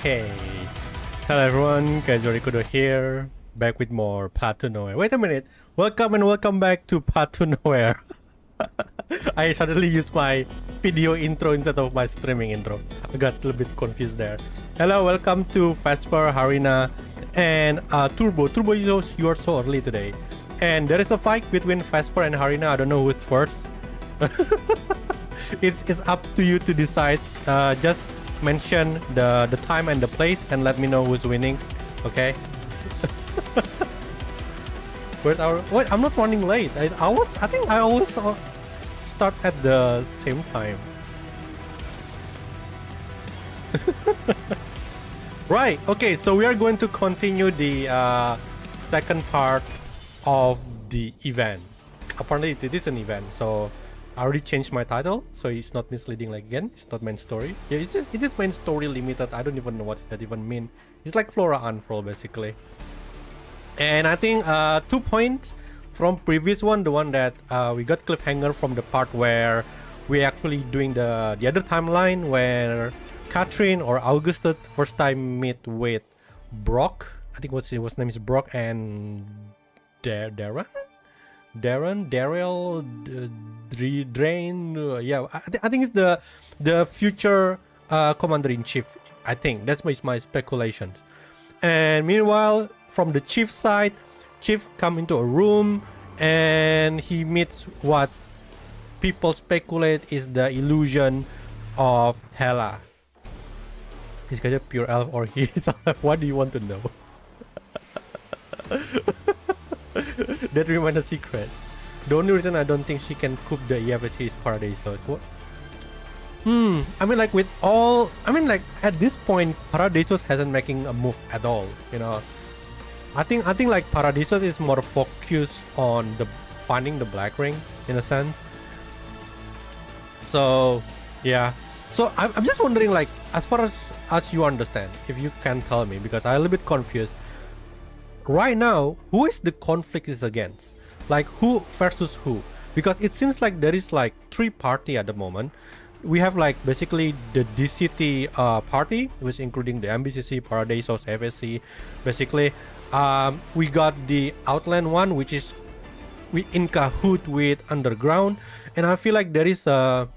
Okay. Hello everyone, Kajorikudo here, back with more Path to Nowhere. Wait a minute. Welcome back to Path to Nowhere. I suddenly used my video intro instead of my streaming intro. I got a little bit confused there. Hello, welcome to Vesper, Harina, and Turbo. Turbo, you are so early today. And there is a fight between Vesper and Harina. I don't know who's first. It's up to you to decide. Just mention the time and the place and let me know who's winning. Okay. Where's our... Wait, I'm not running late. I think I always start at the same time. Right. Okay. So we are going to continue the second part of the event. Apparently it is an event. So I already changed my title, so it's not misleading like again. It's not main story. Yeah, it is main story limited. I don't even know what that even mean. It's like Flora Unfold basically. And I think 2 points from previous one, the one that we got cliffhanger from the part where we actually doing the other timeline where Catherine or Augustus first time meet with Brock. I think his name is Brock and Darren, Daryl, Drain. Yeah, I think it's the future commander-in-chief. I think that's my speculations. And meanwhile, from the chief side, chief come into a room and he meets what people speculate is the illusion of Hela. Is he a pure elf or he is elf? What do you want to know? That remains a secret. The only reason I don't think she can cook the EFC is Paradisos. What? I mean, like with all, I mean, like at this point, Paradisos hasn't making a move at all. You know, I think like Paradisos is more focused on the finding the black ring in a sense. So yeah. So I'm just wondering, like, as far as you understand, if you can tell me, because I'm a little bit confused. Right now, who is the conflict is against? Like who versus who? Because it seems like there is like 3 party at the moment. We have like basically the DCT party, which including the MBCC, Paradisos, FSC. Basically, we got the Outland one, which is we in cahoot with Underground, and I feel like there is the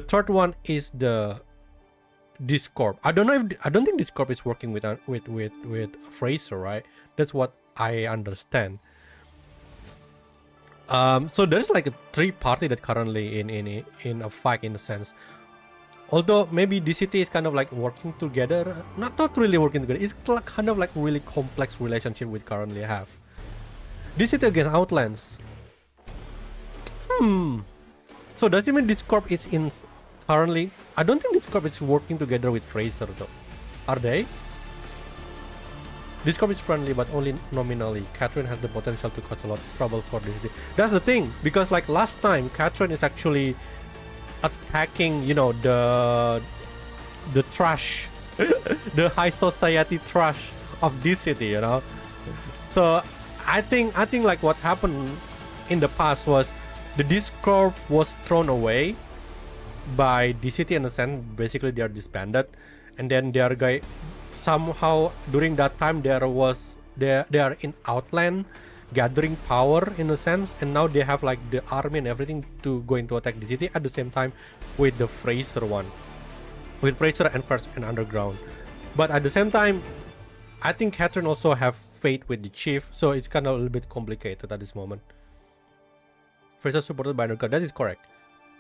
third one is the Discord. I don't think Discord is working with Fraser, right? That's what I understand. So there's like a 3 party that currently in a fight in a sense. Although maybe DCT is kind of like working together, not really working together. It's kind of like really complex relationship we currently have. DCT against Outlands. So does it mean Discord is in currently? I don't think Discord is working together with Fraser though. Are they? Discord is friendly but only nominally. Catherine has the potential to cause a lot of trouble for DCT. That's the thing, because like last time Catherine is actually attacking, you know, the trash, the high society trash of DCT, you know. So I think like what happened in the past was the Discord was thrown away by DCT in a sense. Basically they are disbanded, and then their guy somehow during that time they are in Outland gathering power in a sense, and now they have like the army and everything to going to attack DCT at the same time with the Fraser one, with Fraser and First and Underground. But at the same time, I think Catherine also have faith with the chief, so it's kind of a little bit complicated at this moment. Fraser supported by Underground, that is correct.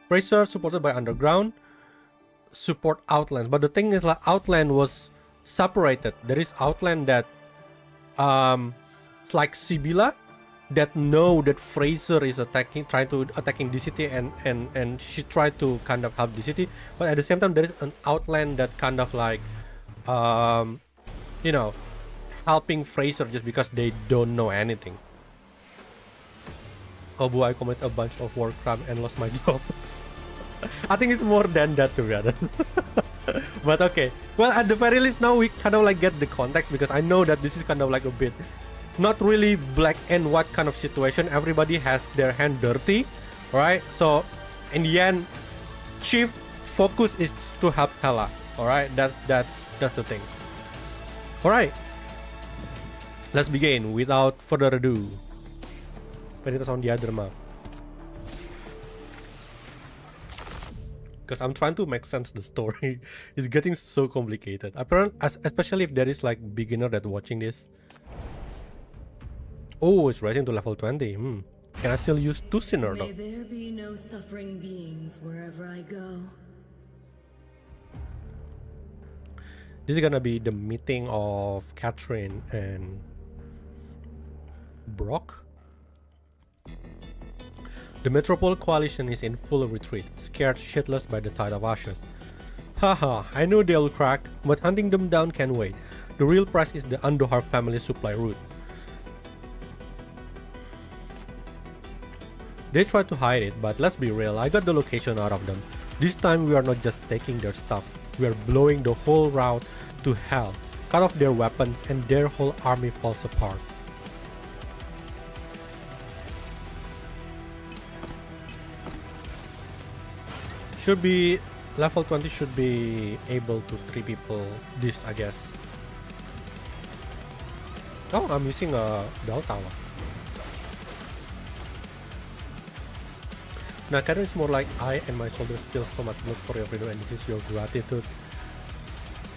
Fraser supported by Underground, support Outland. But the thing is, like, Outland was separated. There is Outland that it's like Sibylla that know that Fraser is attacking DCT, and she tried to kind of help DCT, but at the same time there is an Outland that kind of like you know, helping Fraser just because they don't know anything. Oh boy, I committed a bunch of war crime and lost my job. I think it's more than that, to be honest. But okay, well, at the very least now we kind of like get the context, because I know that this is kind of like a bit not really black and white kind of situation. Everybody has their hand dirty, right? So in the end, chief focus is to help Hela. All right, that's the thing. Alright, let's begin without further ado. When it was on the other map. Because I'm trying to make sense the story. It's getting so complicated. Apparently, especially if there is like beginner that watching this. Oh, it's rising to level 20. Can I still use two sinner though? May there be no suffering beings wherever I go. This is gonna be the meeting of Catherine and Brock. The Metropole Coalition is in full retreat, scared shitless by the tide of ashes. Haha, I know they'll crack, but hunting them down can wait. The real prize is the Andohar family supply route. They try to hide it, but let's be real, I got the location out of them. This time we are not just taking their stuff, we are blowing the whole route to hell, cut off their weapons, and their whole army falls apart. Should be level 20 should be able to 3 people this, I guess. Oh, I'm using a bell tower. Now Catherine is more like I and my soldiers feel so much blood for your freedom and this is your gratitude.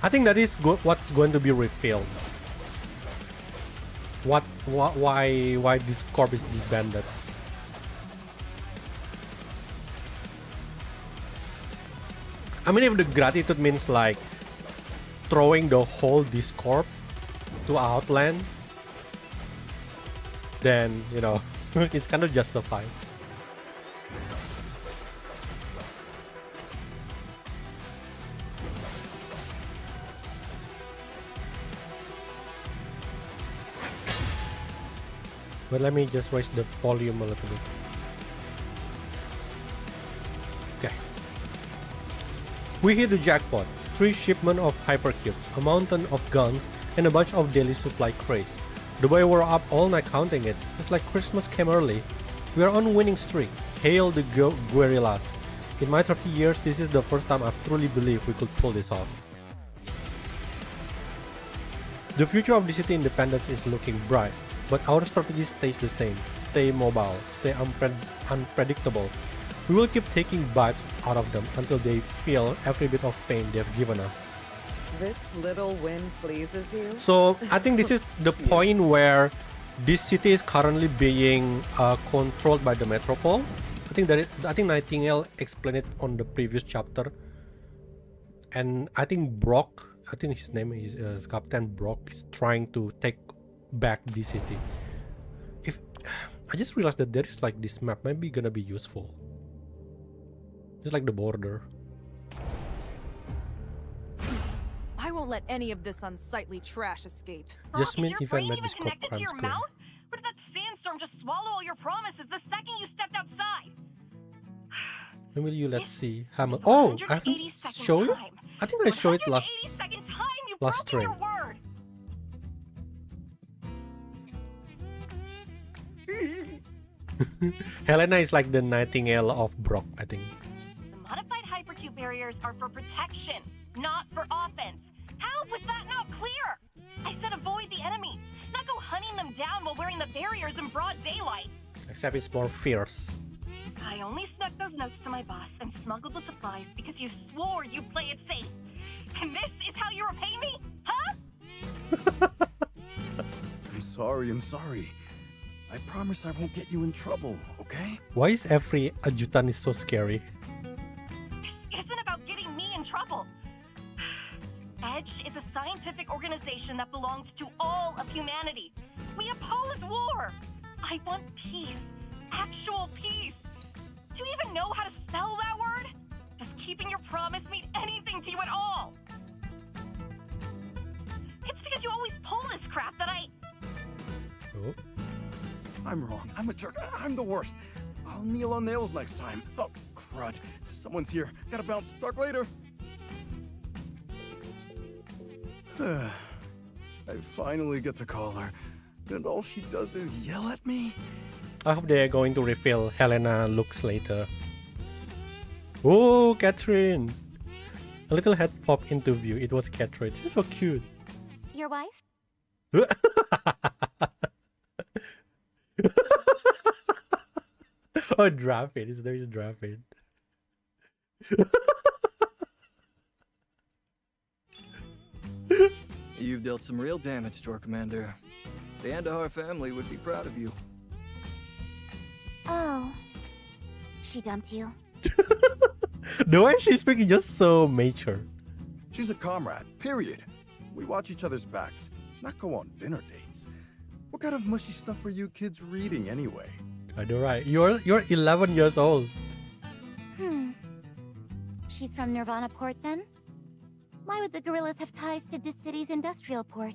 I think that is what's going to be revealed. Why this corp is disbanded. I mean, if the gratitude means like throwing the whole Discord to Outland, then, you know, it's kind of justified. But let me just raise the volume a little bit. Okay. We hit the jackpot. 3 shipments of hypercubes, a mountain of guns, and a bunch of daily supply crates. The boy were up all night counting it. It's like Christmas came early. We are on winning streak. Hail the guerrillas. In my 30 years, this is the first time I've truly believed we could pull this off. The future of the city independence is looking bright, but our strategy stays the same. Stay mobile, stay unpredictable. We will keep taking bites out of them until they feel every bit of pain they've given us. This little win pleases you? So I think this is the point where this city is currently being controlled by the Metropole. I think Nightingale explained it on the previous chapter. And I think Brock, I think his name is Captain Brock, is trying to take back the city. If I just realized that there is like this map might be gonna be useful. Just like the border. I won't let any of this unsightly trash escape. Jasmine even made this cop crime your screen. mouth? Or did that sandstorm just swallow all your promises the second you stepped outside? When will you let's see Hammer? Oh, I haven't shown it. I think I showed it last stream. Helena is like the Nightingale of Brock, I think. The modified hypercube barriers are for protection, not for offense. How was that not clear? I said avoid the enemy, not go hunting them down while wearing the barriers in broad daylight. Except it's more fierce. I only snuck those notes to my boss and smuggled the supplies because you swore you'd play it safe. And this is how you repay me? Huh? I'm sorry. I promise I won't get you in trouble, okay? Why is every adjutant is so scary? This isn't about getting me in trouble. EDGE is a scientific organization that belongs to all of humanity. We oppose war. I want peace. Actual peace. Do you even know how to spell that word? Does keeping your promise mean anything to you at all? It's because you always pull this crap that I... Oh. I'm wrong. I'm a jerk. I'm the worst. I'll kneel on nails next time. Oh, crud. Someone's here. Gotta bounce. Talk later. I finally get to call her, and all she does is yell at me. I hope they are going to reveal Helena looks later. Oh, Catherine! A little head popped into view. It was Catherine. She's so cute. You're your wife? Oh, draft it. There is draft it. You've dealt some real damage to our commander. The Andahar family would be proud of you. Oh. She dumped you? The way she's speaking just so mature. She's a comrade, period. We watch each other's backs, not go on dinner dates. What kind of mushy stuff were you kids reading anyway? I know, right? You're 11 years old. She's from Nirvana Port then? Why would the gorillas have ties to this city's industrial port?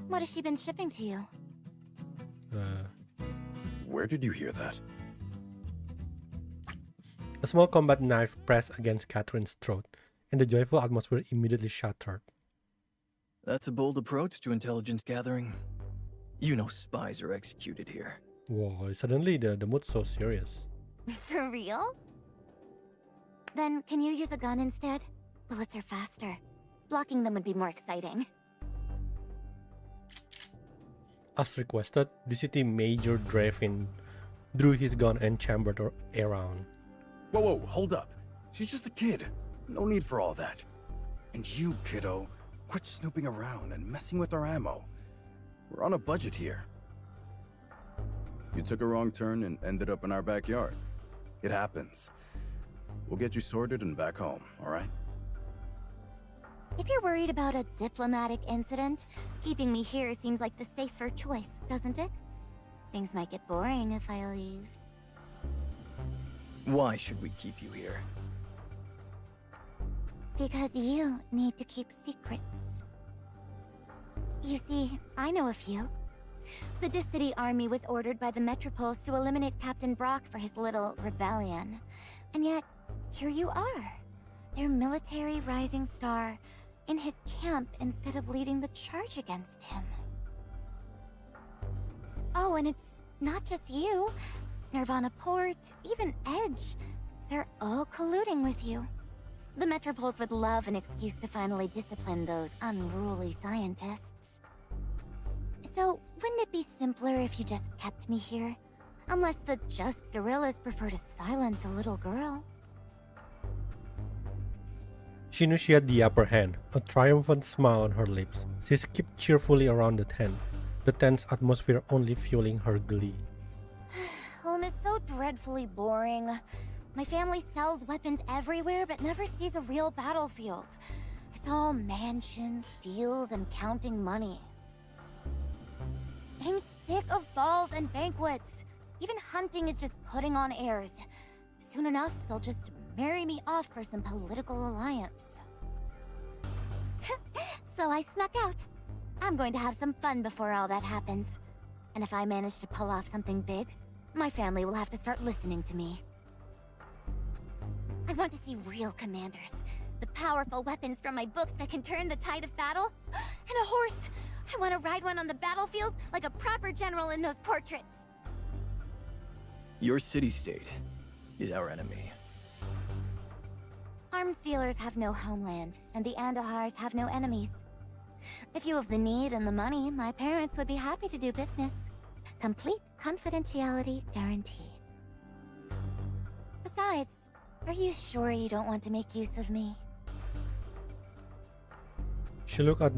What has she been shipping to you? Where did you hear that? A small combat knife pressed against Catherine's throat, and the joyful atmosphere immediately shattered. That's a bold approach to intelligence gathering. You know spies are executed here. Whoa, suddenly the mood's so serious. For real? Then can you use a gun instead? Bullets are faster. Blocking them would be more exciting. As requested, the city Major Drafin drew his gun and chambered her around. Whoa, hold up. She's just a kid. No need for all that. And you, kiddo, quit snooping around and messing with our ammo. We're on a budget here. You took a wrong turn and ended up in our backyard. It happens. We'll get you sorted and back home, all right? If you're worried about a diplomatic incident, keeping me here seems like the safer choice, doesn't it? Things might get boring if I leave. Why should we keep you here? Because you need to keep secrets. You see, I know a few. The Dis-City army was ordered by the Metropoles to eliminate Captain Brock for his little rebellion. And yet, here you are. Their military rising star, in his camp instead of leading the charge against him. Oh, and it's not just you. Nirvana Port, even Edge. They're all colluding with you. The Metropoles would love an excuse to finally discipline those unruly scientists. So, wouldn't it be simpler if you just kept me here? Unless the just gorillas prefer to silence a little girl. She knew she had the upper hand, a triumphant smile on her lips. She skipped cheerfully around the tent, the tense atmosphere only fueling her glee. Home is so dreadfully boring. My family sells weapons everywhere but never sees a real battlefield. It's all mansions, deals, and counting money. I'm sick of balls and banquets. Even hunting is just putting on airs. Soon enough, they'll just marry me off for some political alliance. So I snuck out. I'm going to have some fun before all that happens. And if I manage to pull off something big, my family will have to start listening to me. I want to see real commanders. The powerful weapons from my books that can turn the tide of battle. And a horse! I want to ride one on the battlefield like a proper general in those portraits. Your city-state is our enemy. Arms dealers have no homeland, and the Andahars have no enemies. If you have the need and the money, my parents would be happy to do business. Complete confidentiality guaranteed. Besides, are you sure you don't want to make use of me? She looked at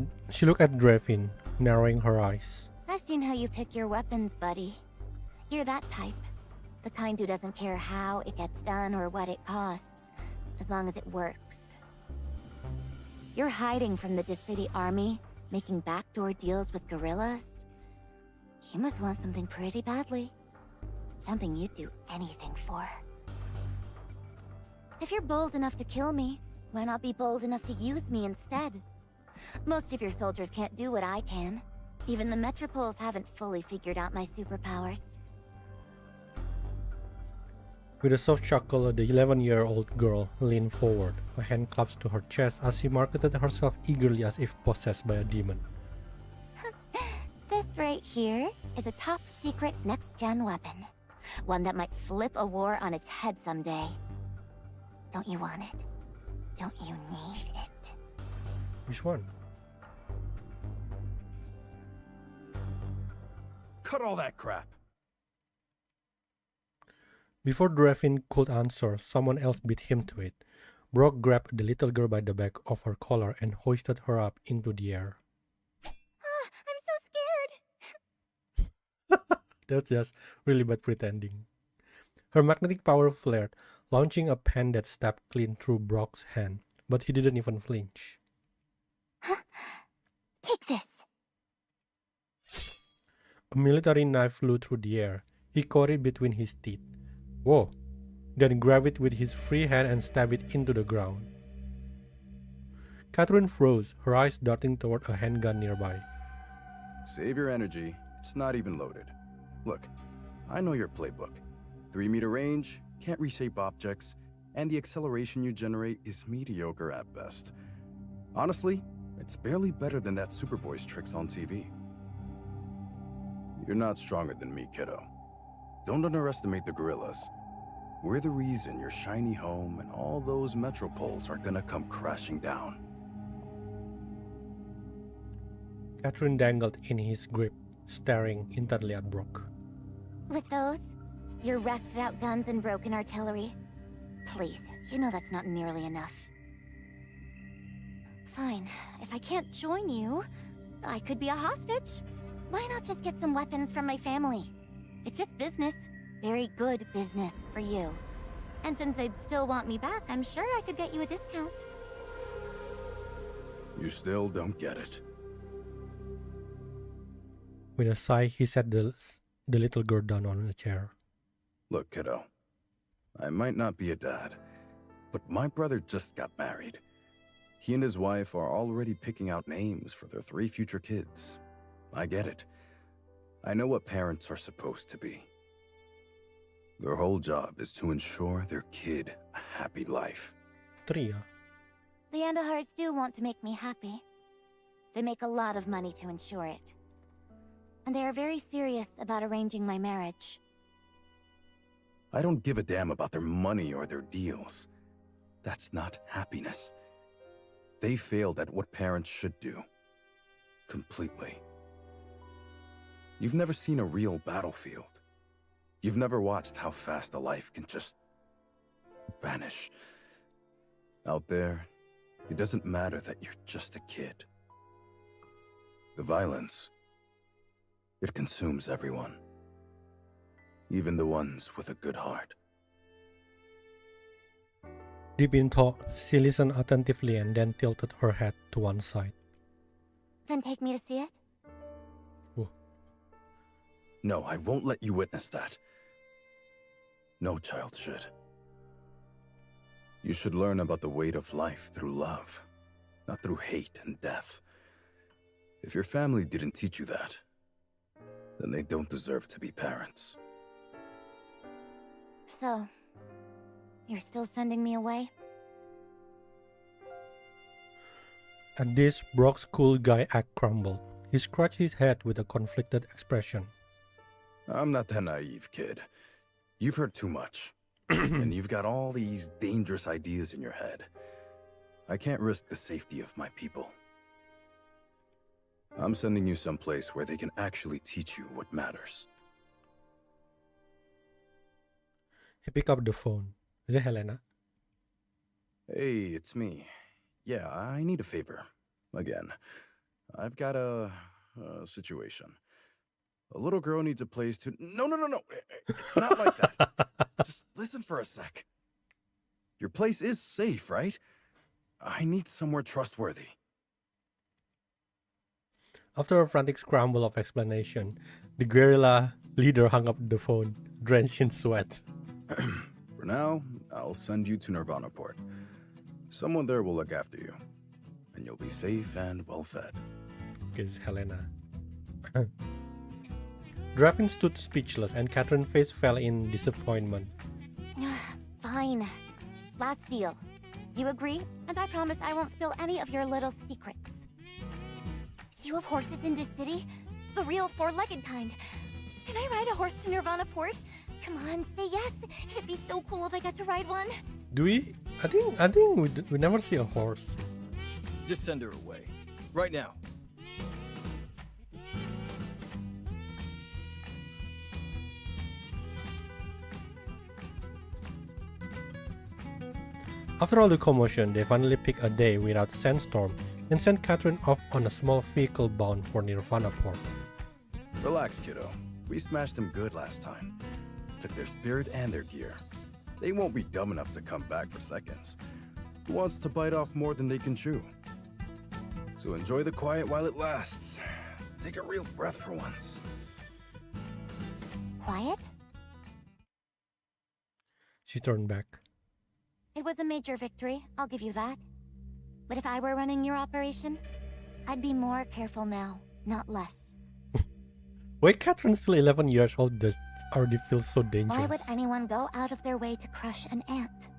Drafin, narrowing her eyes. I've seen how you pick your weapons, buddy. You're that type. The kind who doesn't care how it gets done or what it costs, as long as it works. You're hiding from the Dis-City army, making backdoor deals with guerrillas. You must want something pretty badly. Something you'd do anything for. If you're bold enough to kill me, why not be bold enough to use me instead? Most of your soldiers can't do what I can. Even the Metropoles haven't fully figured out my superpowers. With a soft chuckle, the 11-year-old girl leaned forward, a hand clasped to her chest as she marketed herself eagerly as if possessed by a demon. This right here is a top-secret next-gen weapon. One that might flip a war on its head someday. Don't you want it? Don't you need it? Which one? cut all that crap. Before Drevin could answer, someone else beat him to it. Brock grabbed the little girl by the back of her collar and hoisted her up into the air. I'm so scared. That's just really bad pretending. Her magnetic power flared, launching a pen that stabbed clean through Brock's hand, but he didn't even flinch. Take this. A military knife flew through the air. He caught it between his teeth. Whoa! Then grabbed it with his free hand and stabbed it into the ground. Catherine froze, her eyes darting toward a handgun nearby. Save your energy. It's not even loaded. Look, I know your playbook. 3-meter range, can't reshape objects, and the acceleration you generate is mediocre at best. Honestly, it's barely better than that Superboy's tricks on TV. You're not stronger than me, kiddo. Don't underestimate the gorillas. We're the reason your shiny home and all those metropoles are gonna come crashing down. Catherine dangled in his grip, staring intently at Brock. With those, your rusted out guns and broken artillery. Please, you know that's not nearly enough. Fine, if I can't join you, I could be a hostage. Why not just get some weapons from my family? It's just business. Very good business for you. And since they'd still want me back, I'm sure I could get you a discount. You still don't get it. With a sigh, he sat the little girl down on a chair. Look, kiddo. I might not be a dad, but my brother just got married. He and his wife are already picking out names for their 3 future kids. I get it. I know what parents are supposed to be. Their whole job is to ensure their kid a happy life. Tria. The Andahars do want to make me happy. They make a lot of money to ensure it. And they are very serious about arranging my marriage. I don't give a damn about their money or their deals. That's not happiness. They failed at what parents should do. Completely. You've never seen a real battlefield. You've never watched how fast a life can just vanish. Out there, it doesn't matter that you're just a kid. The violence, it consumes everyone. Even the ones with a good heart. Deep in thought, she listened attentively and then tilted her head to one side. Then take me to see it? Whoa. No, I won't let you witness that. No child should. You should learn about the weight of life through love, not through hate and death. If your family didn't teach you that, then they don't deserve to be parents. So, you're still sending me away? At this, Brock's cool guy act crumbled. He scratched his head with a conflicted expression. I'm not that naive, kid. You've heard too much. And you've got all these dangerous ideas in your head. I can't risk the safety of my people. I'm sending you someplace where they can actually teach you what matters. He picked up the phone. Is it Helena? Hey, it's me. Yeah, I need a favor. Again. I've got a situation. A little girl needs a place to... No. It's not like that. Just listen for a sec. Your place is safe, right? I need somewhere trustworthy. After a frantic scramble of explanation, the guerrilla leader hung up the phone, drenched in sweat. For now, I'll send you to Nirvana Port. Someone there will look after you. And you'll be safe and well-fed. Is Helena. Drevin stood speechless and Catherine's face fell in disappointment. Fine. Last deal. You agree? And I promise I won't spill any of your little secrets. Do you have horses in this city? The real 4-legged kind. Can I ride a horse to Nirvana Port? Come on, say yes. It'd be so cool if I got to ride one. Do we? I think we never see a horse. Just send her away. Right now. After all the commotion, they finally pick a day without sandstorm and send Catherine off on a small vehicle bound for Nirvana Port. Relax, kiddo. We smashed them good last time. Took their spirit and their gear. They won't be dumb enough to come back for seconds. Who wants to bite off more than they can chew? So enjoy the quiet while it lasts. Take a real breath for once. Quiet? She turned back. It was a major victory, I'll give you that. But if I were running your operation, I'd be more careful now, not less. Wait, Catherine's still 11 years old. That already feels so dangerous. Why would anyone go out of their way to crush an ant?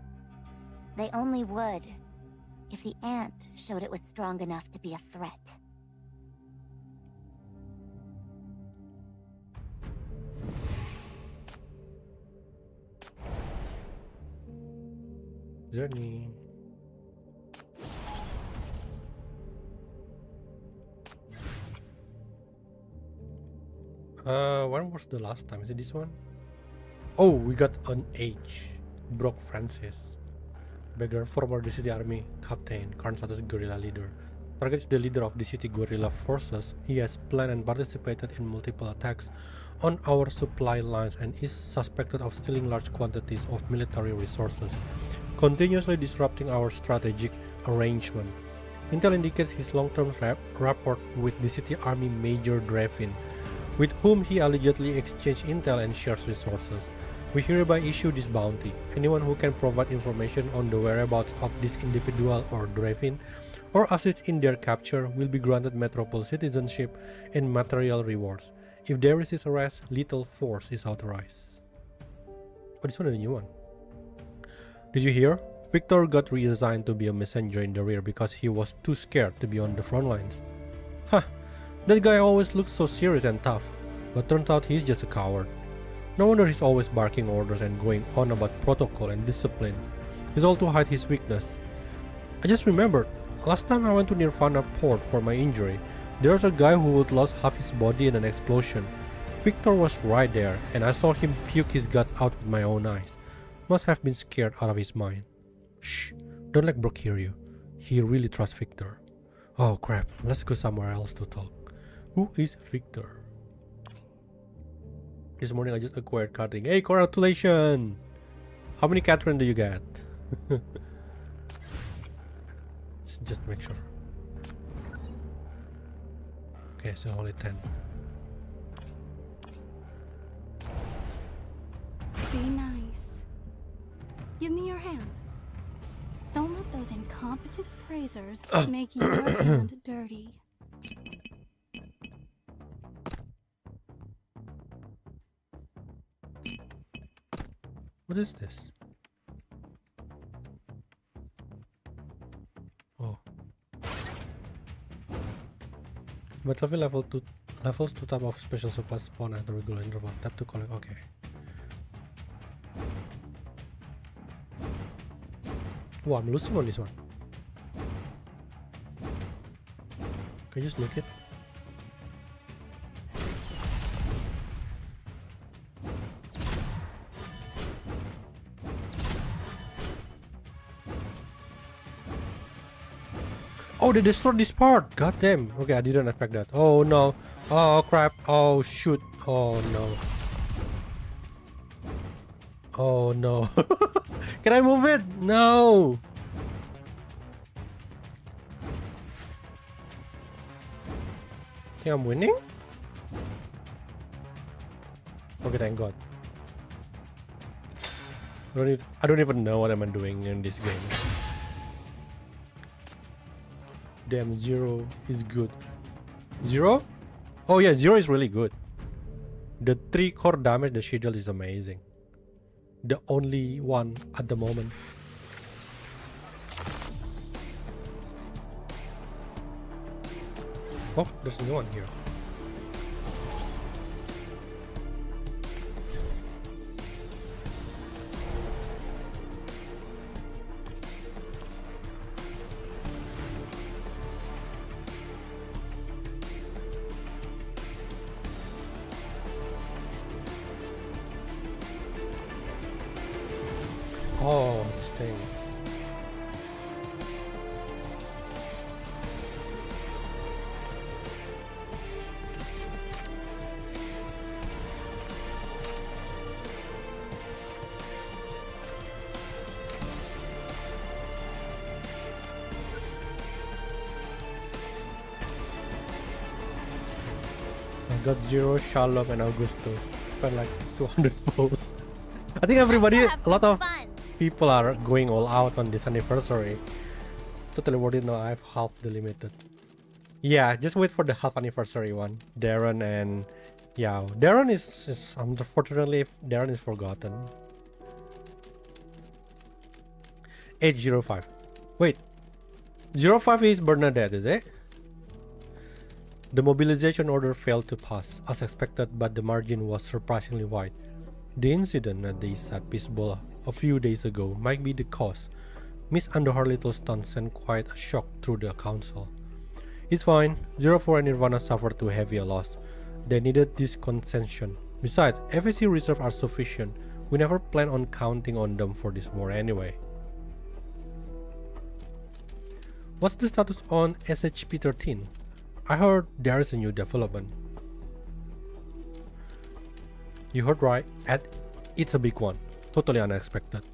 They only would if the ant showed it was strong enough to be a threat. Journey. When was the last time? Is it this one? Oh, we got an H. Brock Francis. Beggar, former the city army captain, current status guerrilla leader. Targets the leader of the city guerrilla forces. He has planned and participated in multiple attacks on our supply lines and is suspected of stealing large quantities of military resources, continuously disrupting our strategic arrangement. Intel indicates his long-term rapport with the city army Major Drevin, with whom he allegedly exchanged intel and shares resources. We hereby issue this bounty. Anyone who can provide information on the whereabouts of this individual or Drevin, or assist in their capture, will be granted Metropole citizenship and material rewards. If they resist arrest, lethal force is authorized. Oh, this one is a new one. Did you hear? Victor got reassigned to be a messenger in the rear because he was too scared to be on the front lines. Huh, that guy always looks so serious and tough, but turns out he's just a coward. No wonder he's always barking orders and going on about protocol and discipline. He's all to hide his weakness. I just remembered, last time I went to Nirvana Port for my injury, there was a guy who would lost half his body in an explosion. Victor was right there, and I saw him puke his guts out with my own eyes. Must have been scared out of his mind. Shh, don't let Brock hear you. He really trusts Victor. Oh crap, let's go somewhere else to talk. Who is Victor? This morning I just acquired karting. Hey, congratulations! How many Catherine do you get? Just make sure. Okay, so only 10. Be nice. Give me your hand. Don't let those incompetent appraisers make your hand dirty. What is this? Oh. Battlefield level 2 levels 2 type of special supplies spawn at the regular interval. Tap to collect. Okay. Wow, I'm losing on this one. Can you just look it? Oh, they destroyed this part! God damn! Okay, I didn't expect that. Oh no! Oh crap! Oh shoot! Oh no! Oh no! Can I move it? No! Think I'm winning? Okay, thank God. I don't even know what I'm doing in this game. Damn, 0 is good. 0? Oh yeah, 0 is really good. The 3 core damage, the schedule is amazing. The only one at the moment. Oh, there's a new one here. Oh, this thing. got Zero, Shalom, and Augustus. Spent like 200 pulls. I think everybody, a lot of people are going all out on this anniversary. Totally worth it now. I've halved the limited. Yeah, just wait for the half anniversary one. Darren and yeah, Darren is unfortunately Darren is forgotten. 805. Wait, 05 is Bernadette, is it? The mobilization order failed to pass as expected, but the margin was surprisingly wide. The incident at the East Side Peace Bowl a few days ago might be the cause. Miss under her little stunt sent quite a shock through the council. It's fine, 04 and Nirvana suffered too heavy a loss. They needed this concession. Besides, FSC reserves are sufficient. We never plan on counting on them for this war anyway. What's the status on SHP-13? I heard there is a new development. You heard right, it's a big one. Totally unexpected.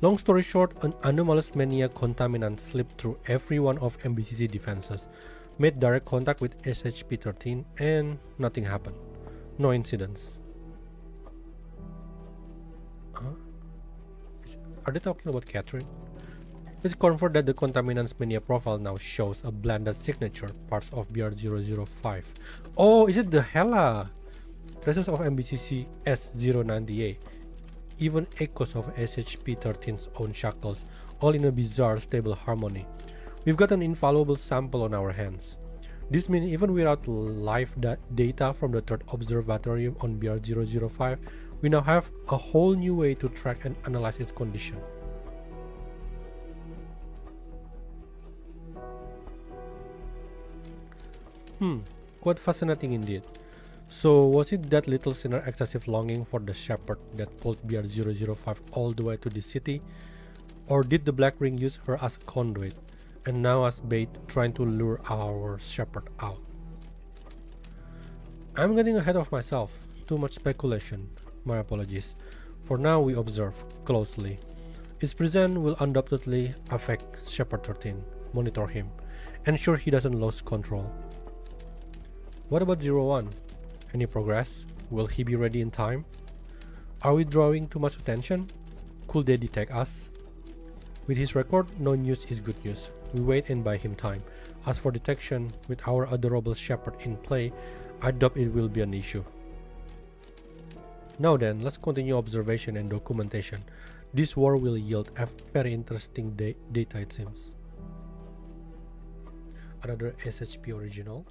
Long story short, an anomalous mania contaminant slipped through every one of MBCC defenses, made direct contact with SHP-13, and nothing happened. No incidents. Are they talking about Catherine? It's confirmed that the contaminant's mania profile now shows a blended signature, parts of BR005. Oh, is it the Hela? Traces of MBCC S098. Even echoes of SHP-13's own shackles, all in a bizarre stable harmony. We've got an infallible sample on our hands. This means even without live data from the third observatory on BR005, we now have a whole new way to track and analyze its condition. Quite fascinating indeed. So was it that little sinner excessive longing for the shepherd that pulled BR005 all the way to the city? Or did the Black Ring use her as a conduit, and now as bait trying to lure our shepherd out? I'm getting ahead of myself. Too much speculation. My apologies. For now we observe closely. His presence will undoubtedly affect Shepherd 13. Monitor him. Ensure he doesn't lose control. What about 01? Any progress? Will he be ready in time? Are we drawing too much attention? Could they detect us? With his record, no news is good news. We wait and buy him time. As for detection, with our adorable shepherd in play, I doubt it will be an issue. Now then, let's continue observation and documentation. This war will yield a very interesting data, it seems. Another SHP original.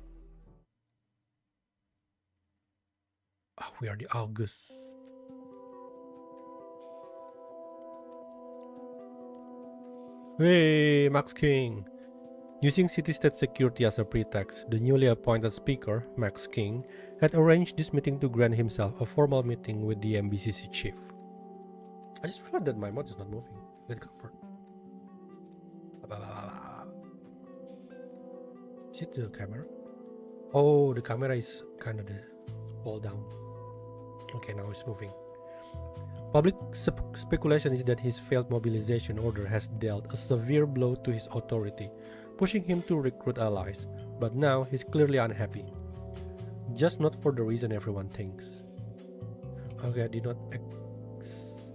We are the August. Hey, Max King. Using city-state security as a pretext, the newly appointed speaker, Max King, had arranged this meeting to grant himself a formal meeting with the MBCC chief. I just realized that my mod is not moving. Get comfort. Is it the camera? Oh, the camera is kind of pulled down. Okay, now it's moving. Public speculation is that his failed mobilization order has dealt a severe blow to his authority, pushing him to recruit allies, but now he's clearly unhappy. Just not for the reason everyone thinks. Okay, I did not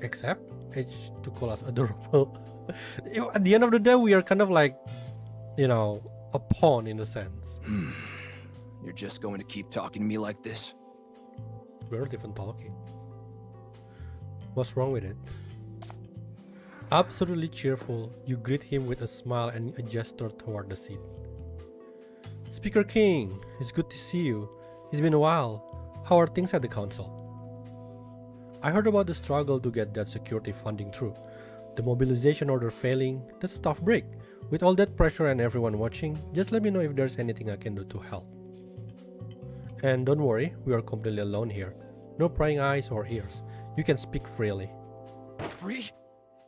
accept Edge to call us adorable. At the end of the day, we are kind of like, a pawn in a sense. You're just going to keep talking to me like this? We're not even talking. What's wrong with it? Absolutely cheerful, you greet him with a smile and a gesture toward the seat. Speaker King, it's good to see you. It's been a while. How are things at the council? I heard about the struggle to get that security funding through. The mobilization order failing, that's a tough break. With all that pressure and everyone watching, just let me know if there's anything I can do to help. And don't worry, we are completely alone here. No prying eyes or ears. You can speak freely. Free?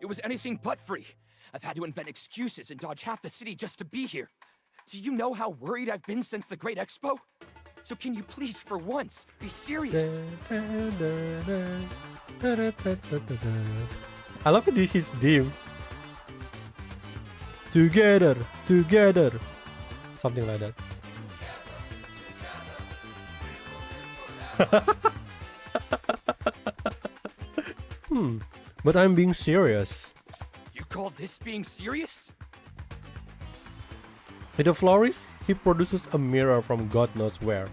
It was anything but free. I've had to invent excuses and dodge half the city just to be here. Do you know how worried I've been since the Great Expo? So can you please, for once, be serious? I love his theme. Together, together. Something like that. But I'm being serious. You call this being serious? With the florist, he produces a mirror from God knows where.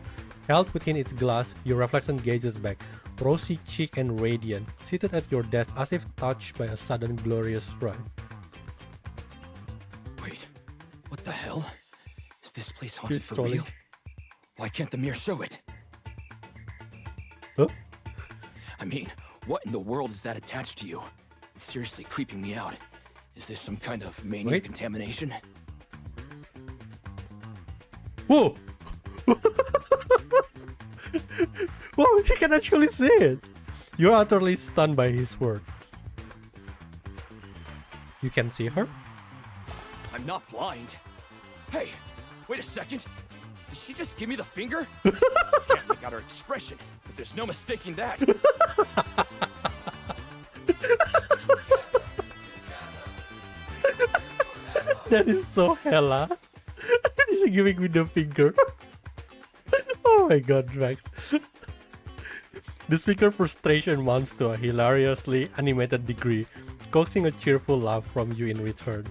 Held within its glass, your reflection gazes back, rosy cheeked and radiant, seated at your desk as if touched by a sudden glorious rush. Wait, what the hell? Is this place haunted He's for trolling. real? Why can't the mirror show it? Huh? I mean, what in the world is that attached to you? It's seriously creeping me out. Is this some kind of mania Wait. contamination? Whoa! Whoa, he can actually see it! You're utterly stunned by his words. You can see her? I'm not blind. Hey, wait a second. Did she just give me the finger? Can't make out her expression, but there's no mistaking that. That is so hella. She's giving me the finger. Oh my god, Max. The speaker frustration mounts to a hilariously animated degree, coaxing a cheerful laugh from you in return.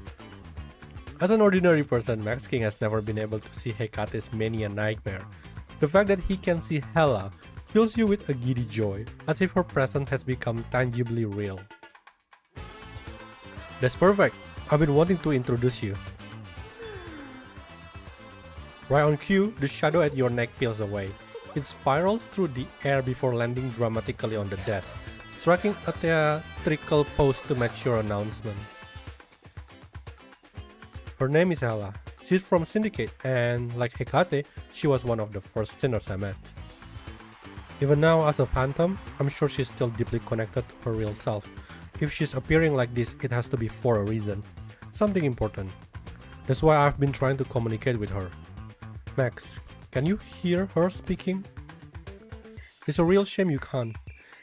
As an ordinary person, Max King has never been able to see Hekate's mania nightmare. The fact that he can see Hela fills you with a giddy joy, as if her presence has become tangibly real. That's perfect. I've been wanting to introduce you. Right on cue, the shadow at your neck peels away. It spirals through the air before landing dramatically on the desk, striking a theatrical pose to match your announcement. Her name is Hela. She's from Syndicate, and like Hekate, she was one of the first sinners I met. Even now, as a phantom, I'm sure she's still deeply connected to her real self. If she's appearing like this, it has to be for a reason. Something important. That's why I've been trying to communicate with her. Max, can you hear her speaking? It's a real shame you can't.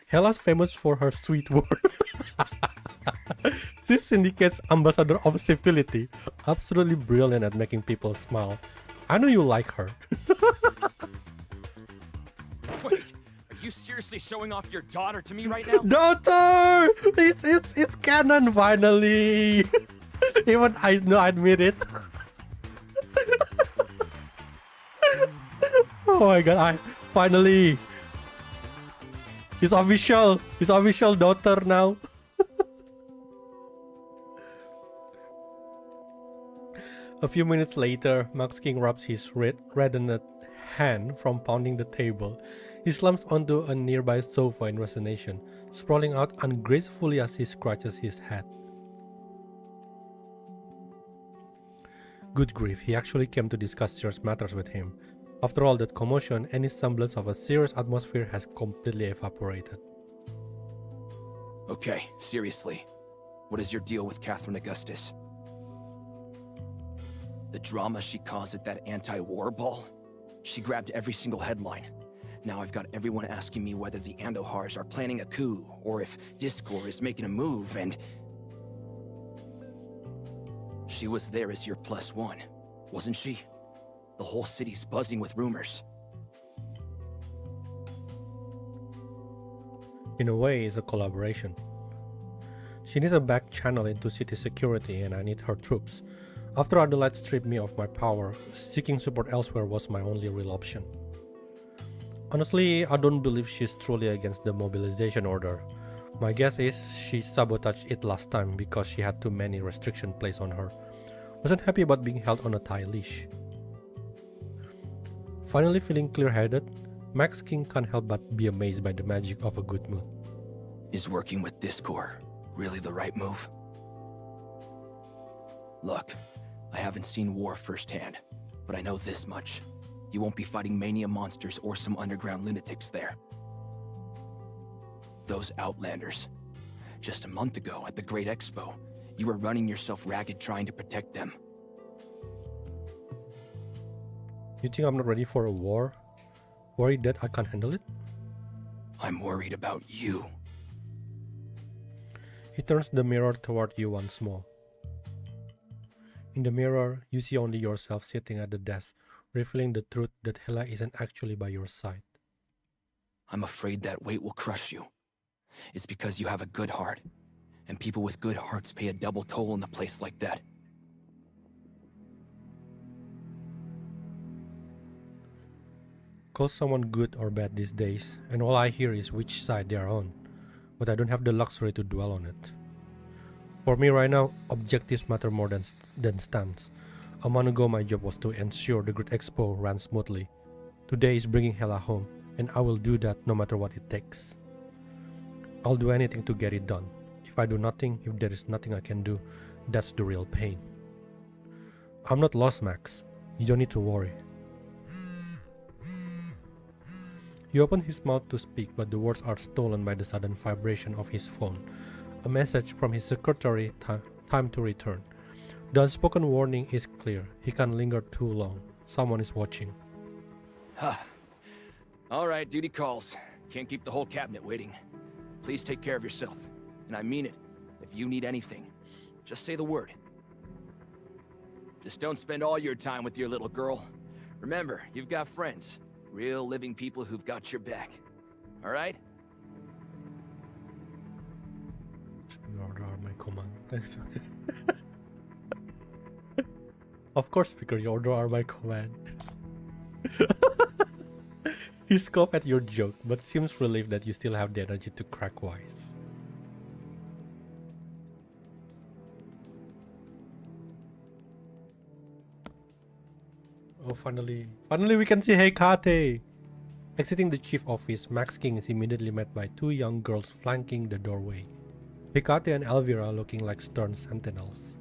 Hela's famous for her sweet word. She's Syndicate's ambassador of civility, absolutely brilliant at making people smile. I know you like her. Wait, are you seriously showing off your daughter to me right now? Daughter! It's canon finally! Even I know I admit it. Oh my god, I finally. It's official. It's official daughter now. A few minutes later, Max King rubs his reddened hand from pounding the table. He slumps onto a nearby sofa in resignation, sprawling out ungracefully as he scratches his head. Good grief, he actually came to discuss serious matters with him. After all that commotion, any semblance of a serious atmosphere has completely evaporated. Okay, seriously. What is your deal with Catherine Augustus? The drama she caused at that anti-war ball? She grabbed every single headline. Now I've got everyone asking me whether the Andohars are planning a coup, or if Discord is making a move, and... She was there as your +1, wasn't she? The whole city's buzzing with rumors. In a way, it's a collaboration. She needs a back channel into city security and I need her troops. After Adelaide stripped me of my power, seeking support elsewhere was my only real option. Honestly, I don't believe she's truly against the mobilization order. My guess is she sabotaged it last time because she had too many restrictions placed on her. Wasn't happy about being held on a tight leash. Finally feeling clear-headed, Max King can't help but be amazed by the magic of a good mood. Is working with Discord really the right move? Look, I haven't seen war firsthand, but I know this much. You won't be fighting mania monsters or some underground lunatics there. Those Outlanders. Just a month ago at the Great Expo, you were running yourself ragged trying to protect them. You think I'm not ready for a war? Worried that I can't handle it? I'm worried about you. He turns the mirror toward you once more. In the mirror, you see only yourself sitting at the desk, revealing the truth that Hela isn't actually by your side. I'm afraid that weight will crush you. It's because you have a good heart, and people with good hearts pay a double toll in a place like that. Call someone good or bad these days, and all I hear is which side they are on, but I don't have the luxury to dwell on it. For me right now, objectives matter more than stunts. A month ago my job was to ensure the Great Expo ran smoothly. Today is bringing Hela home, and I will do that no matter what it takes. I'll do anything to get it done. If I do nothing, if there is nothing I can do, that's the real pain. I'm not lost, Max. You don't need to worry. He opened his mouth to speak, but the words are stolen by the sudden vibration of his phone. A message from his secretary, time to return. The unspoken warning is clear. He can't linger too long. Someone is watching. All right, duty calls. Can't keep the whole cabinet waiting. Please take care of yourself. And I mean it. If you need anything, just say the word. Just don't spend all your time with your little girl. Remember, you've got friends. Real living people who've got your back. All right? Your order are my command. Of course, Speaker, your order are my command. He scoffed at your joke, but seems relieved that you still have the energy to crack wise. Oh, finally we can see Hecate! Exiting the chief office, Max King is immediately met by two young girls flanking the doorway. Hecate and Elvira looking like stern sentinels.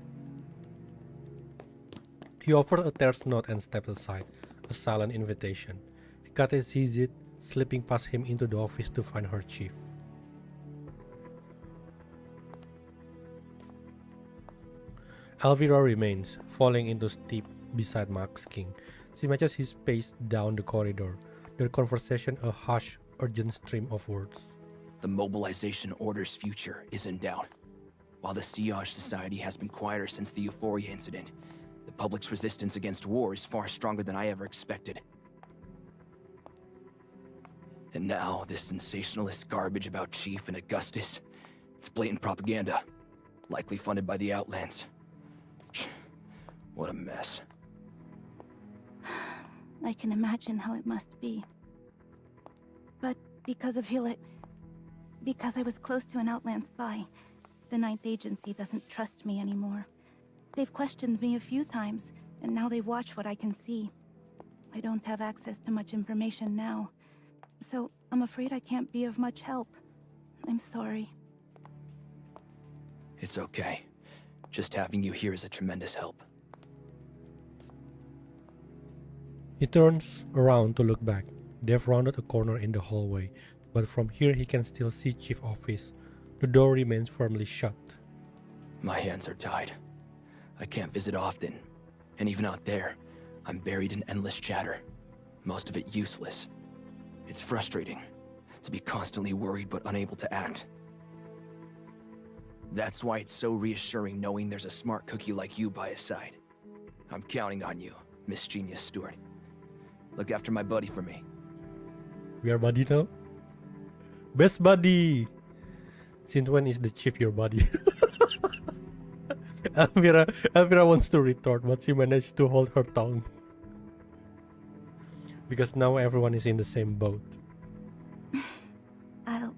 He offers a terse nod and steps aside, a silent invitation. Hecate sees it, slipping past him into the office to find her chief. Elvira remains, falling into step beside Max King. She matches his pace down the corridor, their conversation a harsh, urgent stream of words. The mobilization order's future is in doubt. While the Siege Society has been quieter since the Euphoria incident, the public's resistance against war is far stronger than I ever expected. And now, this sensationalist garbage about Chief and Augustus. It's blatant propaganda, likely funded by the Outlands. What a mess. I can imagine how it must be. But because of Hewlett, because I was close to an Outland spy, the Ninth Agency doesn't trust me anymore. They've questioned me a few times, and now they watch what I can see. I don't have access to much information now, so I'm afraid I can't be of much help. I'm sorry. It's okay. Just having you here is a tremendous help. He turns around to look back. They've rounded a corner in the hallway, but from here he can still see Chief Office. The door remains firmly shut. My hands are tied. I can't visit often, and even out there, I'm buried in endless chatter, most of it useless. It's frustrating to be constantly worried but unable to act. That's why it's so reassuring knowing there's a smart cookie like you by his side. I'm counting on you, Miss Genius Stewart. Look after my buddy for me. We are buddy now? Best buddy! Since when is the chief your buddy? Elvira wants to retort, but she managed to hold her tongue. Because now everyone is in the same boat. I'll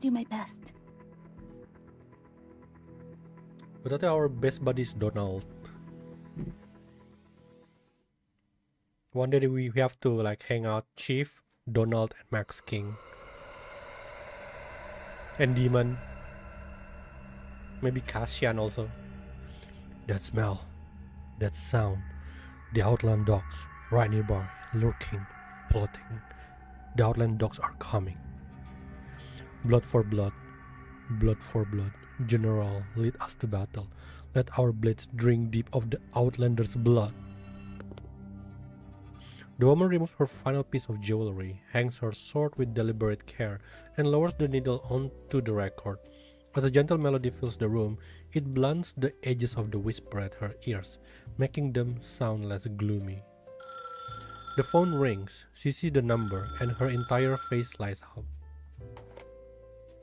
do my best. But I think our best buddy is Donald. One day we have to like hang out Chief, Donald, and Max King. And Demon. Maybe Cassian also. That smell. That sound. The Outland dogs right nearby, lurking, plotting. The Outland dogs are coming. Blood for blood. Blood for blood. General, lead us to battle. Let our blades drink deep of the Outlander's blood. The woman removes her final piece of jewelry, hangs her sword with deliberate care, and lowers the needle onto the record. As a gentle melody fills the room, it blunts the edges of the whisper at her ears, making them sound less gloomy. The phone rings. She sees the number and her entire face lights up.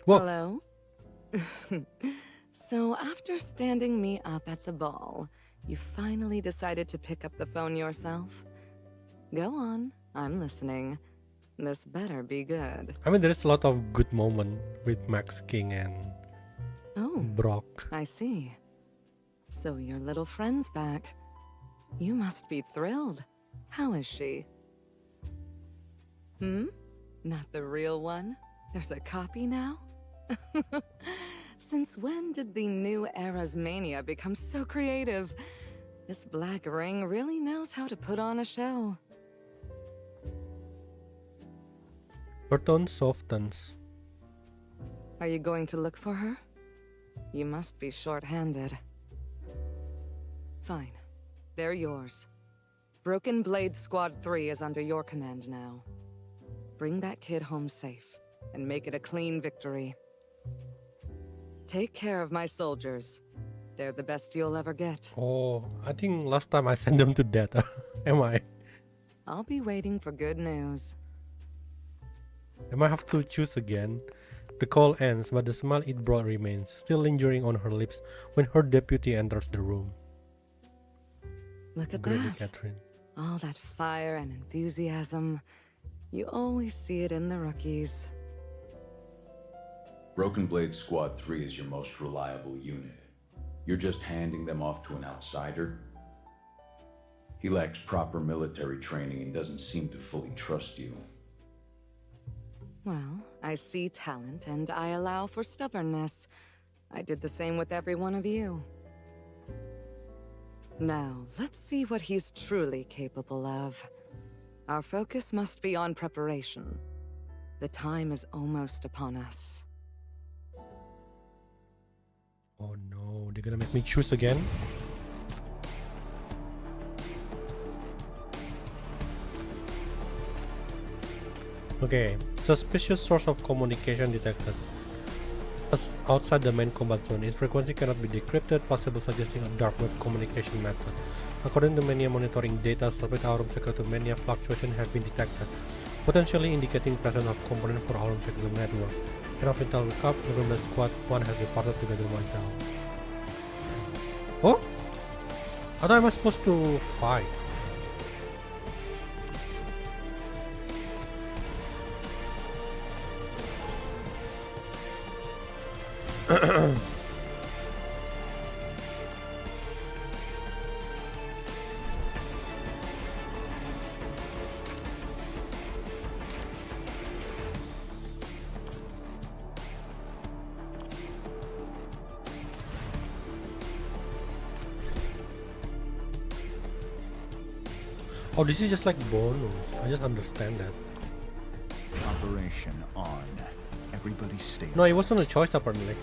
Whoa! Hello? So after standing me up at the ball, you finally decided to pick up the phone yourself? Go on, I'm listening. This better be good. I mean, there's a lot of good moment with Max King and Brock. I see. So your little friend's back. You must be thrilled. How is she? Not the real one? There's a copy now? Since when did the new era's mania become so creative? This black ring really knows how to put on a show. Her tone softens. Are you going to look for her? You must be short-handed. Fine. They're yours. Broken Blade Squad 3 is under your command now. Bring that kid home safe, and make it a clean victory. Take care of my soldiers. They're the best you'll ever get. Oh, I think last time I sent them to death. Am I? I'll be waiting for good news. I might have to choose again. The call ends, but the smile it brought remains, still lingering on her lips when her deputy enters the room. Look at Grady that. Catherine. All that fire and enthusiasm. You always see it in the rookies. Broken Blade Squad 3 is your most reliable unit. You're just handing them off to an outsider? He lacks proper military training and doesn't seem to fully trust you. Well, I see talent and I allow for stubbornness. I did the same with every one of you. Now, let's see what he's truly capable of. Our focus must be on preparation. The time is almost upon us. Oh no, they're gonna make me choose again? Okay, suspicious source of communication detected. As outside the main combat zone, its frequency cannot be decrypted, possibly suggesting a dark web communication method. According to Mania monitoring data, suspect Aurum Secretum Mania fluctuation have been detected, potentially indicating presence of component for Aurum Secretum network. End of intel recap, November Squad 1 has departed together right now. Oh? I thought I was supposed to fight. Oh, this is just like bonus. I just understand that. Operation on. Everybody stay. No, it wasn't a choice apparently.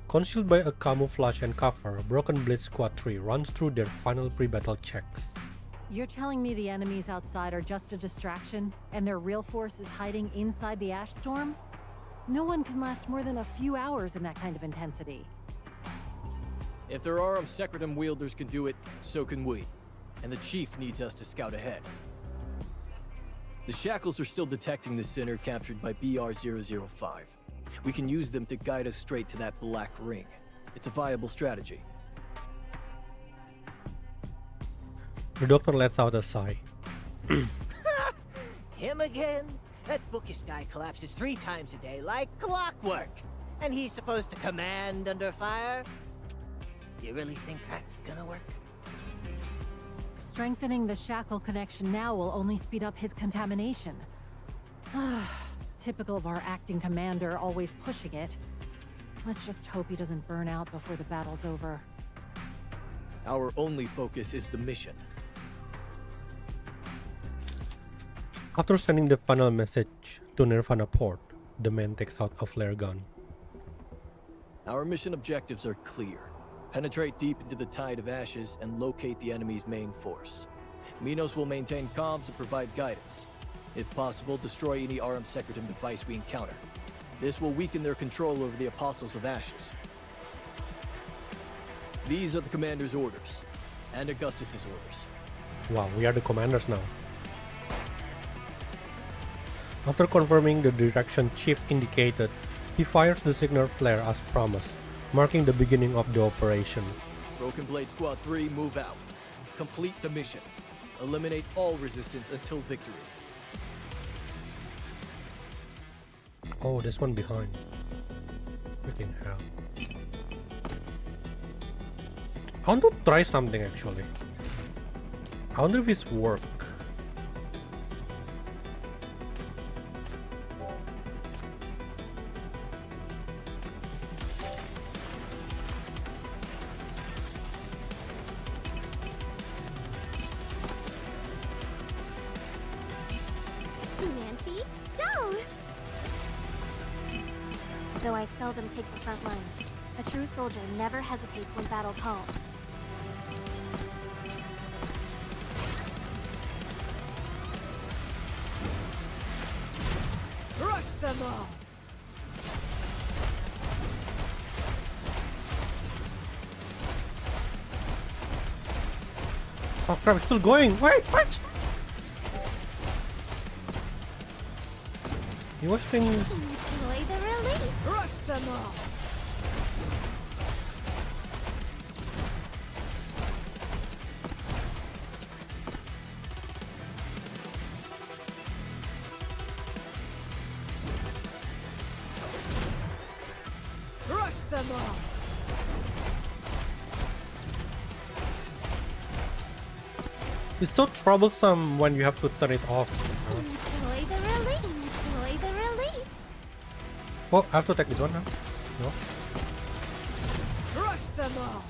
Concealed by a camouflage and cover, Broken Blade Squad 3 runs through their final pre-battle checks. You're telling me the enemies outside are just a distraction, and their real force is hiding inside the ash storm? No one can last more than a few hours in that kind of intensity. If their Aurum Secretum wielders can do it, so can we. And the Chief needs us to scout ahead. The Shackles are still detecting the center captured by BR-005. We can use them to guide us straight to that black ring. It's a viable strategy. The doctor lets out a sigh. Him again? That bookish guy collapses 3 times a day like clockwork. And he's supposed to command under fire? You really think that's gonna work? Strengthening the shackle connection now will only speed up his contamination. Typical of our acting commander, always pushing it. Let's just hope he doesn't burn out before the battle's over. Our only focus is the mission. After sending the final message to Nirvana Port, the man takes out a flare gun. Our mission objectives are clear. Penetrate deep into the Tide of Ashes and locate the enemy's main force. Minos will maintain comms and provide guidance. If possible, destroy any Aurum Secretum device we encounter. This will weaken their control over the Apostles of Ashes. These are the commander's orders, and Augustus's orders. Wow, we are the commanders now. After confirming the direction Chief indicated, he fires the signal flare as promised, marking the beginning of the operation. Broken Blade Squad 3, move out. Complete the mission. Eliminate all resistance until victory. Oh, there's one behind. Freaking hell. I want to try something actually. I wonder if it's work. Manti, go! Though I seldom take the front lines, a true soldier never hesitates when battle calls. Crush them all! Oh crap, it's still going! Wait, what? You wasting... Enjoy the release! Crush them all! Crush them all! It's so troublesome when you have to turn it off. Enjoy the release! Enjoy the release! Oh, I have to take this one now? No? Crush them all!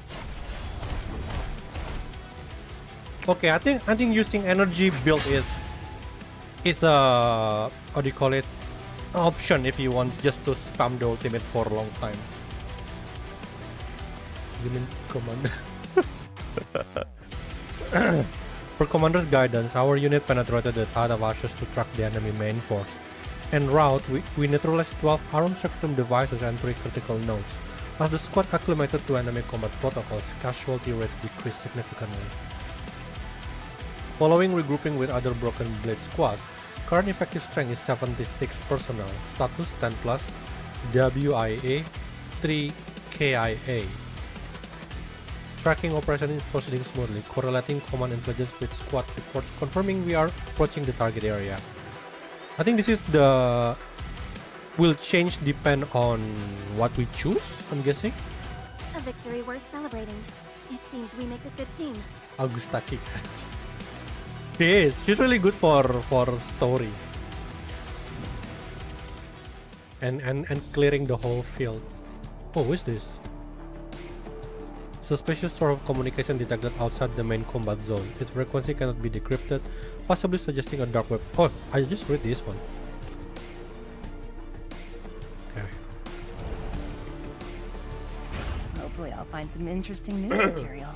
Okay, I think using energy build is a how do you call it? An option if you want just to spam the ultimate for a long time. You mean commander? For commander's guidance, our unit penetrated the tide of ashes to track the enemy main force. En route, we neutralized 12 armed spectrum devices and 3 critical nodes. As the squad acclimated to enemy combat protocols, casualty rates decreased significantly. Following regrouping with other Broken Blade squads, current effective strength is 76 personnel, status 10+, WIA 3 KIA. Tracking operation is proceeding smoothly, correlating command intelligence with squad reports confirming we are approaching the target area. I think this is the... will change depend on what we choose, I'm guessing. A victory worth celebrating. It seems we make a good team. Augusta Kickaxe. She is. She's really good for story. And clearing the whole field. Oh, who is this? Suspicious sort of communication detected outside the main combat zone. Its frequency cannot be decrypted, possibly suggesting a dark web. Oh, I just read this one. Okay. Hopefully I'll find some interesting news material.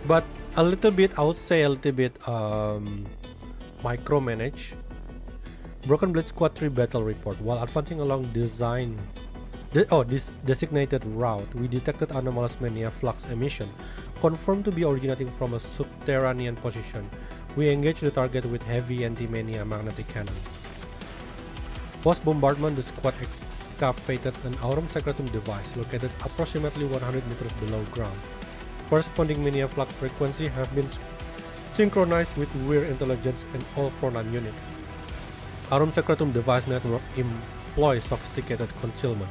But a little bit, I would say a little bit micromanage. Broken Blade Squad 3 battle report. While advancing along this designated route, we detected anomalous mania flux emission, confirmed to be originating from a subterranean position. We engaged the target with heavy anti-mania magnetic cannons. Post bombardment, the squad excavated an aurum secretum device located approximately 100 meters below ground. Corresponding mania flux frequency have been synchronized with weird intelligence and all frontline units. Aurum secretum device network employs sophisticated concealment.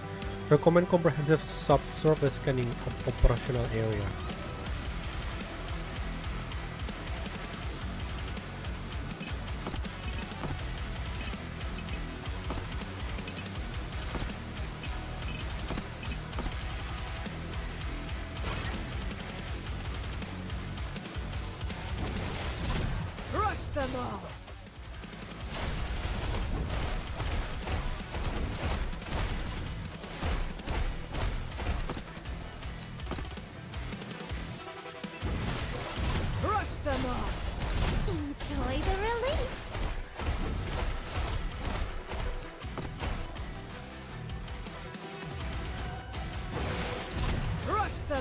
Recommend comprehensive subsurface scanning of operational area. Crush them all! Crush them all! Enjoy the release!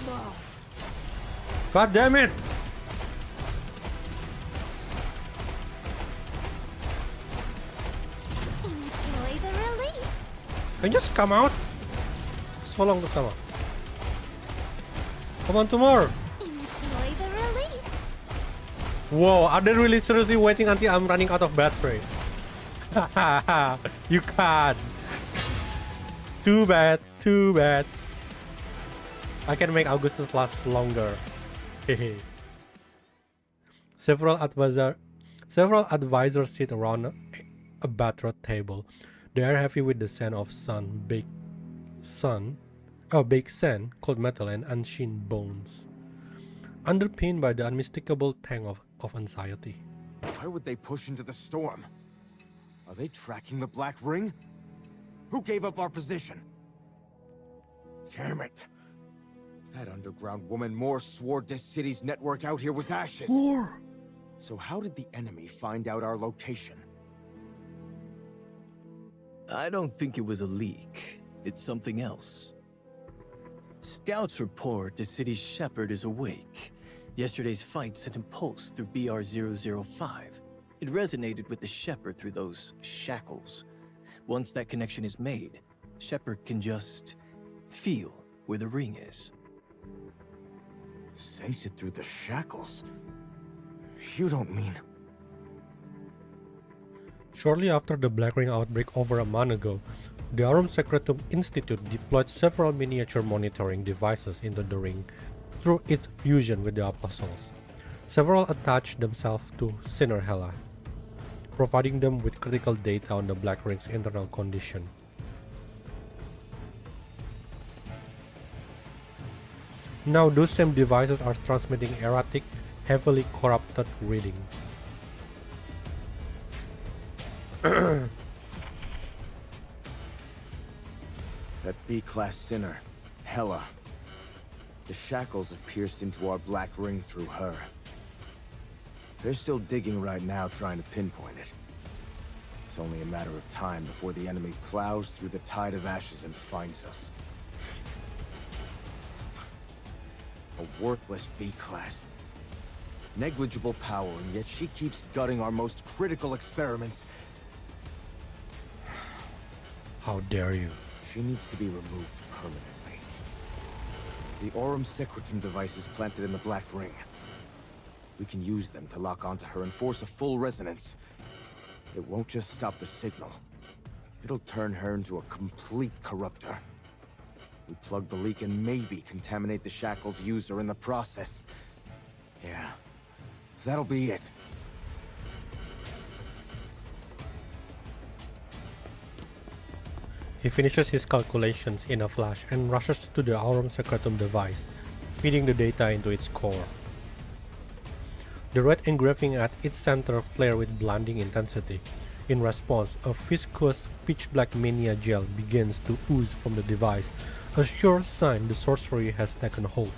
ammo. God damn it! Enjoy the release. Can you just come out? So long to come out. Come on, two more. Enjoy the release. Whoa, are they really seriously waiting until I'm running out of battery? You can't. Too bad, too bad. I can make Augustus last longer. Several advisors sit around a battered table. They are heavy with the scent of baked sand, cold metal, and unseen bones, underpinned by the unmistakable tang of anxiety. Why would they push into the storm? Are they tracking the Black Ring? Who gave up our position? Damn it! That underground woman Moore swore this city's network out here was ashes. Moore! So how did the enemy find out our location? I don't think it was a leak. It's something else. Scouts report the city's shepherd is awake. Yesterday's fight sent a pulse through BR-005. It resonated with the shepherd through those shackles. Once that connection is made, shepherd can just feel where the ring is. Sense it through the shackles? You don't mean... Shortly after the Black Ring outbreak over a month ago, the Aurum Secretum Institute deployed several miniature monitoring devices into the ring through its fusion with the Apostles. Several attached themselves to Sinner Hela, providing them with critical data on the Black Ring's internal condition. Now those same devices are transmitting erratic, heavily corrupted readings. That B-class sinner, Hela. The shackles have pierced into our Black Ring through her. They're still digging right now trying to pinpoint it. It's only a matter of time before the enemy plows through the tide of ashes and finds us. A worthless B-class. Negligible power, and yet she keeps gutting our most critical experiments. How dare you? She needs to be removed permanently. The Aurum Secretum devices planted in the Black Ring. We can use them to lock onto her and force a full resonance. It won't just stop the signal. It'll turn her into a complete corruptor. We plug the leak and maybe contaminate the Shackles user in the process. Yeah, that'll be it. He finishes his calculations in a flash and rushes to the Aurum Secretum device, feeding the data into its core. The red engraving at its center flares with blinding intensity. In response, a viscous, pitch-black mania gel begins to ooze from the device, a sure sign the sorcery has taken hold.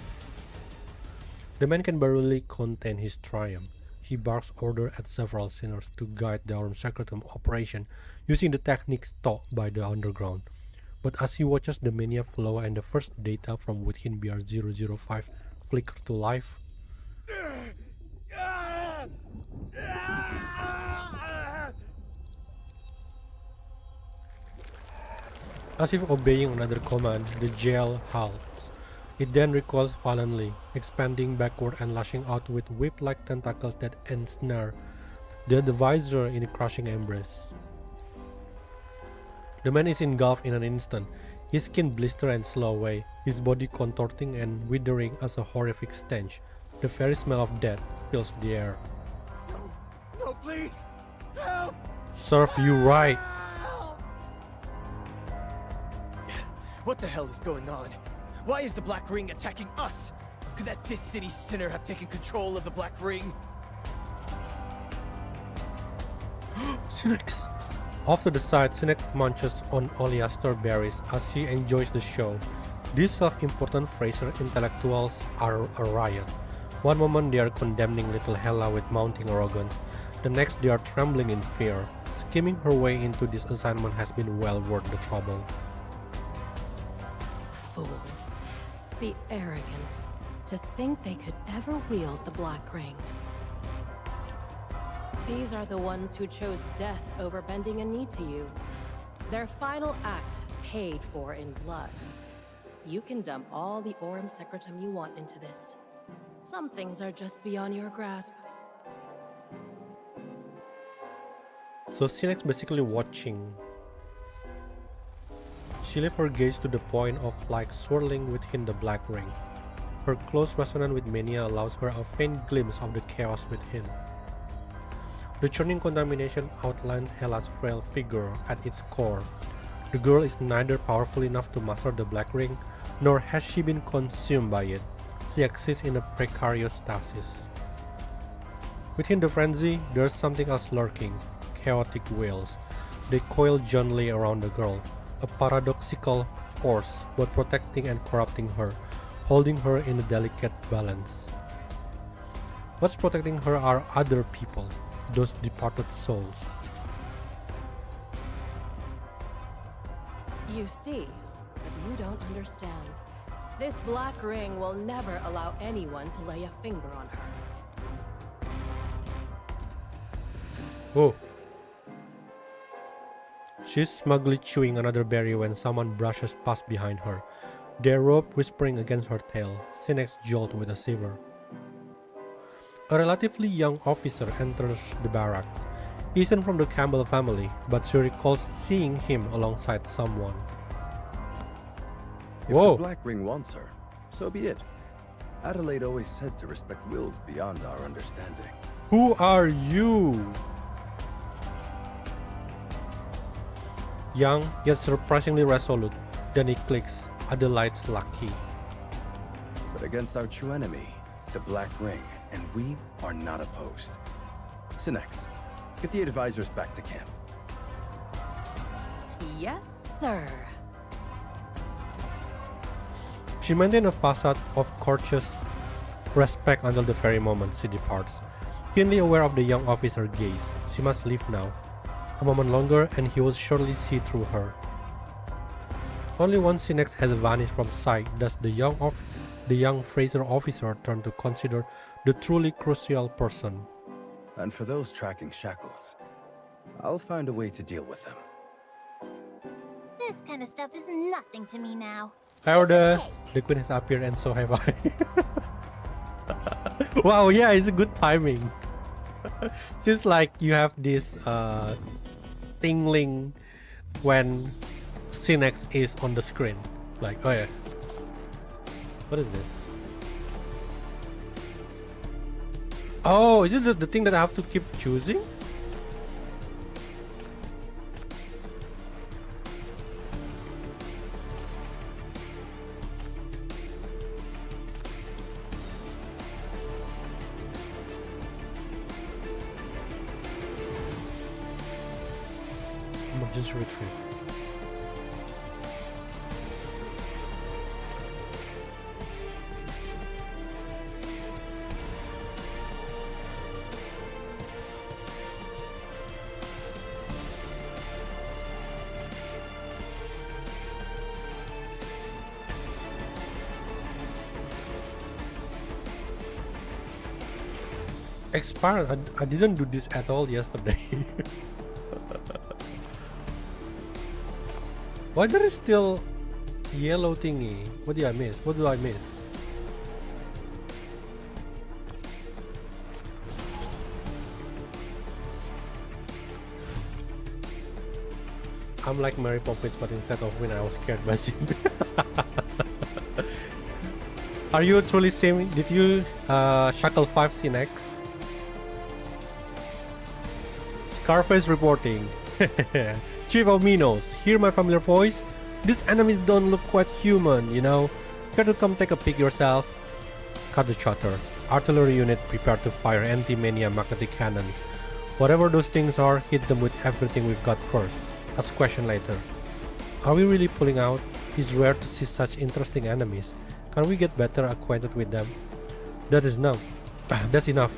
The man can barely contain his triumph. He barks orders at several sinners to guide the Aurum Secretum operation using the techniques taught by the underground. But as he watches the mania flow and the first data from within BR-005 flicker to life, as if obeying another command, the gel halts. It then recoils violently, expanding backward and lashing out with whip-like tentacles that ensnare the divisor in a crushing embrace. The man is engulfed in an instant, his skin blister and slow away, his body contorting and withering as a horrific stench. The very smell of death fills the air. No, please! Help! Serve you right! What the hell is going on? Why is the Black Ring attacking us? Could that Dis City sinner have taken control of the Black Ring? Synex! Off to the side, Synex munches on oleaster berries as he enjoys the show. These self-important Fraser intellectuals are a riot. One moment they are condemning little Hela with mounting arrogance, the next they are trembling in fear. Skimming her way into this assignment has been well worth the trouble. Fools. The arrogance to think they could ever wield the Black Ring. These are the ones who chose death over bending a knee to you. Their final act paid for in blood. You can dump all the Aurum Secretum you want into this. Some things are just beyond your grasp. So Sinex basically watching. She left her gaze to the point of like swirling within the Black Ring. Her close resonance with Mania allows her a faint glimpse of the chaos within. The churning contamination outlines Hela's frail figure at its core. The girl is neither powerful enough to master the Black Ring, nor has she been consumed by it. She exists in a precarious stasis. Within the frenzy, there's something else lurking. Chaotic whales. They coil gently around the girl, a paradoxical force, both protecting and corrupting her, holding her in a delicate balance. What's protecting her are other people, those departed souls. You see, but you don't understand. This Black Ring will never allow anyone to lay a finger on her. Oh. She's smugly chewing another berry when someone brushes past behind her, their robe whispering against her tail. Sinex jolted with a shiver. A relatively young officer enters the barracks. He isn't from the Campbell family, but she recalls seeing him alongside someone. If the Black Ring wants her, so be it. Adelaide always said to respect wills beyond our understanding. Who are you? Young, yet surprisingly resolute. Then he clicks. Adelaide's lucky. But against our true enemy, the Black Ring, and we are not opposed. Sinex, get the advisors back to camp. Yes, sir. She maintains a facade of courteous respect until the very moment she departs. Keenly aware of the young officer's gaze, she must leave now. A moment longer and he will surely see through her. Only once Sinex has vanished from sight does the young Fraser officer turn to consider the truly crucial person. And for those tracking shackles, I'll find a way to deal with them. This kind of stuff is nothing to me now. Hi Order! The queen has appeared and so have I. Wow, yeah, it's a good timing. Seems like you have this tingling when Sinex is on the screen. Like, oh yeah. What is this? Oh, is it the thing that I have to keep choosing? Emergency retreat. Expired. I didn't do this at all yesterday. Why there is still yellow thingy? What did I miss? What do I miss? I'm like Mary Poppins, but instead of when I was scared by Sim. Are you truly same? Did you Shackle 5 Sinex? Scarface reporting. Chief of Minos, hear my familiar voice? These enemies don't look quite human, you know? Care to come take a peek yourself? Cut the chatter. Artillery unit prepare to fire anti-mania magnetic cannons. Whatever those things are, hit them with everything we've got first. Ask question later. Are we really pulling out? It's rare to see such interesting enemies. Can we get better acquainted with them? That is enough. That's enough.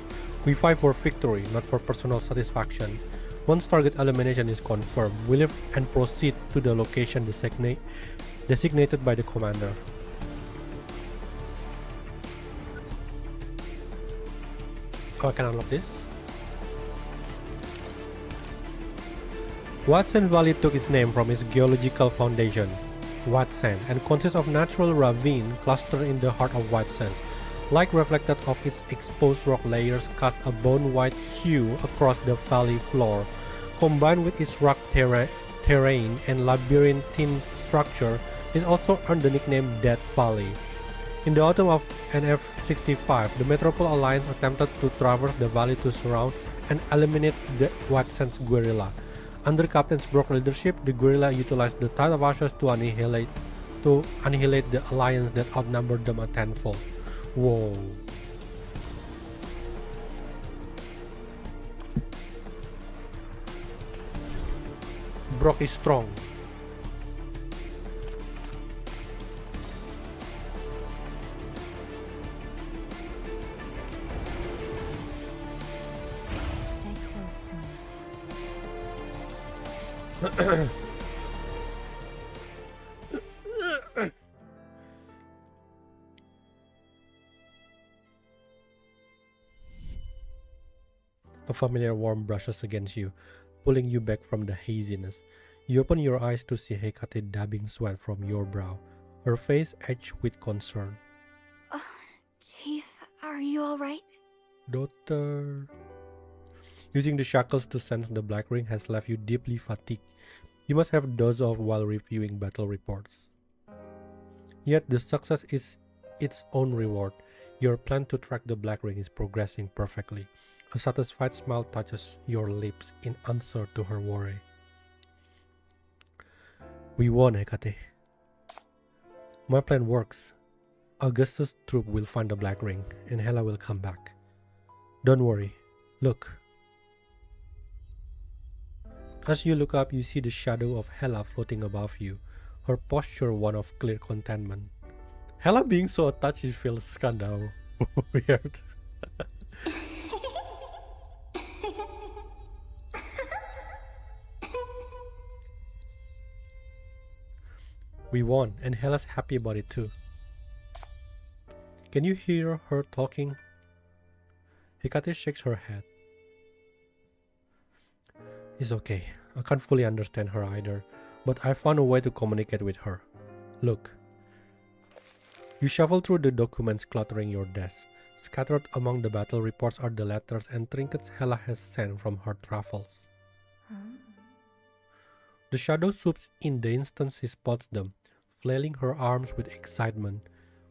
We fight for victory, not for personal satisfaction. Once target elimination is confirmed, we leave and proceed to the location designated by the commander. Oh, I can unlock this. Watson Valley took its name from its geological foundation, white sand, and consists of natural ravine clustered in the heart of white sands. Light reflected off its exposed rock layers cast a bone-white hue across the valley floor. Combined with its rock terrain and labyrinthine structure, it also earned the nickname Death Valley. In the autumn of NF-65, the Metropole Alliance attempted to traverse the valley to surround and eliminate the White Sands guerrilla. Under Captain Brock's leadership, the guerrilla utilized the Tide of Ashes to annihilate the alliance that outnumbered them a tenfold. Whoa. Brock is strong. Stay close to me. A familiar warmth brushes against you, pulling you back from the haziness. You open your eyes to see Hecate dabbing sweat from your brow, her face edged with concern. Chief, are you alright? Daughter. Using the shackles to sense the black ring has left you deeply fatigued. You must have dozed off while reviewing battle reports. Yet the success is its own reward. Your plan to track the black ring is progressing perfectly. A satisfied smile touches your lips in answer to her worry. We won, Hecate. My plan works. Augustus' troop will find the black ring, and Hela will come back. Don't worry. Look. As you look up, you see the shadow of Hela floating above you, her posture one of clear contentment. Hela being so attached, it feels kinda weird. We won, and Hela's happy about it too. Can you hear her talking? Hecate shakes her head. It's okay. I can't fully understand her either, but I found a way to communicate with her. Look. You shuffle through the documents cluttering your desk. Scattered among the battle reports are the letters and trinkets Hela has sent from her travels. The shadow swoops in the instant she spots them, flailing her arms with excitement.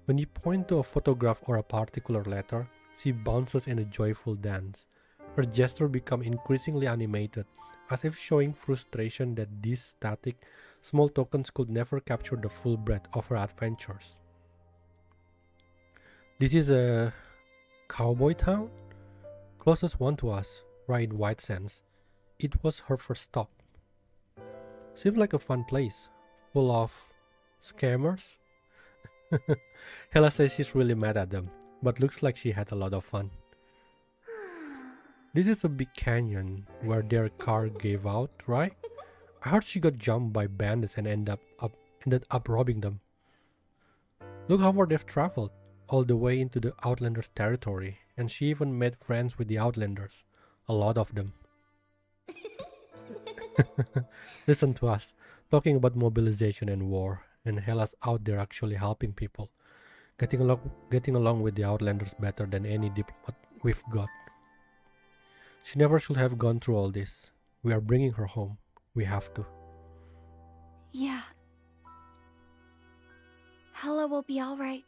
When you point to a photograph or a particular letter, she bounces in a joyful dance. Her gesture becomes increasingly animated, as if showing frustration that these static, small tokens could never capture the full breadth of her adventures. This is a cowboy town? Closest one to us, right in White Sands. It was her first stop. Seems like a fun place, full of scammers. Hela says she's really mad at them, but looks like she had a lot of fun. This is a big canyon where their car gave out, right? I heard she got jumped by bandits and ended up robbing them. Look how far they've traveled, all the way into the Outlanders' territory, and she even made friends with the Outlanders. A lot of them. Listen to us, talking about mobilization and war, and Hela's out there actually helping people. Getting along with the Outlanders better than any diplomat we've got. She never should have gone through all this. We are bringing her home. We have to. Yeah. Hela will be alright.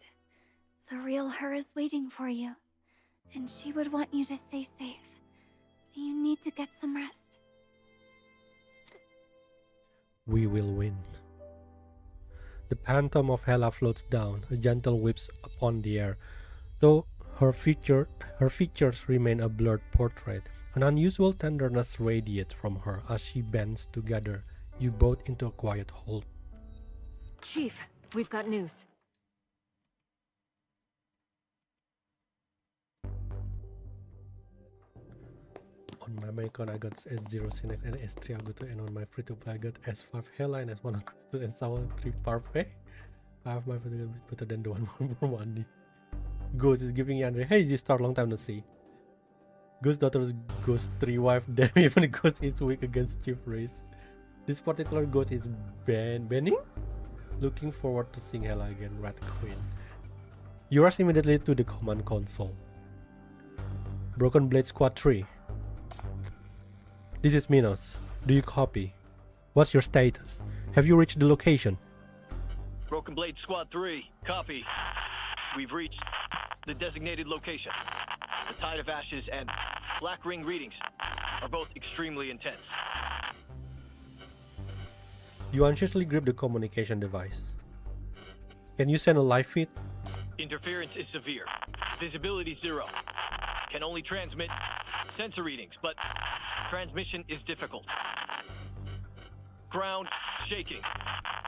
The real her is waiting for you. And she would want you to stay safe. You need to get some rest. We will win. The phantom of Hela floats down, a gentle whips upon the air. Though her features remain a blurred portrait, an unusual tenderness radiates from her as she bends together, you both into a quiet hold. Chief, we've got news. On my main account I got S0 Cinex and S3 Aguto, and on my free-to-play I got S5 Hela and S1 Agusto and Sour 3 Parfait. I have my free better than the one more money. Ghost is giving Yandere, hey G-Star, long time no see. Ghost daughter, Ghost 3 wife, damn, even Ghost is weak against Chief Race. This particular ghost is banning? Looking forward to seeing Hela again, Red Queen. You rush immediately to the command console. Broken Blade Squad 3. This is Minos. Do you copy? What's your status? Have you reached the location? Broken Blade Squad 3, copy. We've reached the designated location. The Tide of Ashes and Black Ring readings are both extremely intense. You anxiously grip the communication device. Can you send a live feed? Interference is severe. Visibility 0. Can only transmit sensor readings, but transmission is difficult. Ground shaking.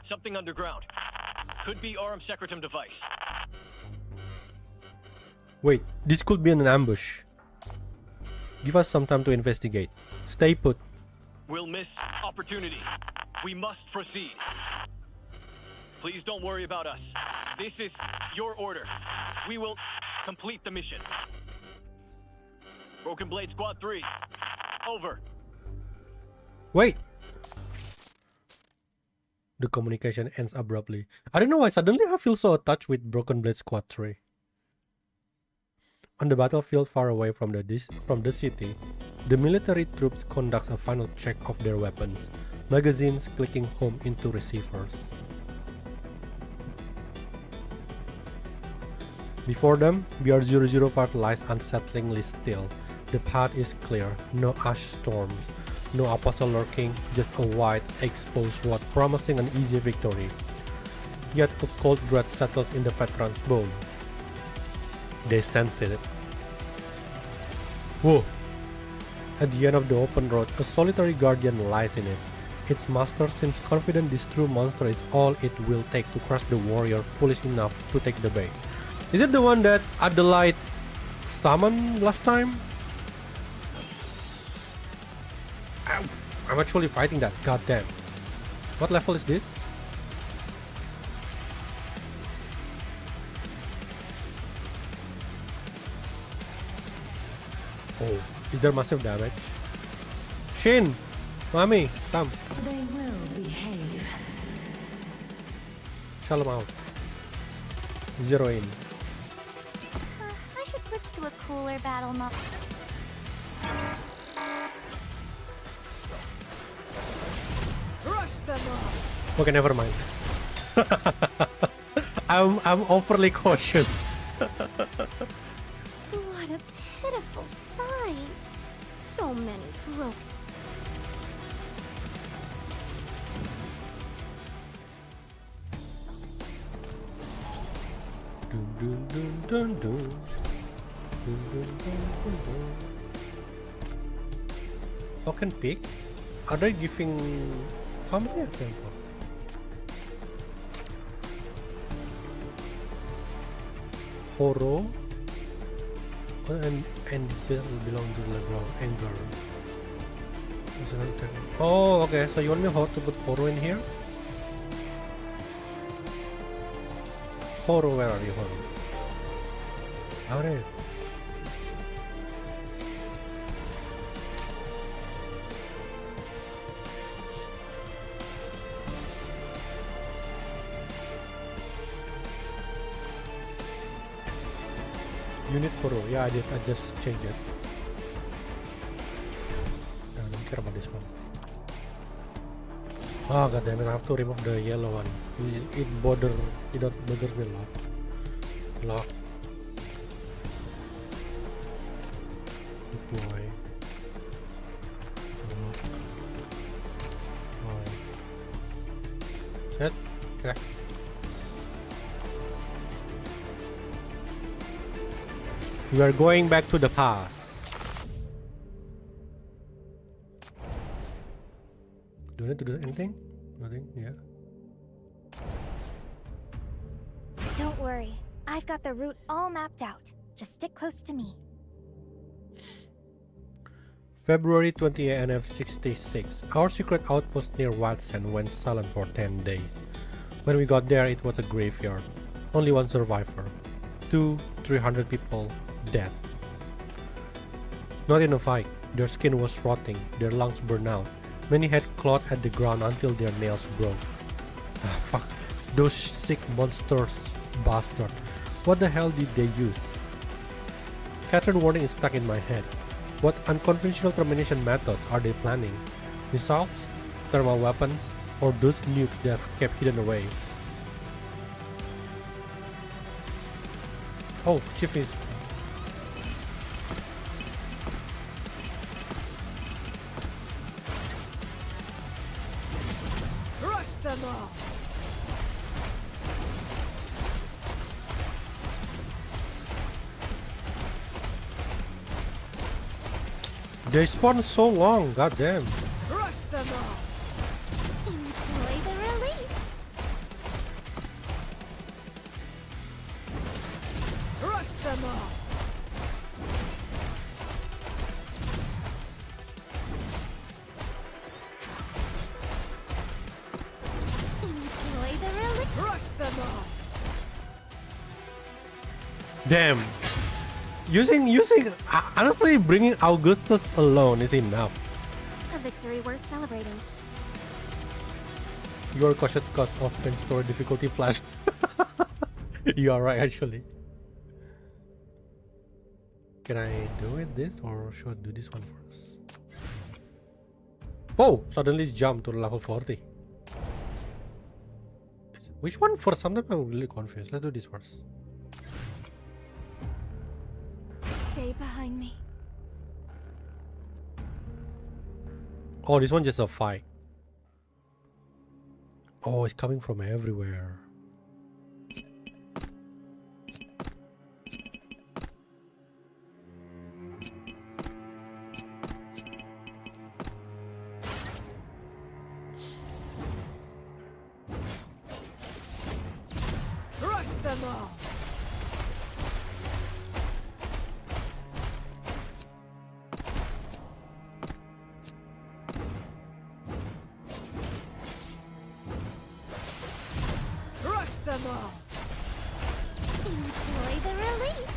Something underground. Could be Aurum Secretum device. Wait, this could be an ambush. Give us some time to investigate. Stay put. We'll miss opportunity. We must proceed. Please don't worry about us. This is your order. We will complete the mission. Broken Blade Squad 3. Over. Wait! The communication ends abruptly. I don't know why suddenly I feel so attached with Broken Blade Squad 3. On the battlefield far away from the city, the military troops conduct a final check of their weapons, magazines clicking home into receivers. Before them, BR-005 lies unsettlingly still. The path is clear, no ash storms, no apostle lurking, just a wide, exposed road promising an easy victory. Yet a cold dread settles in the veteran's bone. They sense it. Whoa! At the end of the open road, a solitary guardian lies in it. Its master seems confident this true monster is all it will take to crush the warrior foolish enough to take the bait. Is it the one that Adelaide summoned last time? Ow! I'm actually fighting that, goddamn. What level is this? Oh, is there massive damage? Shin! Mami, come. They will behave. Shalom out. Zero in. I should switch to a cooler battle mode. Rush them off. Okay, never mind. I'm overly cautious. What a pitiful sight. So many broken. Dun, dun, dun, dun, dun. Dun, dun, dun, dun, dun. Token pick? Are they giving how many of them? Horo and this belong to the ground anger. Oh, okay. So you want me to put Horo in here? Horo, where are you, Horo? Alright. Unit Horo, yeah, I did. I just changed it. I don't care about this one. Oh god damn it, I have to remove the yellow one. It bothers me a lot. Lock. Deploy. Lock. Set. Okay. We are going back to the past. Do I need to do anything? Nothing? Yeah. Don't worry. I've got the route all mapped out. Just stick close to me. February 20 NF66. Our secret outpost near Wildsand went silent for 10 days. When we got there, it was a graveyard. Only one survivor. 300 people dead. Not in a fight. Their skin was rotting, their lungs burned out. Many had clawed at the ground until their nails broke. Ah, fuck. Those sick monsters, bastard. What the hell did they use? Catherine warning is stuck in my head. What unconventional termination methods are they planning? Missiles? Thermal weapons? Or those nukes they've kept hidden away? Oh, Chief is... Crush them all! They spawned so long, goddamn. Crush them all! Enjoy the release. Crush them all! Enjoy the release. Crush them all! Damn. Honestly, bringing Augustus alone is enough. A victory worth celebrating. Your cautious cause often store difficulty flash. You are right, actually. Can I do it this or should I do this one first? Oh, suddenly it's jumped to level 40. Which one first? Sometimes I'm really confused. Let's do this first. Stay behind me. Oh, this one just a fight. Oh, it's coming from everywhere. Crush them all! Crush them all! Enjoy the release.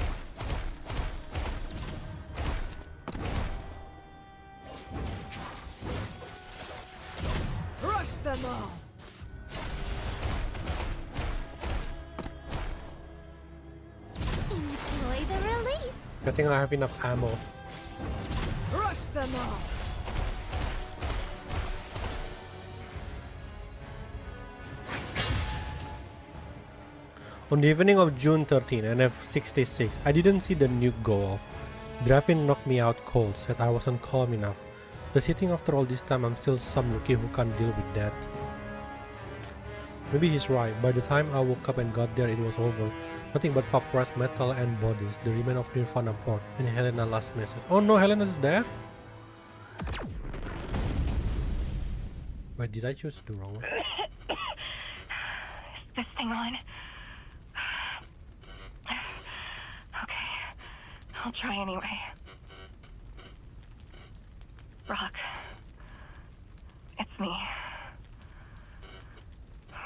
Crush them all! Enjoy the release. I think I have enough ammo. Crush them all! On the evening of June 13, NF66, I didn't see the nuke go off. Drafin knocked me out cold, said I wasn't calm enough. Does he think after all this time I'm still some rookie who can't deal with that? Maybe he's right. By the time I woke up and got there, it was over. Nothing but vaporized metal and bodies, the remains of Nirvana port, and Helena's last message. Oh no, Helena's dead? Wait, did I choose the wrong one? Is this thing on? Okay, I'll try anyway. Brock, it's me.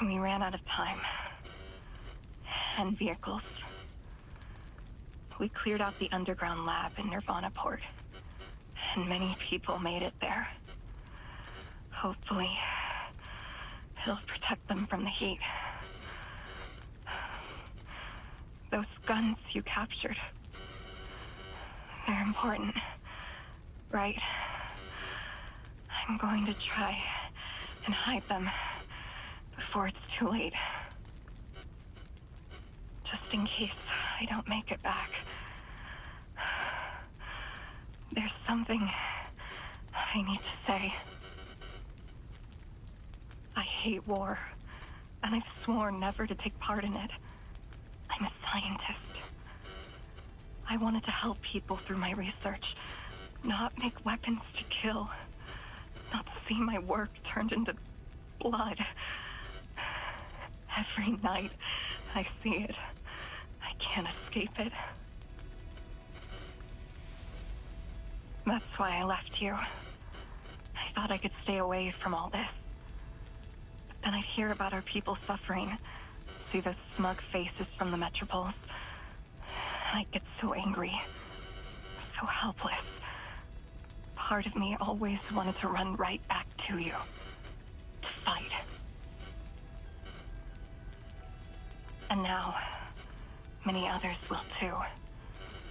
We ran out of time. And vehicles. We cleared out the underground lab in Nirvana Port. And many people made it there. Hopefully, he'll protect them from the heat. Those guns you captured. They're important, right? I'm going to try and hide them before it's too late. Just in case I don't make it back. There's something I need to say. I hate war, and I've sworn never to take part in it. I'm a scientist. I wanted to help people through my research, not make weapons to kill, not see my work turned into blood. Every night I see it. I can't escape it. That's why I left you. I thought I could stay away from all this. But then I'd hear about our people suffering, see those smug faces from the metropoles. I'd get so angry, so helpless. part of me always wanted to run right back to you. To fight. And now, many others will too.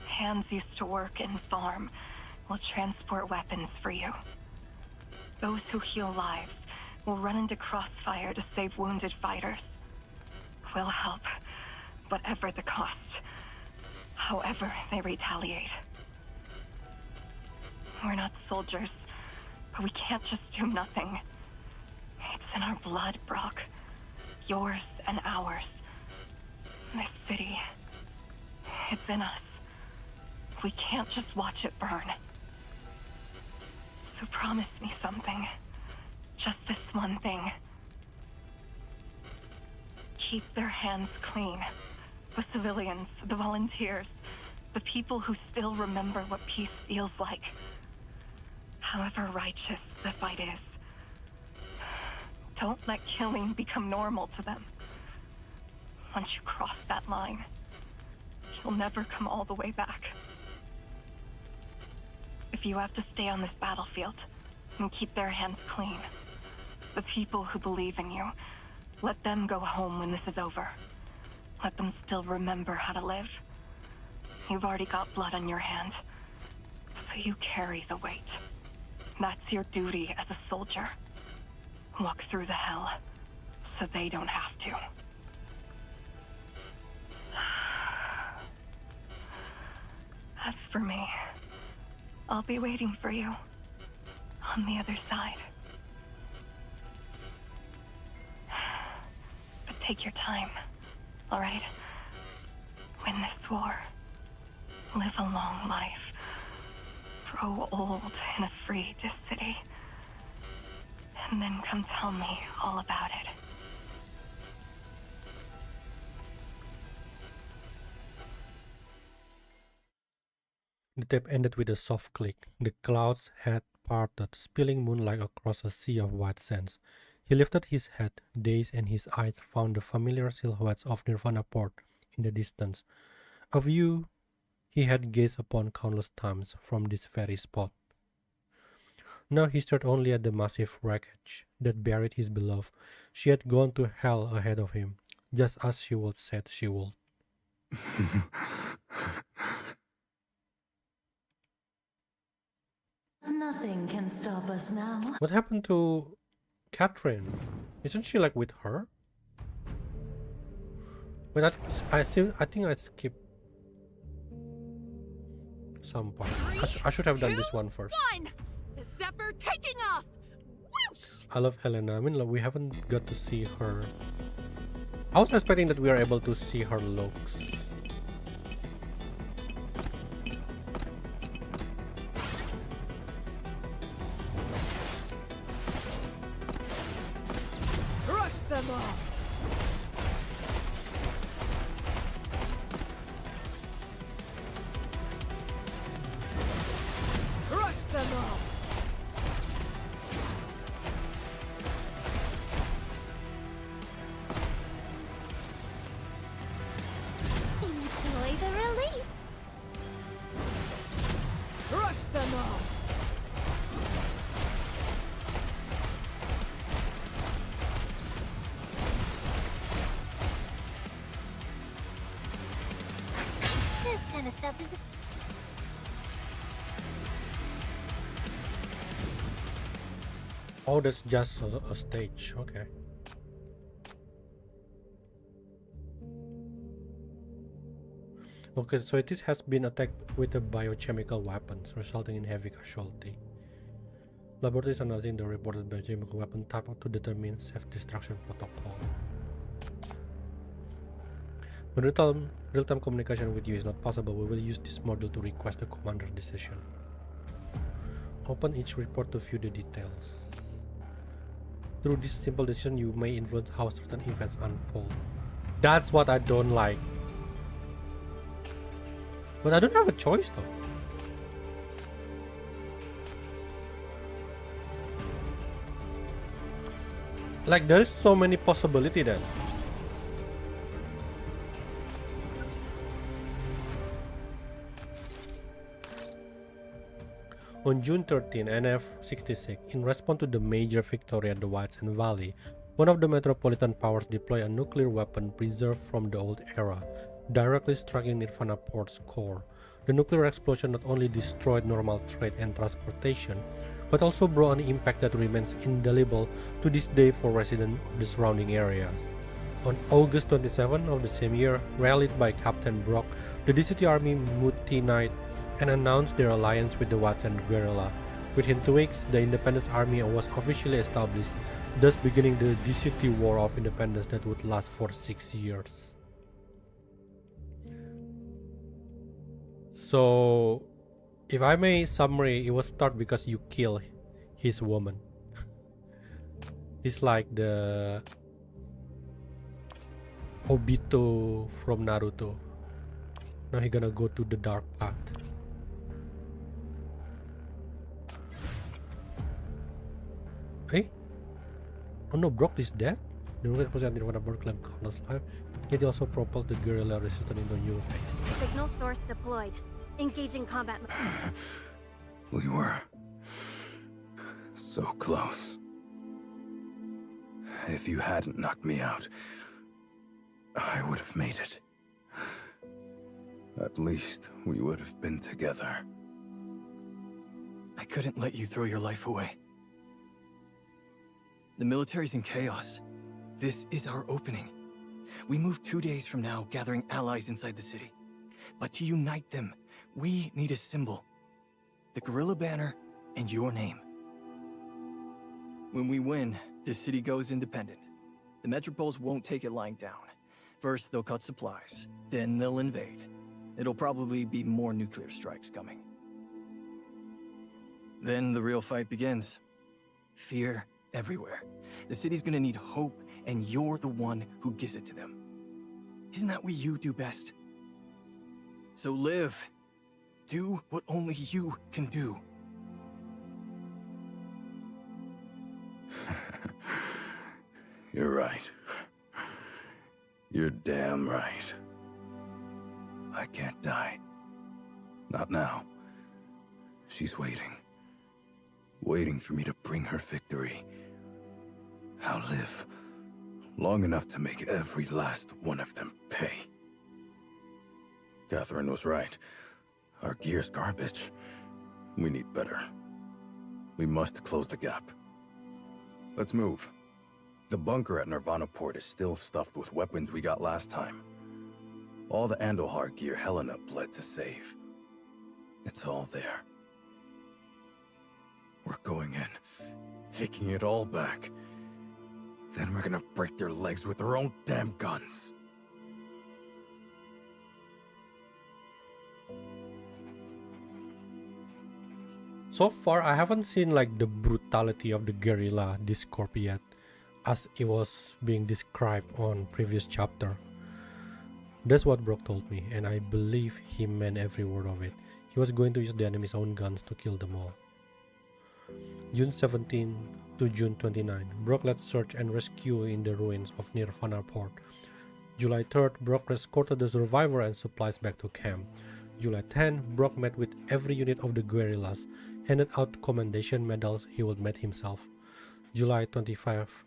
Hands used to work and farm will transport weapons for you. Those who heal lives will run into crossfire to save wounded fighters. We'll help, whatever the cost. However they retaliate. We're not soldiers, but we can't just do nothing. It's in our blood, Brock. Yours and ours. This city. It's in us. We can't just watch it burn. So promise me something. Just this one thing. Keep their hands clean. The civilians, the volunteers, the people who still remember what peace feels like. However righteous the fight is. Don't let killing become normal to them. Once you cross that line, you'll never come all the way back. If you have to stay on this battlefield and keep their hands clean, the people who believe in you, let them go home when this is over. Let them still remember how to live. You've already got blood on your hand, so you carry the weight. That's your duty as a soldier. Walk through the hell, so they don't have to. As for me, I'll be waiting for you on the other side. But take your time, all right? Win this war. Live a long life. Grow old in a free city. And then come tell me all about it. The tape ended with a soft click. The clouds had parted, spilling moonlight across a sea of white sands. He lifted his head, dazed, and his eyes found the familiar silhouettes of Nirvana Port in the distance. A view he had gazed upon countless times from this very spot. Now he stared only at the massive wreckage that buried his beloved. She had gone to hell ahead of him, just as she would said she would. Nothing can stop us now. What happened to Catherine? Isn't she like with her? Wait, I think I skipped some part. I should have done this one first. The Zephyr taking off! Whoosh! I love Helena. I mean, like, we haven't got to see her. I was expecting that we are able to see her looks. Crush them all! Crush them all! Enjoy the release. Crush them all! This kind of stuff is... Oh, that's just a stage. Okay. Okay, so this has been attacked with a biochemical weapons, resulting in heavy casualty. Laboratories analyzing the reported biochemical weapon type to determine self-destruction protocol. When real-time communication with you is not possible, we will use this module to request the commander's decision. Open each report to view the details. Through this simple decision, you may influence how certain events unfold. That's what I don't like. But I don't have a choice though. Like, there is so many possibilities then. On June 13, NF-66, in response to the major victory at the White Sand Valley, one of the metropolitan powers deployed a nuclear weapon preserved from the old era, directly striking Nirvana Port's core. The nuclear explosion not only destroyed normal trade and transportation, but also brought an impact that remains indelible to this day for residents of the surrounding areas. On August 27 of the same year, rallied by Captain Brock, the DCT army mutinied and announced their alliance with the White Sand guerrilla. Within 2 weeks, the Independence Army was officially established, thus beginning the DCT War of Independence that would last for 6 years. So, if I may summary, it was start because you kill his woman. It's like the Obito from Naruto. Now he gonna go to the dark path. Hey? Oh no, Brock is dead? The nuclear possessed Nirvana Bird claimed countless life, yet he also propelled the guerrilla resistance into a new phase. Signal source deployed. Engaging combat. We were so close. If you hadn't knocked me out, I would have made it. At least we would have been together. I couldn't let you throw your life away. The military's in chaos. This is our opening. We move 2 days from now, gathering allies inside the city. But to unite them, we need a symbol. The guerrilla banner and your name. When we win, the city goes independent. The metropoles won't take it lying down. First, they'll cut supplies. Then they'll invade. It'll probably be more nuclear strikes coming. Then the real fight begins. Fear everywhere. The city's gonna need hope, and you're the one who gives it to them. Isn't that what you do best? So live. Do what only you can do. You're right. You're damn right. I can't die. Not now. She's waiting. Waiting for me to bring her victory. I'll live long enough to make every last one of them pay. Catherine was right. Our gear's garbage. We need better. We must close the gap. Let's move. The bunker at Nirvana Port is still stuffed with weapons we got last time. All the Andohar gear Helena bled to save. It's all there. We're going in, taking it all back. Then we're gonna break their legs with their own damn guns. So far, I haven't seen like the brutality of the guerrilla discord yet, as it was being described on previous chapter. That's what Brock told me, and I believe he meant every word of it. He was going to use the enemy's own guns to kill them all. June 17 to June 29, Brock led search and rescue in the ruins of Nirvana Port. July 3rd, Brock escorted the survivor and supplies back to camp. July 10, Brock met with every unit of the guerrillas, handed out commendation medals he would make himself. July 25,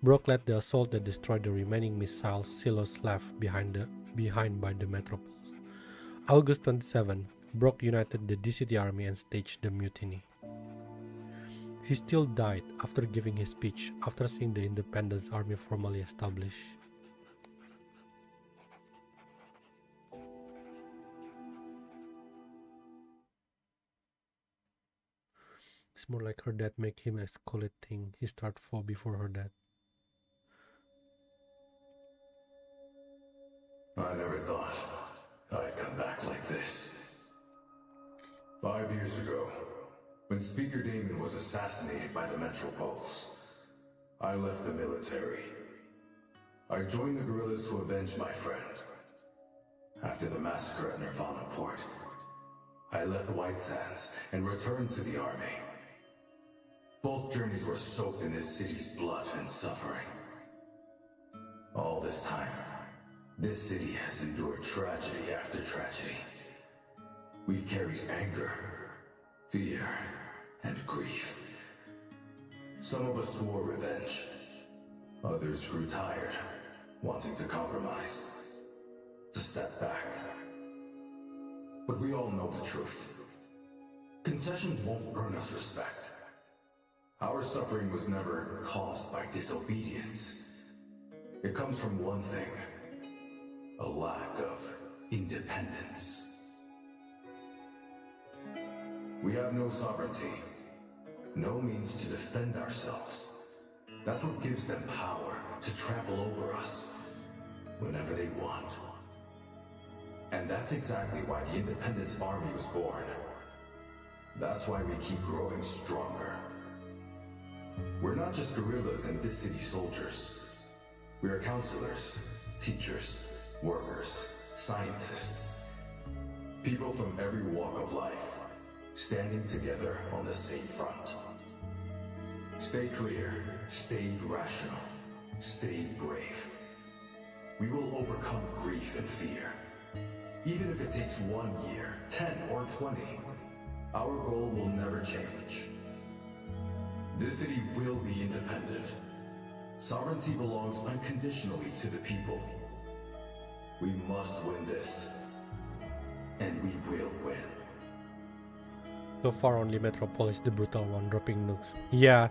Brock led the assault that destroyed the remaining missile silos left behind by the metropoles. August 27, Brock united the DCT army and staged the mutiny. He still died after giving his speech after seeing the Independence Army formally established. It's more like her death make him escalating. He start fall before her death. I never thought I'd come back like this. 5 years ago, when Speaker Damon was assassinated by the Metropoles, I left the military. I joined the guerrillas to avenge my friend. After the massacre at Nirvana Port, I left the White Sands and returned to the army. Both journeys were soaked in this city's blood and suffering. All this time, this city has endured tragedy after tragedy. We've carried anger, fear, and grief. Some of us swore revenge. Others grew tired, wanting to compromise, to step back. But we all know the truth. Concessions won't earn us respect. Our suffering was never caused by disobedience. It comes from one thing: a lack of independence. We have no sovereignty, no means to defend ourselves. That's what gives them power to trample over us whenever they want. And that's exactly why the Independence Army was born. That's why we keep growing stronger. We're not just guerrillas and this city soldiers. We are counselors, teachers, workers, scientists. People from every walk of life, standing together on the same front. Stay clear, stay rational, stay brave. We will overcome grief and fear. Even if it takes 1 year, 10 or 20, our goal will never change. This city will be independent. Sovereignty belongs unconditionally to the people. We must win this. And we will win. So far only Metropolis, the brutal one, dropping nukes. Yeah,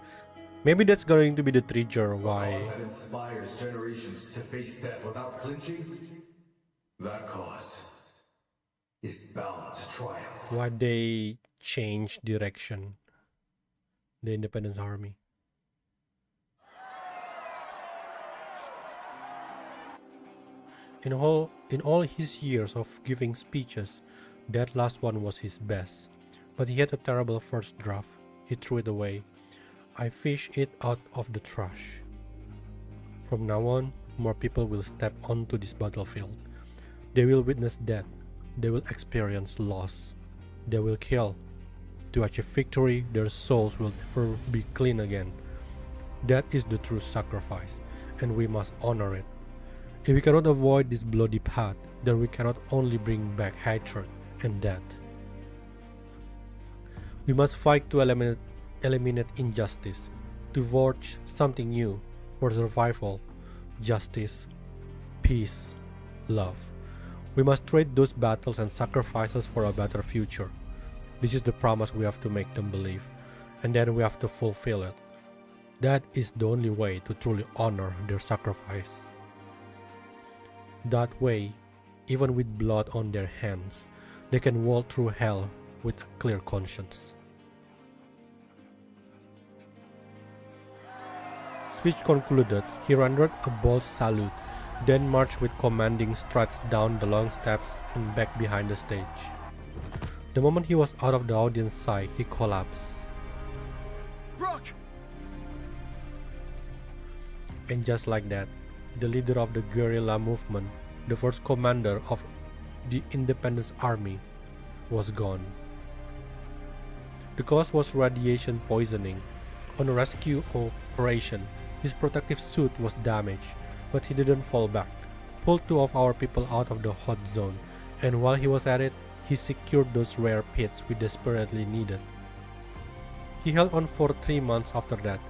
maybe that's going to be the trigger why... A cause that inspires generations to face death without flinching? That cause is bound to triumph. Why they change direction, the Independence Army. In all his years of giving speeches, that last one was his best. But he had a terrible first draft. He threw it away. I fished it out of the trash. From now on, more people will step onto this battlefield. They will witness death. They will experience loss. They will kill. To achieve victory, their souls will never be clean again. That is the true sacrifice, and we must honor it. If we cannot avoid this bloody path, then we cannot only bring back hatred and death. We must fight to eliminate injustice, to forge something new for survival, justice, peace, love. We must trade those battles and sacrifices for a better future. This is the promise we have to make them believe, and then we have to fulfill it. That is the only way to truly honor their sacrifice. That way, even with blood on their hands, they can walk through hell with a clear conscience. Speech concluded, he rendered a bold salute, then marched with commanding strides down the long steps and back behind the stage. The moment he was out of the audience sight, he collapsed. Brock! And just like that, the leader of the guerrilla movement, the first commander of the Independence Army, was gone. The cause was radiation poisoning. On a rescue operation, his protective suit was damaged, but he didn't fall back, pulled 2 of our people out of the hot zone, and while he was at it, he secured those rare pits we desperately needed. He held on for 3 months after that,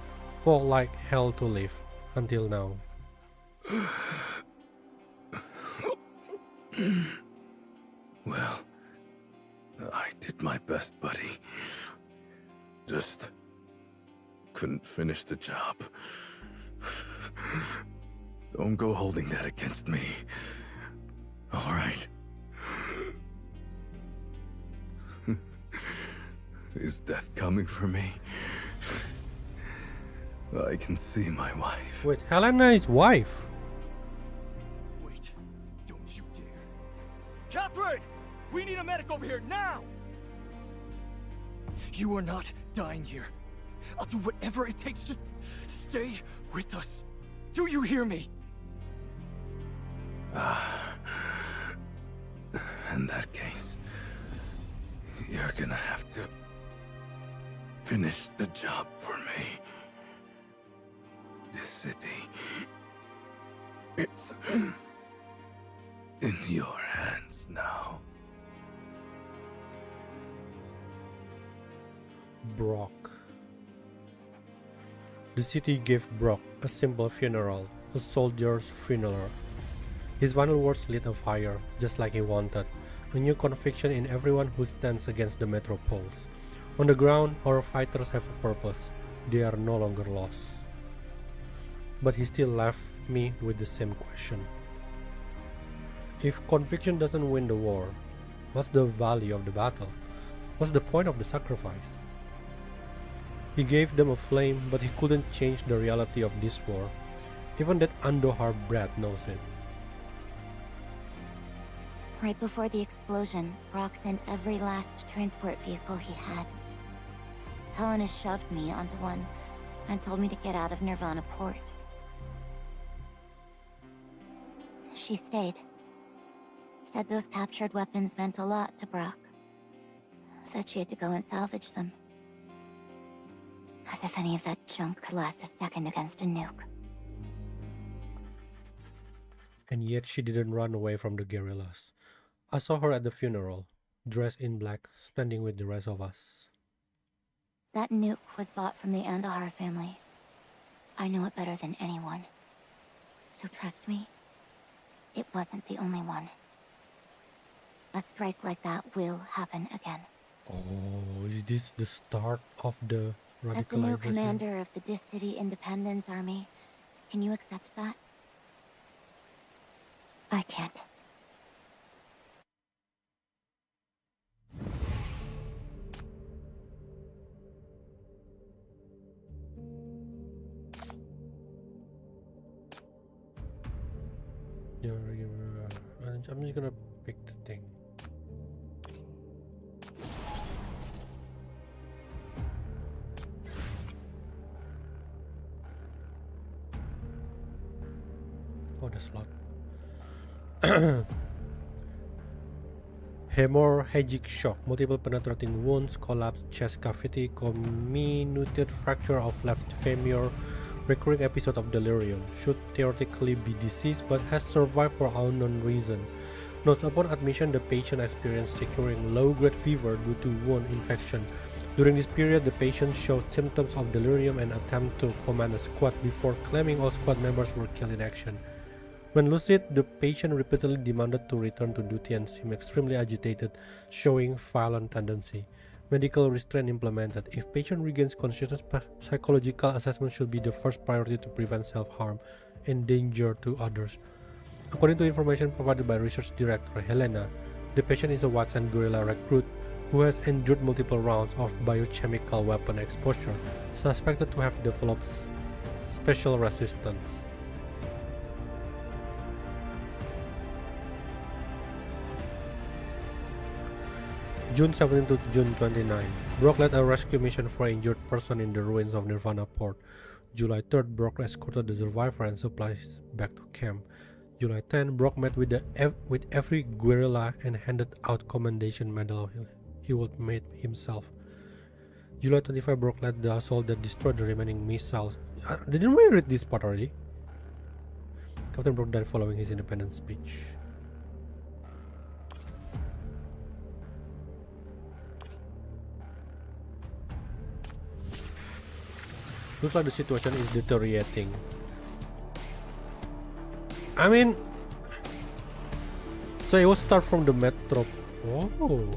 fought like hell to live, until now. Well, I did my best, buddy. Just couldn't finish the job. Don't go holding that against me. All right. Is death coming for me? I can see my wife. Wait, Helena is wife? Wait, don't you dare. Catherine! We need a medic over here now! You are not dying here. I'll do whatever it takes to stay with us. Do you hear me? In that case, you're gonna have to finish the job for me. This city, it's in your hands now. Brock. The city gave Brock a simple funeral, a soldier's funeral. His final words lit a fire, just like he wanted, a new conviction in everyone who stands against the metropoles. On the ground, our fighters have a purpose. They are no longer lost. But he still left me with the same question. If conviction doesn't win the war, what's the value of the battle? What's the point of the sacrifice? He gave them a flame, but he couldn't change the reality of this war. Even that Andohar brat knows it. Right before the explosion, Brock sent every last transport vehicle he had. Helena shoved me onto one and told me to get out of Nirvana Port. She stayed. Said those captured weapons meant a lot to Brock. Said she had to go and salvage them. As if any of that junk could last a second against a nuke. And yet she didn't run away from the guerrillas. I saw her at the funeral, dressed in black, standing with the rest of us. That nuke was bought from the Andahar family. I know it better than anyone. So trust me, it wasn't the only one. A strike like that will happen again. Oh, is this the start of the radicalization? As the new commander of the Dis City Independence Army, can you accept that? I can't. I'm just gonna pick the thing. Oh, there's a lot. Hemorrhagic shock, multiple penetrating wounds, collapsed chest cavity, comminuted fracture of left femur, recurring episode of delirium. Should theoretically be deceased but has survived for unknown reason. Note, upon admission, the patient experienced recurring low-grade fever due to wound infection. During this period, the patient showed symptoms of delirium and attempted to command a squad before claiming all squad members were killed in action. When lucid, the patient repeatedly demanded to return to duty and seemed extremely agitated, showing violent tendency. Medical restraint implemented. If patient regains consciousness, psychological assessment should be the first priority to prevent self-harm and danger to others. According to information provided by Research Director Helena, the patient is a Watson guerrilla recruit who has endured multiple rounds of biochemical weapon exposure, suspected to have developed special resistance. June 17 to June 29. Brock led a rescue mission for an injured person in the ruins of Nirvana Port. July 3rd, Brock escorted the survivor and supplies back to camp. July 10, Brock met with every guerrilla and handed out commendation medal he would made himself. July 25, Brock led the assault that destroyed the remaining missiles. Didn't we read this part already? Captain Brock died following his independence speech. Looks like the situation is deteriorating. I mean, so it will start from the metro. Oh.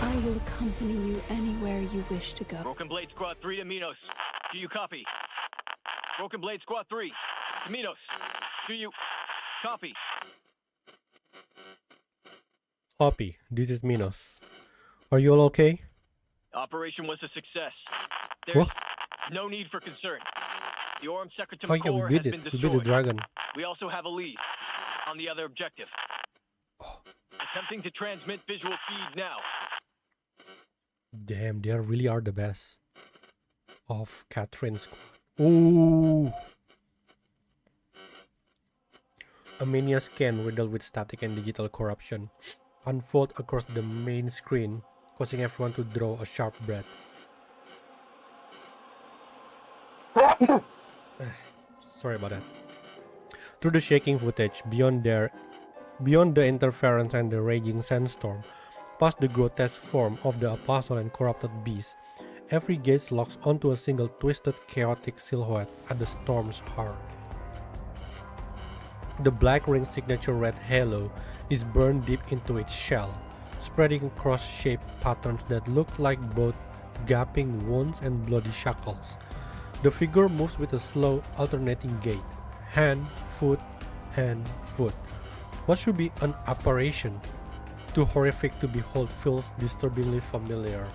I will accompany you anywhere you wish to go. Broken Blade Squad 3 to Minos. Do you copy? Broken Blade Squad 3 to Minos. Do you copy? Copy. This is Minos. Are you all okay? Operation was a success. There's no need for concern. The Orem Secretum core has been destroyed. We beat the dragon. We also have a lead on the other objective. Attempting to transmit visual feed now. Damn, they really are the best. Of Catherine's squad. Ooh. A mania scan riddled with static and digital corruption unfolds across the main screen, causing everyone to draw a sharp breath. Sorry about that. Through the shaking footage, beyond the interference and the raging sandstorm, past the grotesque form of the apostle and corrupted beast, every gaze locks onto a single twisted, chaotic silhouette at the storm's heart. The Black Ring's signature red halo is burned deep into its shell, spreading cross-shaped patterns that look like both gaping wounds and bloody shackles. The figure moves with a slow, alternating gait, hand, foot, What should be an apparition, too horrific to behold, feels disturbingly familiar.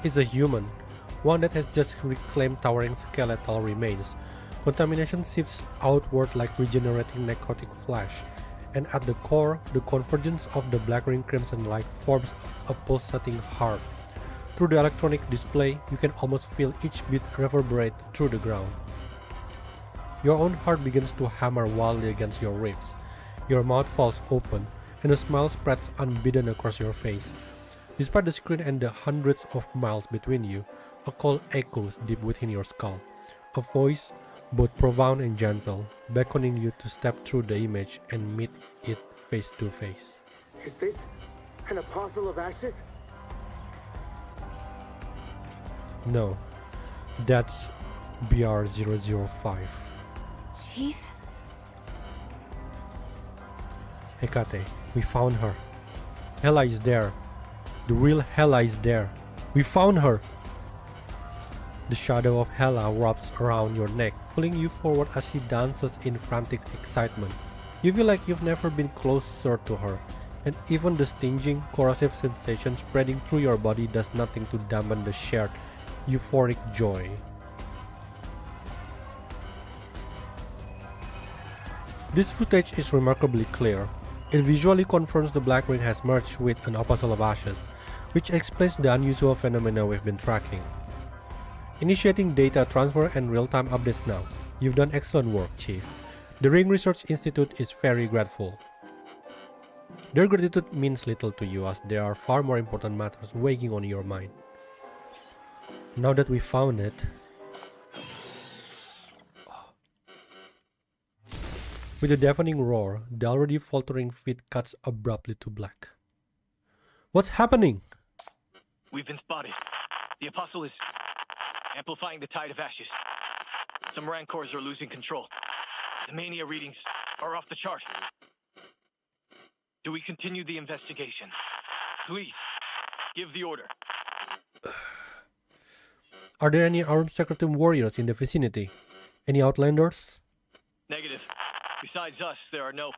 It's a human, one that has just reclaimed towering skeletal remains. Contamination seeps outward like regenerating necrotic flesh, and at the core, the convergence of the Black Ring crimson light forms a pulsating heart. Through the electronic display, you can almost feel each beat reverberate through the ground. Your own heart begins to hammer wildly against your ribs. Your mouth falls open, and a smile spreads unbidden across your face. Despite the screen and the hundreds of miles between you, a call echoes deep within your skull. A voice, both profound and gentle, beckoning you to step through the image and meet it face to face. Is this an apostle of ashes? No, that's BR005. Chief? Hecate, we found her. Hela is there. The real Hela is there. We found her! The shadow of Hela wraps around your neck, pulling you forward as she dances in frantic excitement. You feel like you've never been closer to her, and even the stinging, corrosive sensation spreading through your body does nothing to dampen the shared, euphoric joy. This footage is remarkably clear. It visually confirms the Black Ring has merged with an Apostle of Ashes, which explains the unusual phenomena we've been tracking. Initiating data transfer and real-time updates now. You've done excellent work, Chief. The Ring Research Institute is very grateful. Their gratitude means little to you as there are far more important matters weighing on your mind. Now that we found it, with a deafening roar, the already faltering feet cuts abruptly to black. What's happening? We've been spotted. The Apostle is amplifying the tide of ashes. Some Rancors are losing control. The mania readings are off the chart. Do we continue the investigation? Please, give the order. Are there any armed Secretum warriors in the vicinity? Any Outlanders? Negative. Besides us, there are no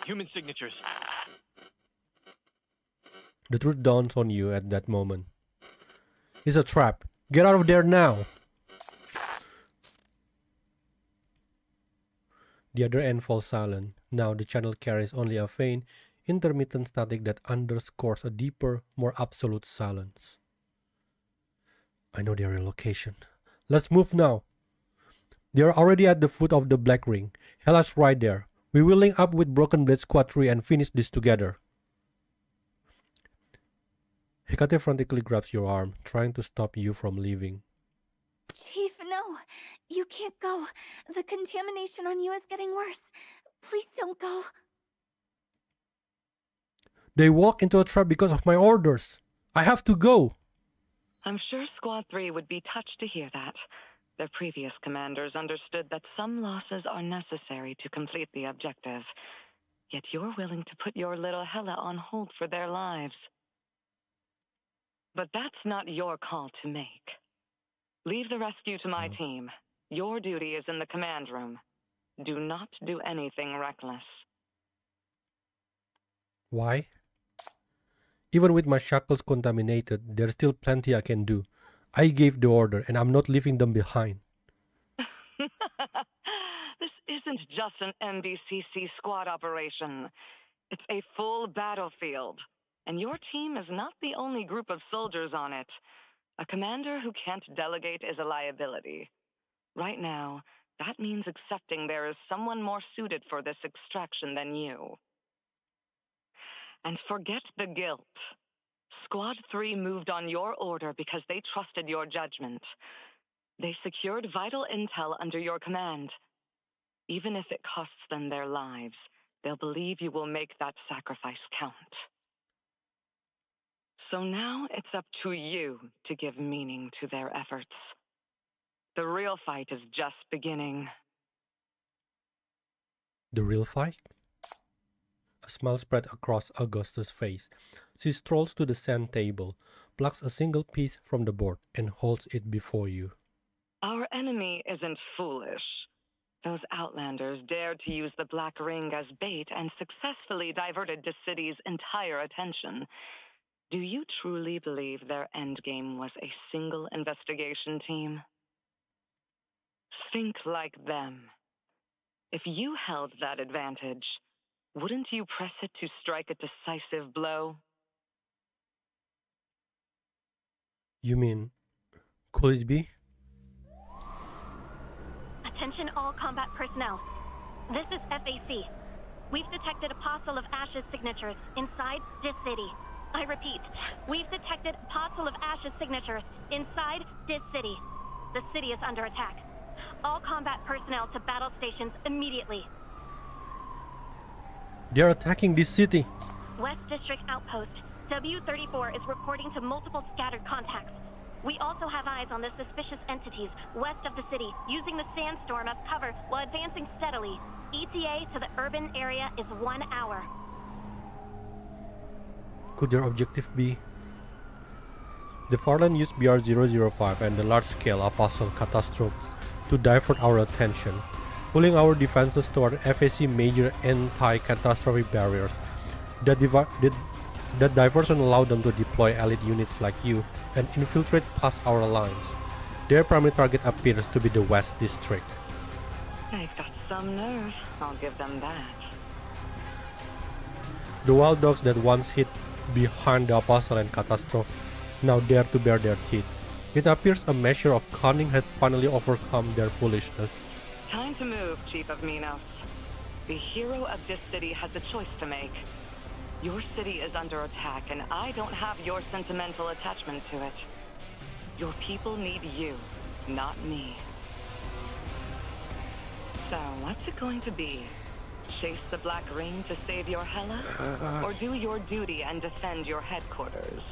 human signatures. The truth dawns on you at that moment. It's a trap. Get out of there now! The other end falls silent. Now the channel carries only a faint, intermittent static that underscores a deeper, more absolute silence. I know their location. Let's move now. They are already at the foot of the Black Ring. Hela's right there. We will link up with Broken Blade Squad 3 and finish this together. Hecate frantically grabs your arm, trying to stop you from leaving. Chief, no. You can't go. The contamination on you is getting worse. Please don't go. They walk into a trap because of my orders. I have to go. I'm sure Squad 3 would be touched to hear that. Their previous commanders understood that some losses are necessary to complete the objective. Yet you're willing to put your little Hela on hold for their lives. But that's not your call to make. Leave the rescue to my team. Your duty is in the command room. Do not do anything reckless. Why? Even with my shackles contaminated, there's still plenty I can do. I gave the order, and I'm not leaving them behind. This isn't just an MBCC squad operation. It's a full battlefield. And your team is not the only group of soldiers on it. A commander who can't delegate is a liability. Right now, that means accepting there is someone more suited for this extraction than you. And forget the guilt. Squad 3 moved on your order because they trusted your judgment. They secured vital intel under your command. Even if it costs them their lives, they'll believe you will make that sacrifice count. So now it's up to you to give meaning to their efforts. The real fight is just beginning. The real fight? A smile spread across Augusta's face. She strolls to the sand table, plucks a single piece from the board, and holds it before you. Our enemy isn't foolish. Those outlanders dared to use the Black Ring as bait and successfully diverted the city's entire attention. Do you truly believe their endgame was a single investigation team? Think like them. If you held that advantage, wouldn't you press it to strike a decisive blow? You mean, could it be? Attention all combat personnel. This is FAC. We've detected a parcel of Ash's signatures inside this city. I repeat, we've detected a parcel of Ash's signatures inside this city. The city is under attack. All combat personnel to battle stations immediately. They're attacking this city. West District Outpost, W34 is reporting to multiple scattered contacts. We also have eyes on the suspicious entities west of the city, using the sandstorm as cover while advancing steadily. ETA to the urban area is 1 hour. Could their objective be? The Farland used BR-005 and the large-scale Apostle catastrophe to divert our attention, pulling our defenses toward FAC major anti-catastrophe barriers. That diversion allowed them to deploy elite units like you and infiltrate past our lines. Their primary target appears to be the West District. They've got some nerve, I'll give them that. The wild dogs that once hid behind the Apostle and Catastrophe now dare to bare their teeth. It appears a measure of cunning has finally overcome their foolishness. Time to move, Chief of Minos. The hero of this city has a choice to make. Your city is under attack, and I don't have your sentimental attachment to it. Your people need you, not me. So, what's it going to be? Chase the Black Ring to save your Hela? Or do your duty and defend your headquarters?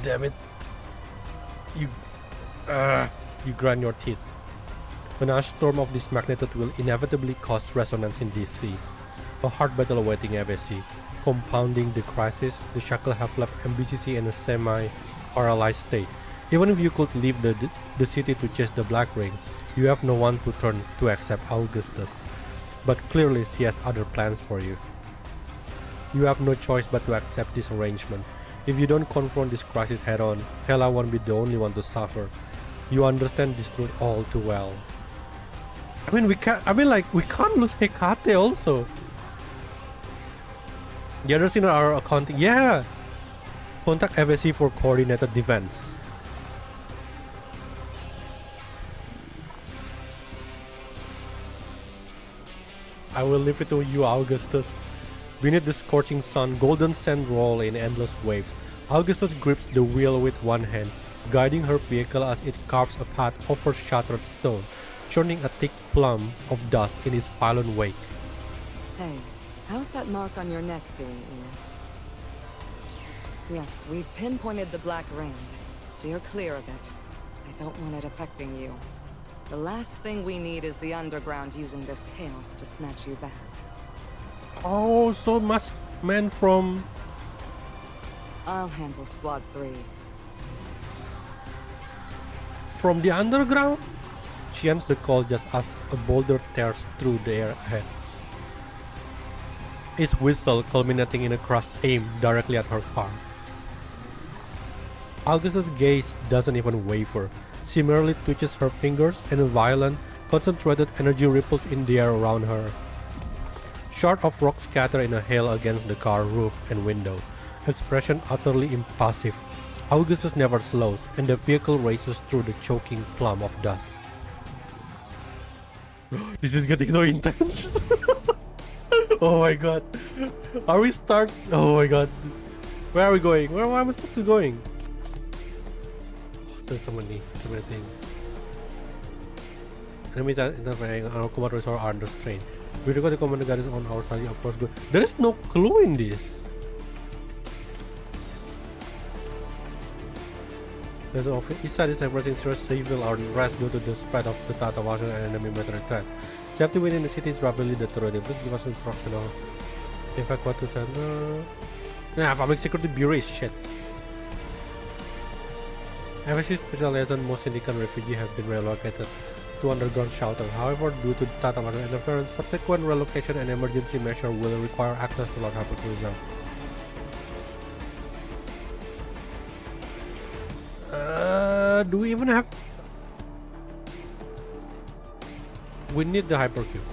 Damn it. You grind your teeth. An ash storm of this magnitude will inevitably cause resonance in DC. A hard battle awaiting FAC. Compounding the crisis, the Shackle have left MBCC in a semi-paralyzed state. Even if you could leave the city to chase the Black Ring, you have no one to turn to except Augustus. But clearly she has other plans for you. You have no choice but to accept this arrangement. If you don't confront this crisis head-on, Hela won't be the only one to suffer. You understand this truth all too well. we can't lose Hecate also. The others in our accounting, yeah! Contact FSC for coordinated defense. I will leave it to you, Augustus. Beneath the scorching sun, golden sand roll in endless waves. Augustus grips the wheel with one hand, guiding her vehicle as it carves a path over shattered stone, churning a thick plume of dust in its violent wake. Hey, how's that mark on your neck doing, Enos? Yes, we've pinpointed the Black Ring. Steer clear of it. I don't want it affecting you. The last thing we need is the Underground using this chaos to snatch you back. Oh, so masked man from... I'll handle Squad 3. From the Underground? She ends the call just as a boulder tears through the air ahead. Its whistle culminating in a crushed aim directly at her car. Augustus' gaze doesn't even waver. She merely twitches her fingers and a violent, concentrated energy ripples in the air around her. Shards of rock scatter in a hail against the car roof and windows, expression utterly impassive. Augustus never slows, and the vehicle races through the choking plume of dust. This is getting so intense. Oh my god. Are we start? Oh my god. Where are we going? Where am I supposed to going? Oh, there's so many things. Enemies are interfering. Our command resources are under strain. We record the command guard is on our side. Of course, good. There is no clue in this. There's of east side is embracing serious civil unrest due to the spread of the Tatawashan and enemy military threat. Safety within the city is rapidly deteriorating. Please give us instruction on evacuate to center. Nah, public security bureau is shit. FSC special liaison, most Indican refugees have been relocated to underground shelter. However, due to Tatawashan interference, subsequent relocation and emergency measures will require access to Lord Harper Reserve. Do we even have? We need the hypercube.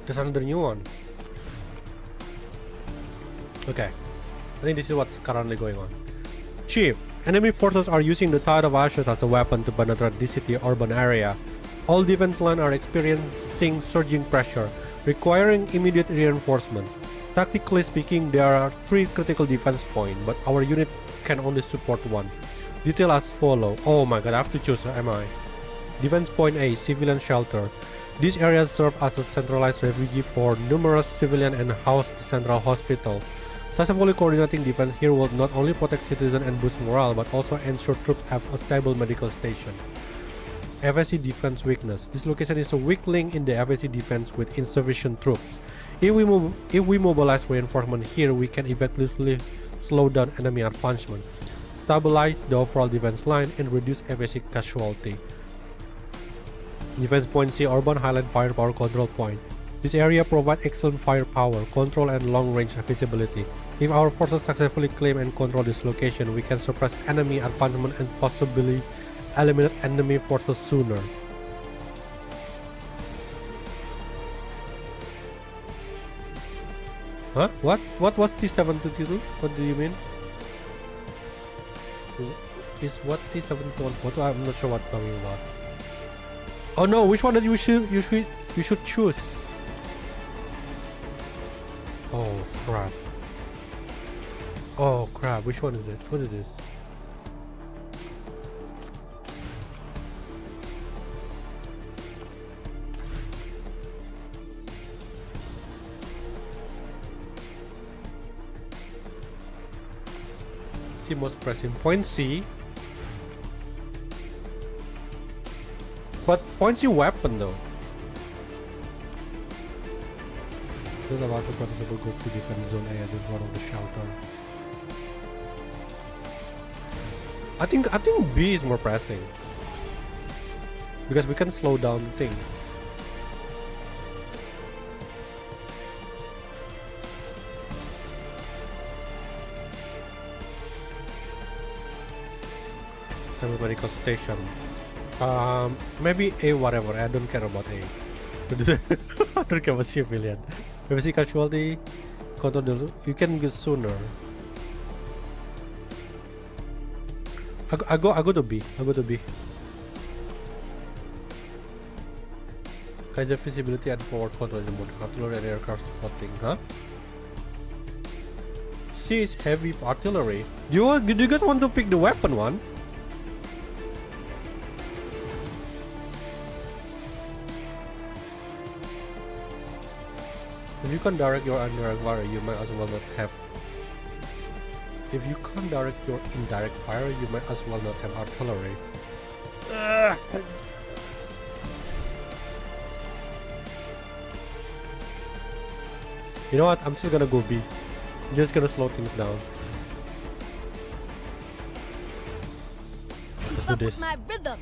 There's another new one. Okay, I think this is what's currently going on. Chief, enemy forces are using the Tide of Ashes as a weapon to penetrate this city urban area. All defense lines are experiencing surging pressure, requiring immediate reinforcements. Tactically speaking, there are 3 critical defense points, but our unit can only support 1. Detail as follow. Oh my god, I have to choose, am I? Defense point A, civilian shelter. These areas serve as a centralized refuge for numerous civilians and house the central hospital. Successfully coordinating defense here will not only protect citizens and boost morale, but also ensure troops have a stable medical station. FSC defense weakness. This location is a weak link in the FSC defense with insufficient troops. If we mobilize reinforcement here, we can effectively slow down enemy advancement, stabilize the overall defense line, and reduce FSC casualty. Defense point C, urban highland firepower control point. This area provides excellent firepower, control, and long-range visibility. If our forces successfully claim and control this location, we can suppress enemy advancement and possibly eliminate enemy forces sooner. Huh? What was T-722? What do you mean? Is what T-721? What? I'm not sure what I'm talking about. Oh no! Which one that you should choose? Oh crap! Oh crap! Which one is it? What is this? Most pressing point C, but point C weapon though. There's a lot of possible go to defense zone A at one of the shelter. I think B is more pressing because we can slow down things. Medical station. Maybe A, whatever. I don't care about A. I don't care about civilian. FSC casualty, control. You can get sooner. I go to B. I go to B. Kaiser visibility and forward control is important. Artillery and aircraft spotting, huh? C is heavy artillery. Do you guys want to pick the weapon one? If you can't direct your indirect fire, you might as well not have. If you can't direct your indirect fire, you might as well not have artillery. You know what? I'm still gonna go B. I'm just gonna slow things down. Let's do this. My rhythm.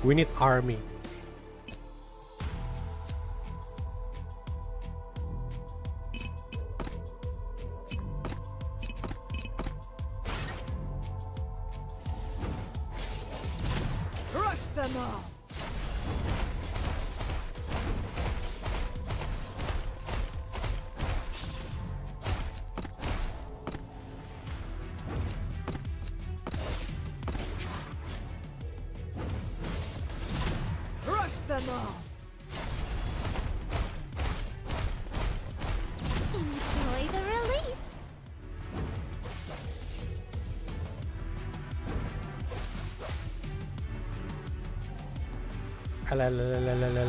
We need army. Crush them all. ammo. Enjoy the release.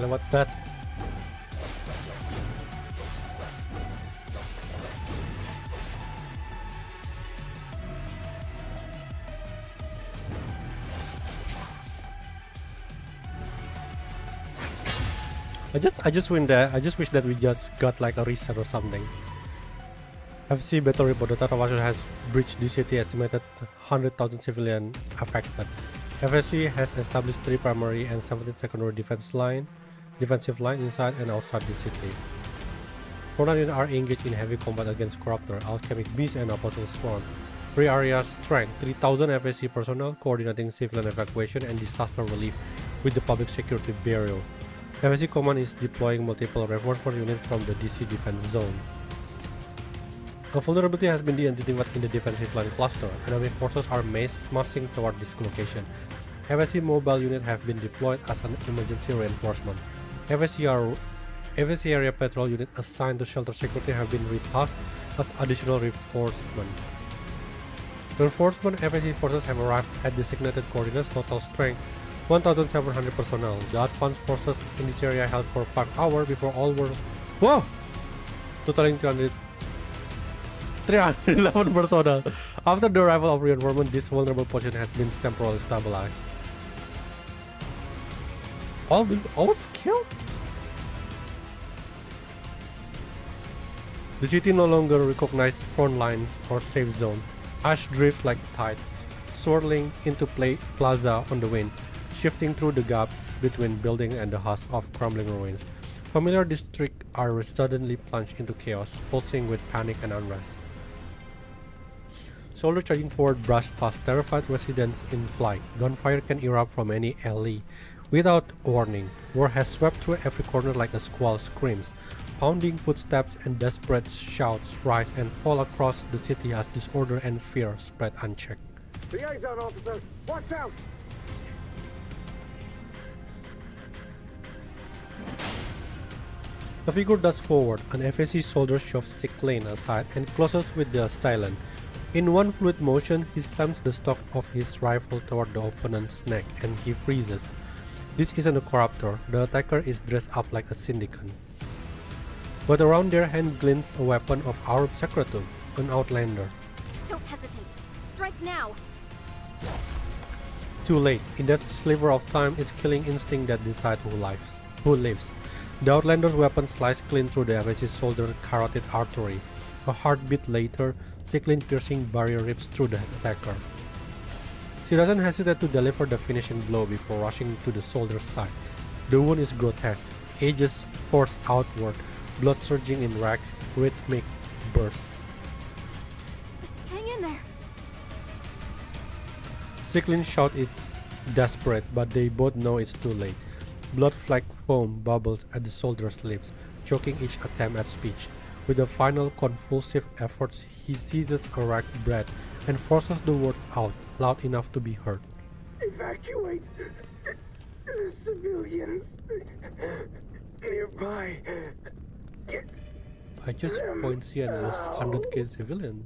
What's that? I just wish that we just got like a reset or something. FC Battle Report: the total Russia has breached the city, estimated 100,000 civilians affected. FSC has established 3 primary and 17 secondary defensive line inside and outside the city. Frontline units are engaged in heavy combat against Corruptor, Alchemic Beast, and Apostle Swarm. 3 areas strength: 3,000 FSC personnel coordinating civilian evacuation and disaster relief with the public security bureau. FSC Command is deploying multiple reinforcement units from the DC defense zone. A vulnerability has been identified in the defensive line cluster. Enemy forces are massing toward this location. FSC mobile units have been deployed as an emergency reinforcement. FSC area patrol units assigned to shelter security have been retasked as additional reinforcement. Reinforcement FSC forces have arrived at designated coordinates. Total strength 1,700 personnel. The advanced forces in this area held for 5 hours before all were totaling 311 personnel. After the arrival of reinforcement, this vulnerable position has been temporarily stabilized. All killed? The city no longer recognizes front lines or safe zone. Ash drift like tide, swirling into plaza on the wind, shifting through the gaps between building and the husk of crumbling ruins. Familiar districts are suddenly plunged into chaos, pulsing with panic and unrest. Soldiers charging forward brush past terrified residents in flight. Gunfire can erupt from any alley without warning. War has swept through every corner like a squall screams. Pounding footsteps and desperate shouts rise and fall across the city as disorder and fear spread unchecked. Liaison officers, watch out! A figure dashes forward. An FSC soldier shoves Sick Lane aside and closes with the assailant. In one fluid motion, he slams the stock of his rifle toward the opponent's neck and he freezes. This isn't a Corruptor. The attacker is dressed up like a syndicate. But around their hand glints a weapon of Aurum Secretum, an outlander. Don't hesitate. Strike now. Too late. In that sliver of time, it's killing instinct that decides who lives. The outlander's weapon sliced clean through the FSC soldier's carotid artery. A heartbeat later, Sicklin's piercing barrier rips through the attacker. She doesn't hesitate to deliver the finishing blow before rushing to the soldier's side. The wound is grotesque, edges forced outward, blood surging in rhythmic bursts. Hang in there. Sicklin shouts it's desperate, but they both know it's too late. Blood-flecked foam bubbles at the soldier's lips, choking each attempt at speech. With a final convulsive effort, he seizes a racked breath and forces the words out, loud enough to be heard. Evacuate civilians nearby. I just point C and it was 100k civilian.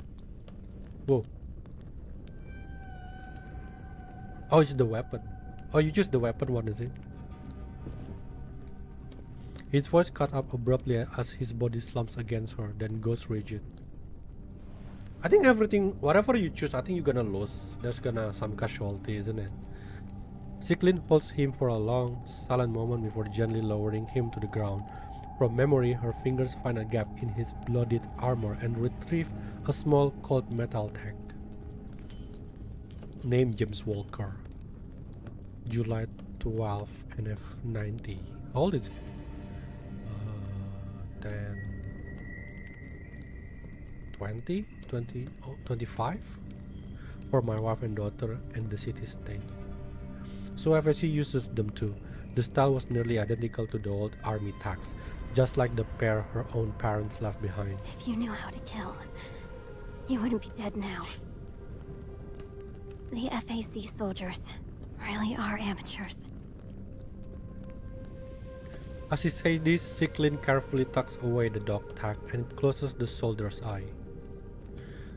Whoa. Oh, it's the weapon. Oh, you choose the weapon one, is it? His voice cut up abruptly as his body slumps against her, then goes rigid. I think whatever you choose, I think you're gonna lose. There's gonna some casualty, isn't it? Sicklin holds him for a long, silent moment before gently lowering him to the ground. From memory, her fingers find a gap in his bloodied armor and retrieve a small cold metal tag. Name James Walker. July 12, NF90. How old is he? 10, 20, 25 for my wife and daughter and the city state. So FSC uses them too. The style was nearly identical to the old army tags, just like the pair her own parents left behind. If you knew how to kill, you wouldn't be dead now. The FAC soldiers really are amateurs. As he says this, Siklin carefully tucks away the dog tag and closes the soldier's eye.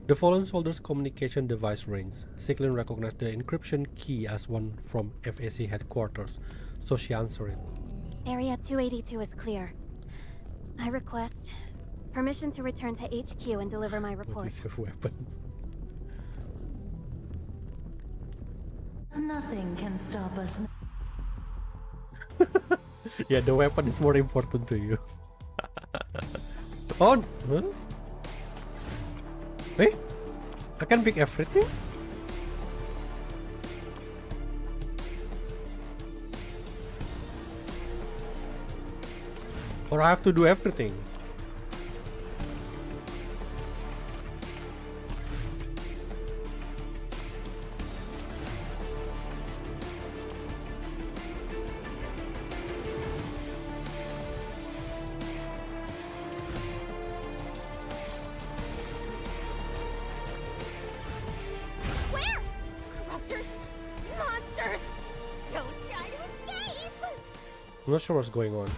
The fallen soldier's communication device rings. Siklin recognizes the encryption key as one from FAC headquarters, so she answers it. Area 282 is clear. I request permission to return to HQ and deliver my report. What is your weapon? Nothing can stop us. Yeah, the weapon is more important to you. Oh, huh? Hey, I can pick everything? Or I have to do everything? Where? Corruptors! Monsters! Don't try to escape! I'm not sure what's going on.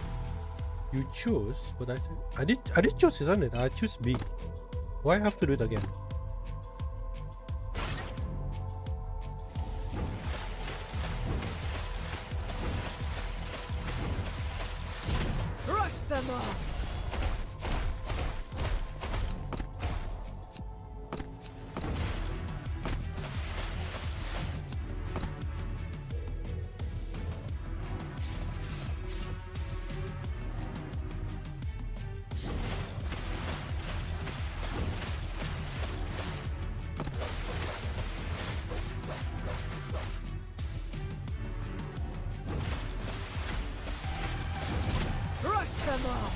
You choose, but I did choose, isn't it? I choose B. Why I have to do it again? Crush them all! Crush them all!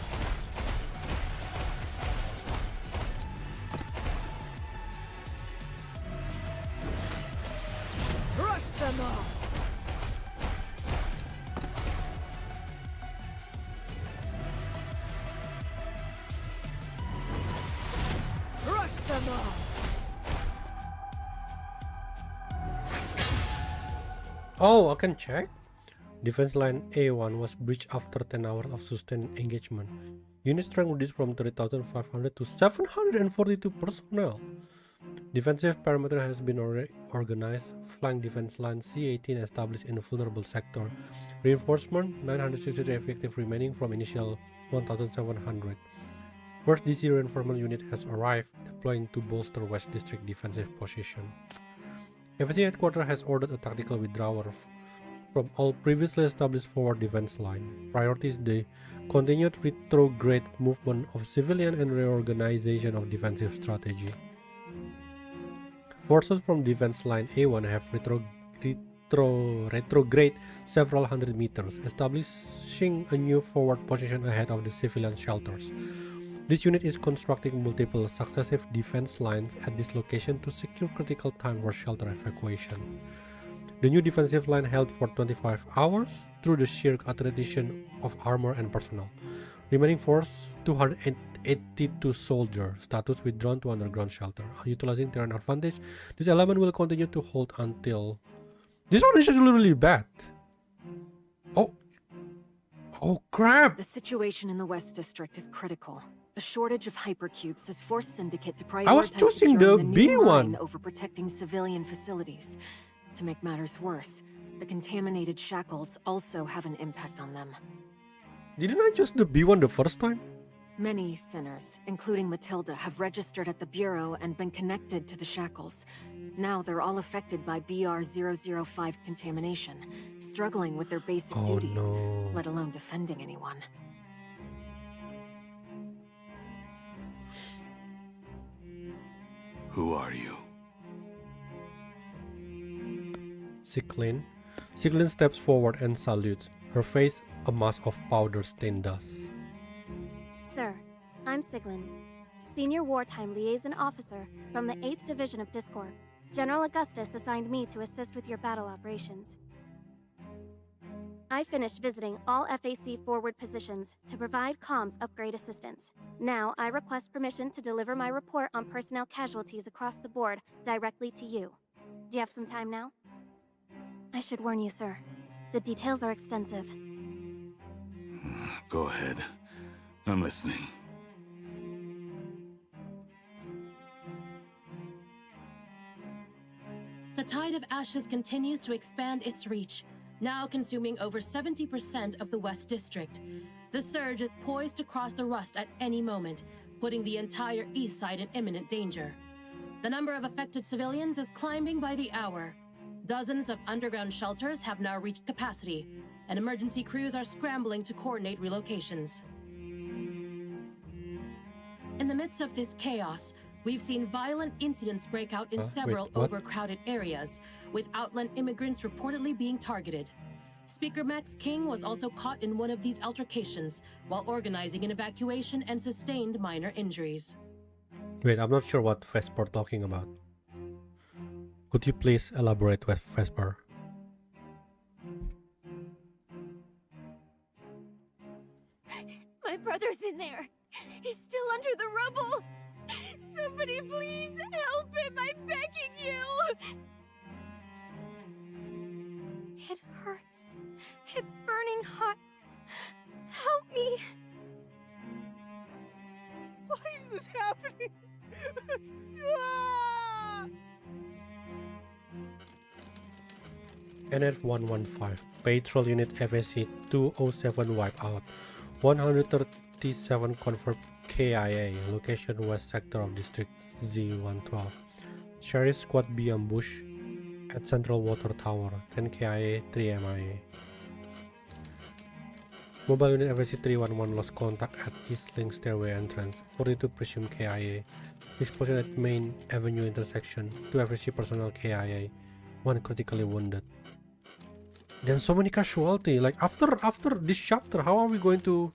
Crush them all! Crush them all! Oh, I can check. Defense line A1 was breached after 10 hours of sustained engagement. Unit strength reduced from 3,500 to 742 personnel. Defensive perimeter has been organized. Flank defense line C18 established in a vulnerable sector. Reinforcement 963 effective remaining from initial 1,700. First DC reinforcement unit has arrived, deploying to bolster West District defensive position. FAC headquarters has ordered a tactical withdrawal from all previously established forward defense line. Priorities the continued retrograde movement of civilian and reorganization of defensive strategy. Forces from defense line A1 have retrograde several hundred meters, establishing a new forward position ahead of the civilian shelters. This unit is constructing multiple successive defense lines at this location to secure critical time for shelter evacuation. The new defensive line held for 25 hours through the sheer attrition of armor and personnel. Remaining force 282 soldiers. Status withdrawn to underground shelter. Utilizing terrain advantage, this element will continue to hold until... This one is actually really bad. Oh crap! The situation in the West District is critical. A shortage of hypercubes has forced Syndicate to prioritize I was choosing the securing B new one line over protecting civilian facilities. To make matters worse, the contaminated shackles also have an impact on them. Didn't I choose the B1 the first time? Many sinners, including Matilda, have registered at the Bureau and been connected to the shackles. Now they're all affected by BR-005's contamination, struggling with their basic duties, let alone defending anyone. Who are you? Siklin. Siklin steps forward and salutes, her face a mass of powder-stained dust. Sir, I'm Siglin, Senior Wartime Liaison Officer from the 8th Division of Discord. General Augustus assigned me to assist with your battle operations. I finished visiting all FAC forward positions to provide comms upgrade assistance. Now, I request permission to deliver my report on personnel casualties across the board directly to you. Do you have some time now? I should warn you, sir. The details are extensive. Go ahead. I'm listening. The Tide of Ashes continues to expand its reach, now consuming over 70% of the West District. The surge is poised to cross the Rust at any moment, putting the entire East Side in imminent danger. The number of affected civilians is climbing by the hour. Dozens of underground shelters have now reached capacity, and emergency crews are scrambling to coordinate relocations. In the midst of this chaos, we've seen violent incidents break out in several overcrowded areas, with outland immigrants reportedly being targeted. Speaker Max King was also caught in one of these altercations while organizing an evacuation and sustained minor injuries. Wait, I'm not sure what Vesper talking about. Could you please elaborate with Vesper? My brother's in there. He's still under the rubble. Somebody please help him. I'm begging you. It hurts. It's burning hot. Help me. Why is this happening? NF 115 Patrol Unit FSC 207 wipeout. 137 confirmed KIA. Location West Sector of District Z112. Sheriff Squad B ambush at Central Water Tower. 10 KIA, 3 MIA. Mobile Unit FSC 311 lost contact at East Link Stairway entrance. 42 presumed KIA. Explosion at Main Avenue intersection. 2 FSC personnel KIA. 1 critically wounded. Then so many casualty. Like after this chapter, how are we going to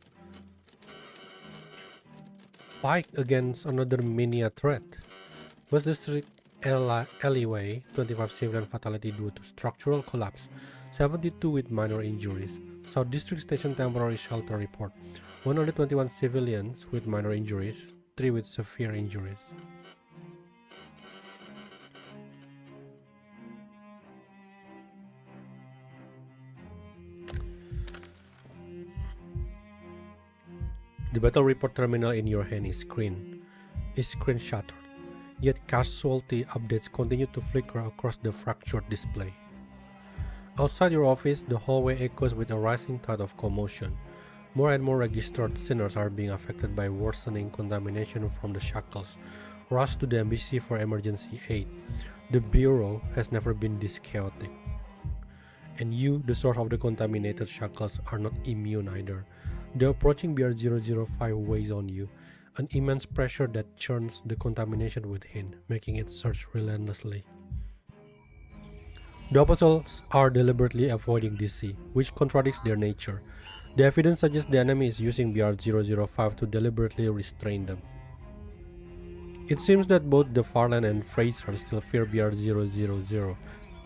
fight against another mania threat? West District alleyway, 25 civilian fatality due to structural collapse, 72 with minor injuries. South District Station temporary shelter report, 121 civilians with minor injuries, 3 with severe injuries. The battle report terminal in your hand is screen shattered, yet casualty updates continue to flicker across the fractured display. Outside your office, the hallway echoes with a rising tide of commotion. More and more registered sinners are being affected by worsening contamination from the shackles. Rush to the embassy for emergency aid. The bureau has never been this chaotic. And you, the source of the contaminated shackles, are not immune either. The approaching BR-005 weighs on you, an immense pressure that churns the contamination within, making it surge relentlessly. The apostles are deliberately avoiding DC, which contradicts their nature. The evidence suggests the enemy is using BR-005 to deliberately restrain them. It seems that both the Farland and Fraser still fear BR-000.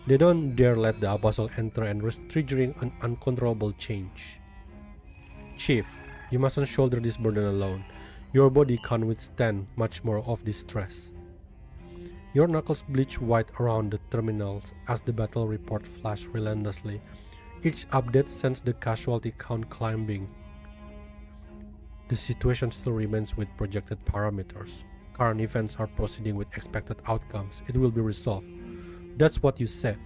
They don't dare let the apostle enter and risk triggering an uncontrollable change. Chief, you mustn't shoulder this burden alone. Your body can't withstand much more of this stress. Your knuckles bleach white around the terminals as the battle report flashes relentlessly. Each update sends the casualty count climbing. The situation still remains with projected parameters. Current events are proceeding with expected outcomes. It will be resolved. That's what you said.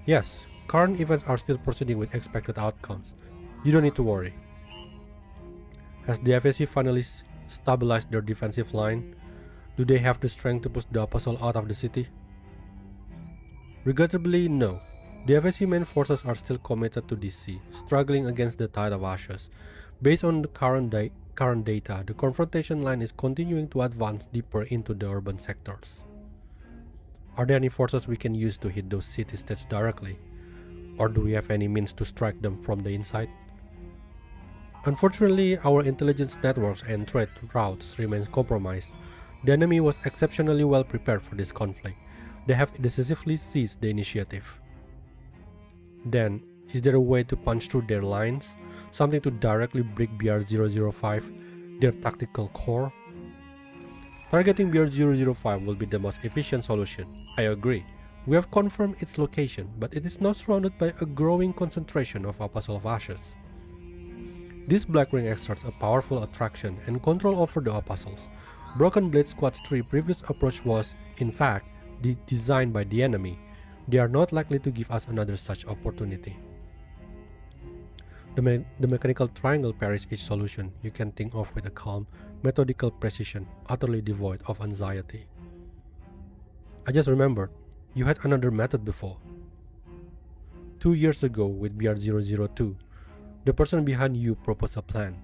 Yes, current events are still proceeding with expected outcomes. You don't need to worry. Has the FSC finally stabilized their defensive line? Do they have the strength to push the apostle out of the city? Regrettably, no. The FSC main forces are still committed to DC, struggling against the Tide of Ashes. Based on the current data, the confrontation line is continuing to advance deeper into the urban sectors. Are there any forces we can use to hit those city-states directly? Or do we have any means to strike them from the inside? Unfortunately, our intelligence networks and trade routes remain compromised. The enemy was exceptionally well prepared for this conflict. They have decisively seized the initiative. Then, is there a way to punch through their lines? Something to directly break BR-005, their tactical core? Targeting BR-005 will be the most efficient solution. I agree. We have confirmed its location, but it is now surrounded by a growing concentration of Apostle of Ashes. This black ring exerts a powerful attraction and control over the apostles. Broken Blade Squad's 3 previous approach was, in fact, designed by the enemy. They are not likely to give us another such opportunity. The mechanical triangle parries each solution you can think of with a calm, methodical precision, utterly devoid of anxiety. I just remembered, you had another method before. 2 years ago with BR002, the person behind you proposed a plan.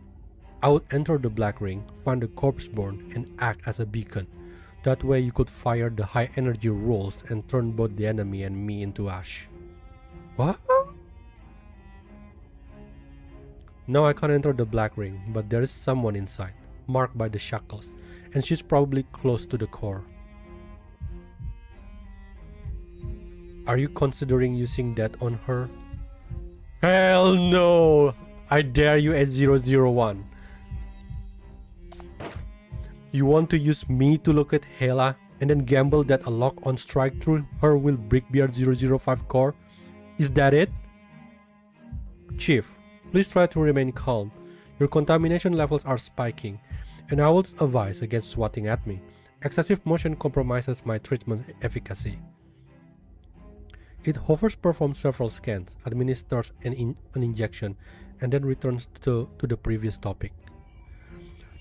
I would enter the black ring, find the corpse-born, and act as a beacon. That way you could fire the high energy rolls and turn both the enemy and me into ash. What? Now I can't enter the black ring, but there is someone inside, marked by the shackles, and she's probably close to the core. Are you considering using that on her? Hell no! I dare you at 001. You want to use me to locate Hela and then gamble that a lock-on strike through her will break BR005 core? Is that it? Chief, please try to remain calm. Your contamination levels are spiking, and I would advise against swatting at me. Excessive motion compromises my treatment efficacy. It hovers, performs several scans, administers an injection, and then returns to the previous topic.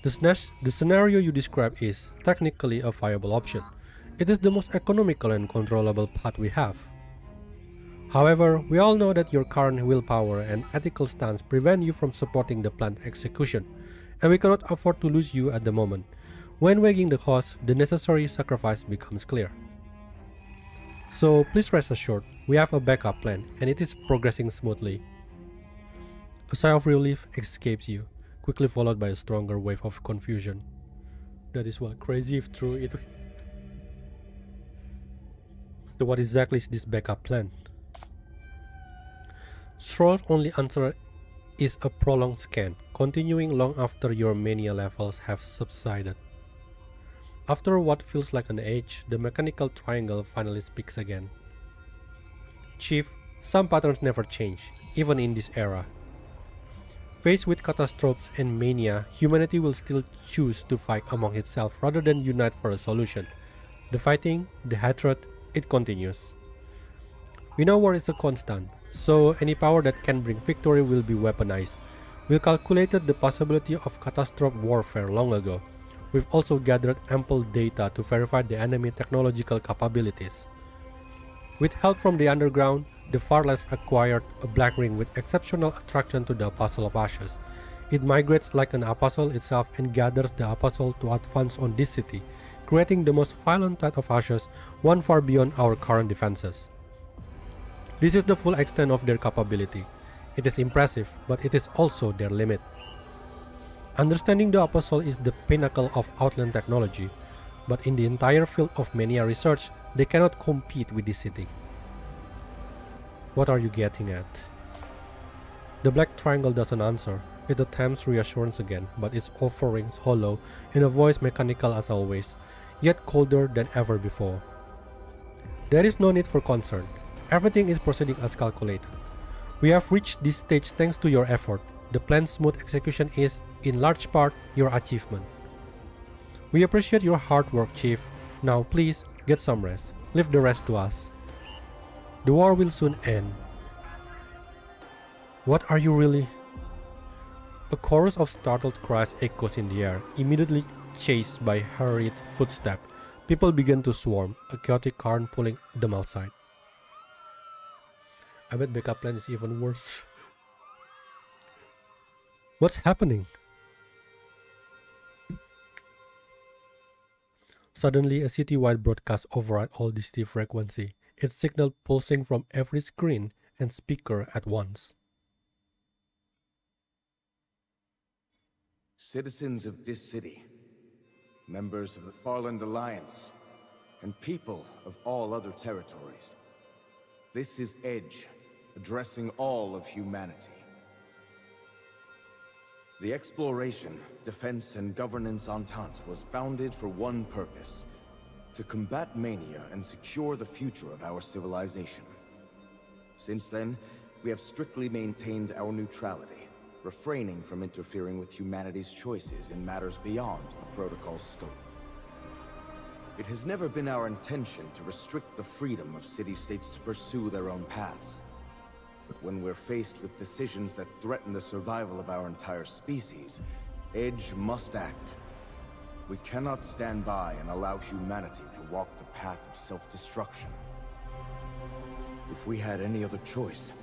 The scenario you describe is technically a viable option. It is the most economical and controllable path we have. However, we all know that your current willpower and ethical stance prevent you from supporting the planned execution, and we cannot afford to lose you at the moment. When weighing the cost, the necessary sacrifice becomes clear. So please rest assured, we have a backup plan and it is progressing smoothly. A sigh of relief escapes you, quickly followed by a stronger wave of confusion. That is what crazy if true it. So what exactly is this backup plan? Stroll's only answer is a prolonged scan, continuing long after your mania levels have subsided. After what feels like an age, the mechanical triangle finally speaks again. Chief, some patterns never change, even in this era. Faced with catastrophes and mania, humanity will still choose to fight among itself rather than unite for a solution. The fighting, the hatred, it continues. We know war is a constant, so any power that can bring victory will be weaponized. We calculated the possibility of catastrophic warfare long ago. We've also gathered ample data to verify the enemy technological capabilities. With help from the underground, the Farless acquired a black ring with exceptional attraction to the Apostle of Ashes. It migrates like an apostle itself and gathers the apostle to advance on this city, creating the most violent tide of ashes, one far beyond our current defenses. This is the full extent of their capability. It is impressive, but it is also their limit. Understanding the apostle is the pinnacle of outland technology, but in the entire field of mania research, they cannot compete with this city. What are you getting at? The black triangle doesn't answer. It attempts reassurance again, but its offer rings hollow in a voice mechanical as always, yet colder than ever before. There is no need for concern. Everything is proceeding as calculated. We have reached this stage thanks to your effort. The plan's smooth execution is, in large part, your achievement. We appreciate your hard work, Chief. Now please, get some rest. Leave the rest to us. The war will soon end. What are you really? A chorus of startled cries echoes in the air, immediately chased by hurried footsteps. People begin to swarm, a chaotic current pulling them outside. I bet backup plan is even worse. What's happening? Suddenly, a citywide broadcast override all DC frequency, its signal pulsing from every screen and speaker at once. Citizens of this city, members of the Farland Alliance, and people of all other territories. This is Edge, addressing all of humanity. The Exploration, Defense, and Governance Entente was founded for one purpose: to combat mania and secure the future of our civilization. Since then, we have strictly maintained our neutrality, refraining from interfering with humanity's choices in matters beyond the protocol's scope. It has never been our intention to restrict the freedom of city-states to pursue their own paths. But when we're faced with decisions that threaten the survival of our entire species, Edge must act. We cannot stand by and allow humanity to walk the path of self-destruction. If we had any other choice,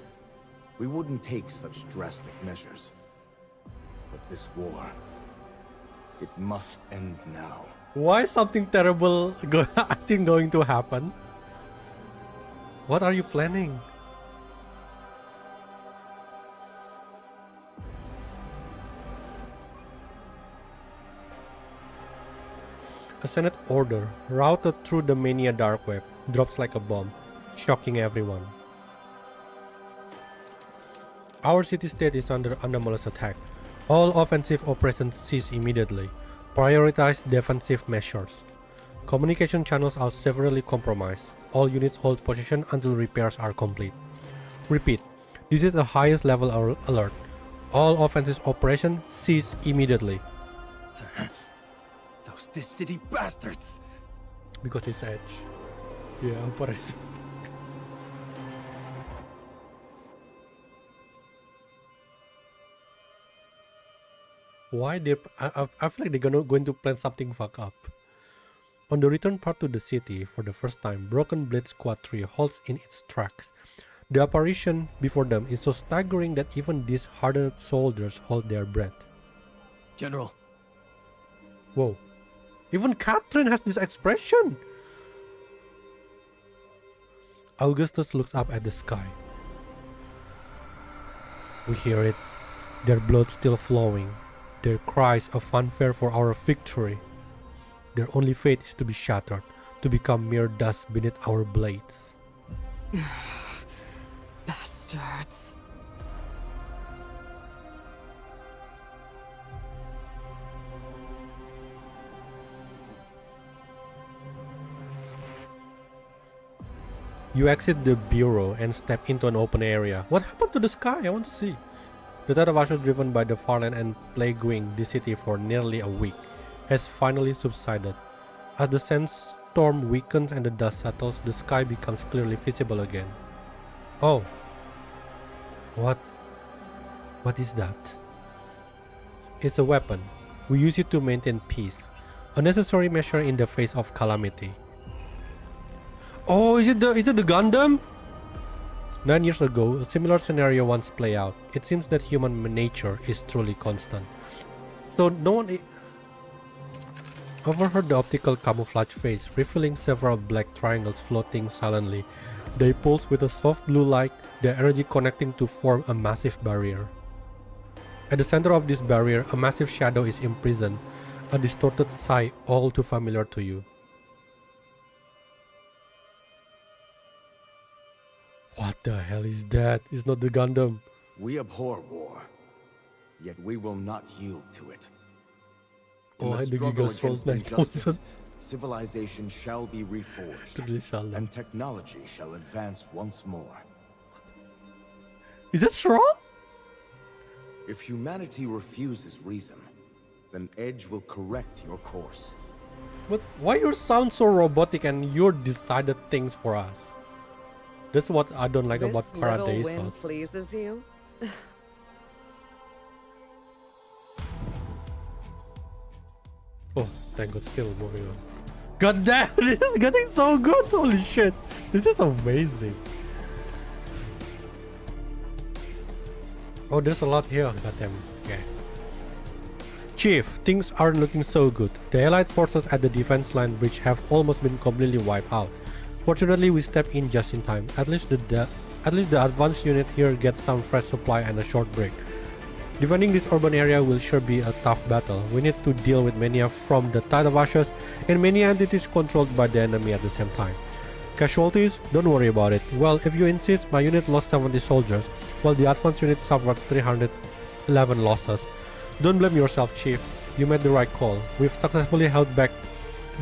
we wouldn't take such drastic measures. But this war, it must end now. Why is something terrible going to happen? What are you planning? A Senate order, routed through the Mania dark web, drops like a bomb, shocking everyone. Our city-state is under anomalous attack. All offensive operations cease immediately. Prioritize defensive measures. Communication channels are severely compromised. All units hold position until repairs are complete. Repeat, this is a highest level alert. All offensive operations cease immediately. Those this city bastards! Because it's Edge. Yeah, operation. Why I feel like they're going to plan something fuck up. On the return path to the city, for the first time, Broken Blade Squad 3 halts in its tracks. The apparition before them is so staggering that even these hardened soldiers hold their breath. General. Whoa. Even Catherine has this expression! Augustus looks up at the sky. We hear it. Their blood still flowing. Their cries of fanfare for our victory. Their only fate is to be shattered, to become mere dust beneath our blades. Bastards. You exit the bureau and step into an open area. What happened to the sky? I want to see. The tide of ashes driven by the Farland and plaguing the city for nearly a week has finally subsided. As the sandstorm weakens and the dust settles, the sky becomes clearly visible again. Oh. What is that? It's a weapon. We use it to maintain peace. A necessary measure in the face of calamity. Oh, is it the Gundam? 9 years ago, a similar scenario once played out. It seems that human nature is truly constant. So no one overheard the optical camouflage phase, revealing several black triangles floating silently. They pulse with a soft blue light, their energy connecting to form a massive barrier. At the center of this barrier, a massive shadow is imprisoned, a distorted sigh all too familiar to you. What the hell is that? It's not the Gundam. We abhor war, yet we will not yield to it. In Oh, the I think you struggle guys trolls against 9000. injustice, civilization shall be reforged, and technology shall advance once more. Is that wrong? If humanity refuses reason, then Edge will correct your course. But why you sound so robotic and you decided things for us? That's what I don't like about This little win Paradisos. pleases you? Oh, thank God, still moving on. God damn, this is getting so good! Holy shit! This is amazing. Oh, there's a lot here. God damn. Okay. Chief, things aren't looking so good. The Allied forces at the defense line bridge have almost been completely wiped out. Fortunately, we step in just in time. At least the advanced unit here gets some fresh supply and a short break. Defending this urban area will sure be a tough battle. We need to deal with Mania from the Tide of Ashes and many entities controlled by the enemy at the same time. Casualties? Don't worry about it. Well, if you insist, my unit lost 70 soldiers, while the advanced unit suffered 311 losses. Don't blame yourself, Chief. You made the right call. We've successfully held back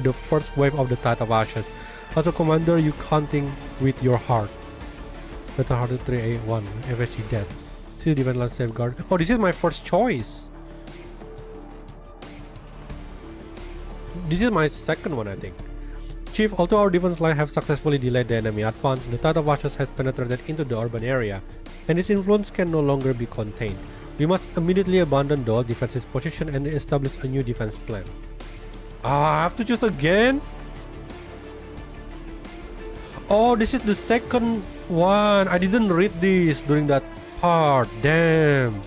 the first wave of the Tide of Ashes. As a commander, you counting with your heart. Better Hearted 3A1, FSC dead. City defense line safeguard. Oh, this is my first choice. This is my second one, I think. Chief, although our defense line have successfully delayed the enemy advance, the Tide of Ashes has penetrated into the urban area, and its influence can no longer be contained. We must immediately abandon the old defensive position and establish a new defense plan. I have to choose again? Oh, this is the second one. I didn't read this during that part. Damn.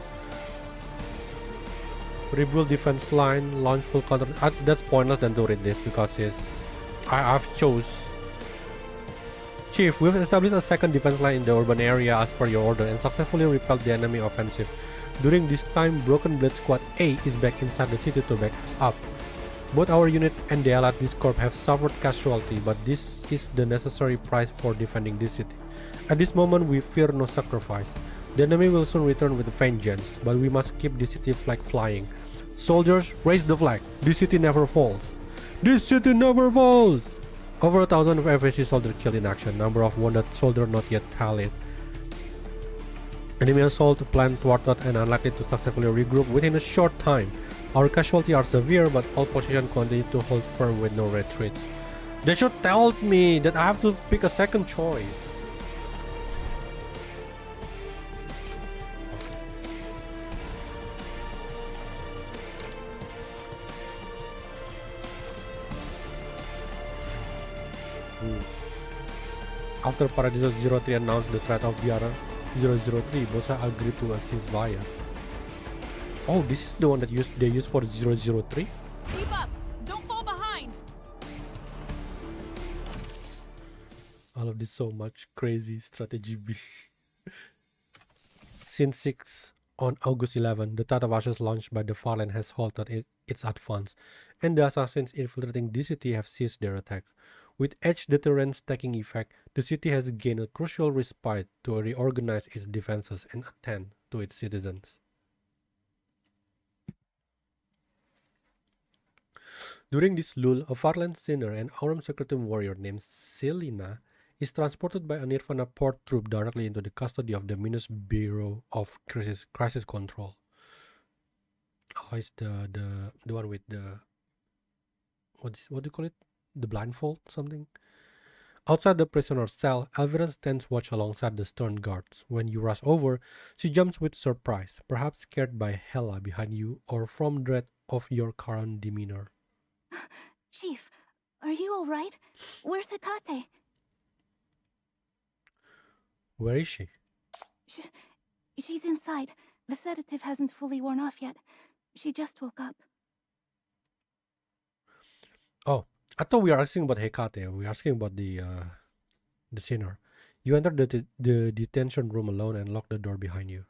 Rebuild defense line, launch full counter. That's pointless than to read this because I've chose. Chief, we've established a second defense line in the urban area as per your order and successfully repelled the enemy offensive. During this time, Broken Blade Squad A is back inside the city to back us up. Both our unit and the allied Discord have suffered casualty, but this is the necessary price for defending this city. At this moment, we fear no sacrifice. The enemy will soon return with vengeance, but we must keep the city flag flying. Soldiers, raise the flag. This city never falls. This city never falls! Over 1,000 of FAC soldiers killed in action. Number of wounded soldiers not yet tallied. Enemy assault plan thwarted and unlikely to successfully regroup within a short time. Our casualties are severe, but all positions continue to hold firm with no retreats. They should tell me that I have to pick a second choice. After Paradiso 03 announced the threat of BR 003, Bosa agreed to a ceasefire. Oh, this is the one that they use for 003? Keep up! Don't fall behind! I love this so much. Crazy strategy B. Scene 6. On August 11, the Tide of Ashes launched by the Farland has halted its advance, and the assassins infiltrating the city have ceased their attacks. With edge deterrence taking effect, the city has gained a crucial respite to reorganize its defenses and attend to its citizens. During this lull, a Farland sinner and Aurum Secretum warrior named Selina is transported by a Nirvana port troop directly into the custody of the Minus Bureau of Crisis Control. Oh, it's the one with the what do you call it? The blindfold something. Outside the prisoner's cell, Elvira stands watch alongside the stern guards. When you rush over, she jumps with surprise, perhaps scared by Hela behind you or from dread of your current demeanor. Chief, are you all right? Where's Hecate? Where is she? She's inside. The sedative hasn't fully worn off yet. She just woke up. Oh, I thought we were asking about Hecate. We were asking about the sinner. You enter the detention room alone and lock the door behind you.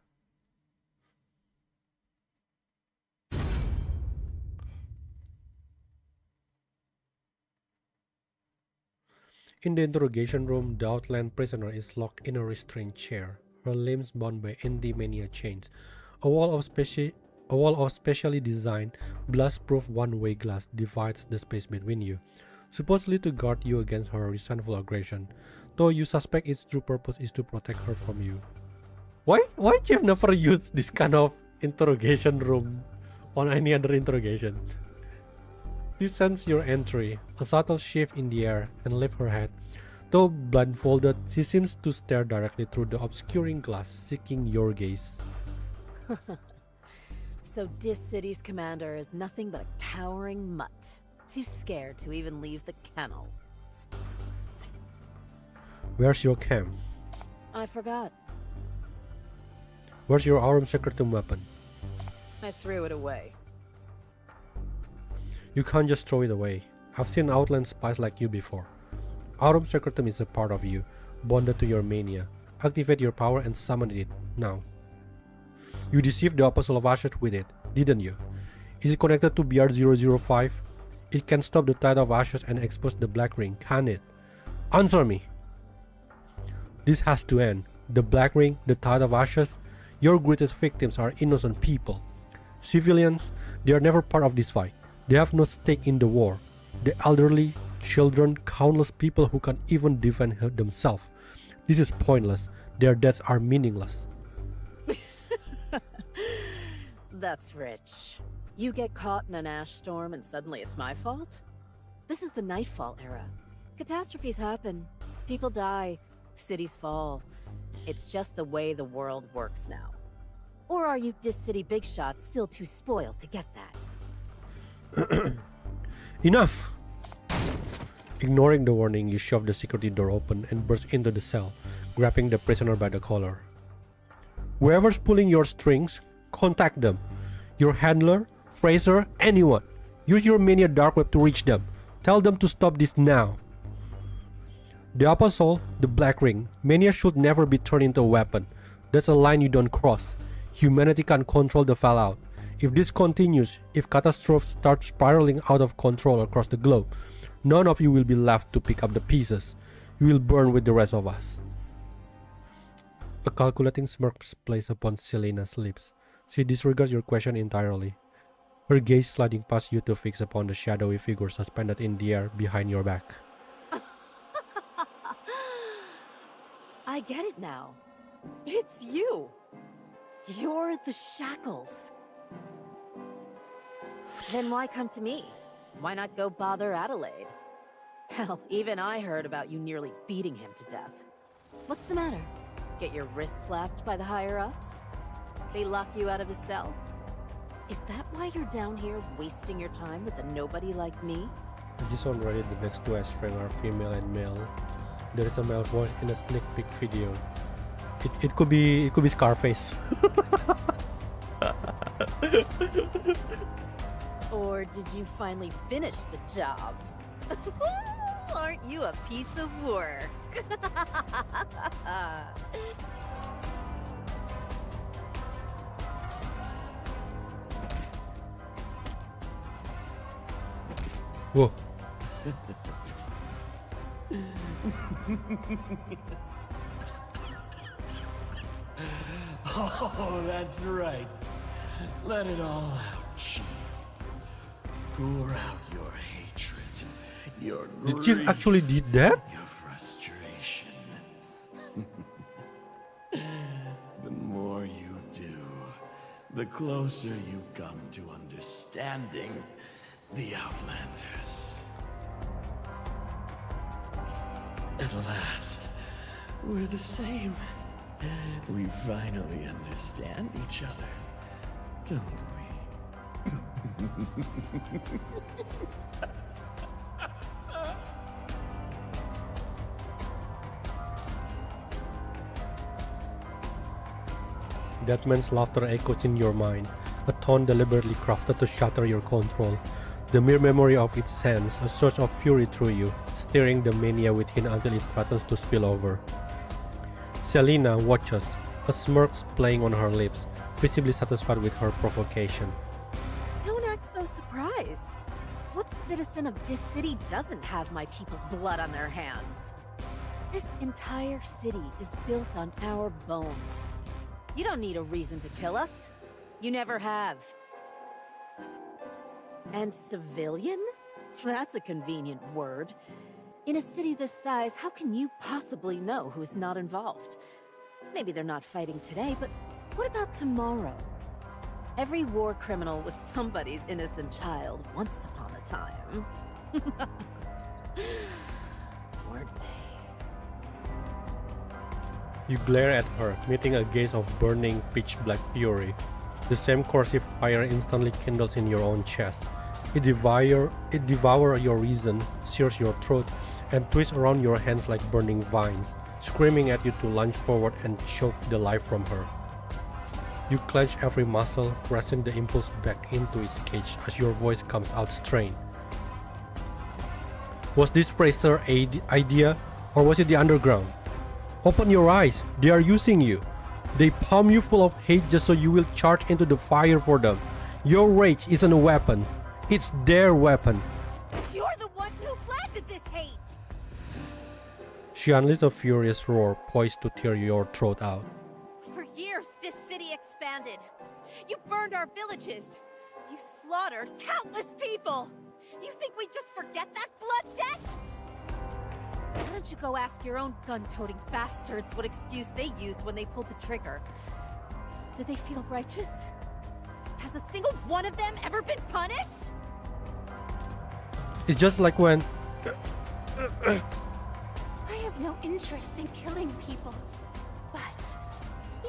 In the interrogation room, the outland prisoner is locked in a restrained chair, her limbs bound by anti-mania chains. A wall of specially designed, blast-proof one-way glass divides the space between you, supposedly to guard you against her resentful aggression, though you suspect its true purpose is to protect her from you. Why you've never used this kind of interrogation room on any other interrogation? She sends your entry, a subtle shift in the air, and lifts her head. Though blindfolded, she seems to stare directly through the obscuring glass, seeking your gaze. So this city's commander is nothing but a cowering mutt, too scared to even leave the kennel. Where's your camp? I forgot. Where's your Aurum Secretum weapon? I threw it away. You can't just throw it away. I've seen outland spies like you before. Aurum Secretum is a part of you, bonded to your mania. Activate your power and summon it now. You deceived the Apostle of Ashes with it, didn't you? Is it connected to BR005? It can stop the Tide of Ashes and expose the Black Ring, can it? Answer me! This has to end. The Black Ring, the Tide of Ashes, your greatest victims are innocent people. Civilians, they are never part of this fight. They have no stake in the war. The elderly, children, countless people who can't even defend themselves. This is pointless. Their deaths are meaningless. That's rich. You get caught in an ash storm and suddenly it's my fault? This is the Nightfall era. Catastrophes happen. People die. Cities fall. It's just the way the world works now. Or are you City big shots still too spoiled to get that? Enough! Ignoring the warning, you shove the security door open and burst into the cell, grabbing the prisoner by the collar. Whoever's pulling your strings, contact them. Your handler, Fraser, anyone. Use your Mania Dark Web to reach them. Tell them to stop this now. The Apostle, the Black Ring. Mania should never be turned into a weapon. That's a line you don't cross. Humanity can't control the fallout. If this continues, if catastrophes start spiraling out of control across the globe, none of you will be left to pick up the pieces. You will burn with the rest of us. A calculating smirk plays upon Selena's lips. She disregards your question entirely. Her gaze sliding past you to fix upon the shadowy figure suspended in the air behind your back. I get it now. It's you. You're the Shackles. Then why come to me? Why not go bother Adelaide? Hell, even I heard about you nearly beating him to death. What's the matter? Get your wrist slapped by the higher-ups? They lock you out of his cell? Is that why you're down here wasting your time with a nobody like me? I just on Reddit the next two string are female and male. There is a male voice in a sneak peek video. It could be Scarface. Or did you finally finish the job? Aren't you a piece of work? Whoa. Oh, that's right. Let it all out, Chief. Pour out your hatred, your The grief, chief actually did that? your frustration. The more you do, the closer you come to understanding the Outlanders. At last, we're the same. We finally understand each other, don't we? That man's laughter echoes in your mind, a tone deliberately crafted to shatter your control. The mere memory of it sends a surge of fury through you, stirring the mania within until it threatens to spill over. Selena watches, a smirk playing on her lips, visibly satisfied with her provocation. Don't act so surprised. What citizen of this city doesn't have my people's blood on their hands? This entire city is built on our bones. You don't need a reason to kill us. You never have. And civilian? That's a convenient word. In a city this size, how can you possibly know who's not involved? Maybe they're not fighting today, but what about tomorrow? Every war criminal was somebody's innocent child once upon a time. Weren't they? You glare at her, meeting a gaze of burning, pitch-black fury. The same corrosive fire instantly kindles in your own chest. It devours your reason, sears your throat, and twists around your hands like burning vines, screaming at you to lunge forward and choke the life from her. You clench every muscle, pressing the impulse back into its cage as your voice comes out strained. Was this Fraser's idea, or was it the underground? Open your eyes, they are using you. They palm you full of hate just so you will charge into the fire for them. Your rage isn't a weapon, it's their weapon. You're the ones who planted this hate! She unleashed a furious roar, poised to tear your throat out. For years, this city expanded. You burned our villages. You slaughtered countless people. You think we'd just forget that blood debt? Why don't you go ask your own gun-toting bastards what excuse they used when they pulled the trigger? Did they feel righteous? Has a single one of them ever been punished? It's just like when I have no interest in killing people. But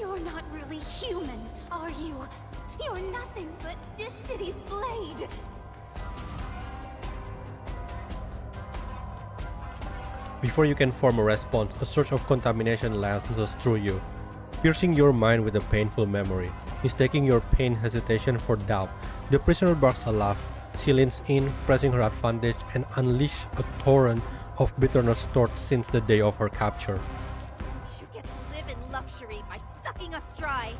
you're not really human, are you? You're nothing but this city's blade. before you can form a response, a surge of contamination lances through you, piercing your mind with a painful memory, mistaking your pain hesitation for doubt. The prisoner barks a laugh. She leans in, pressing her advantage, and unleashes a torrent of bitterness stored since the day of her capture. You get to live in luxury by sucking us dry.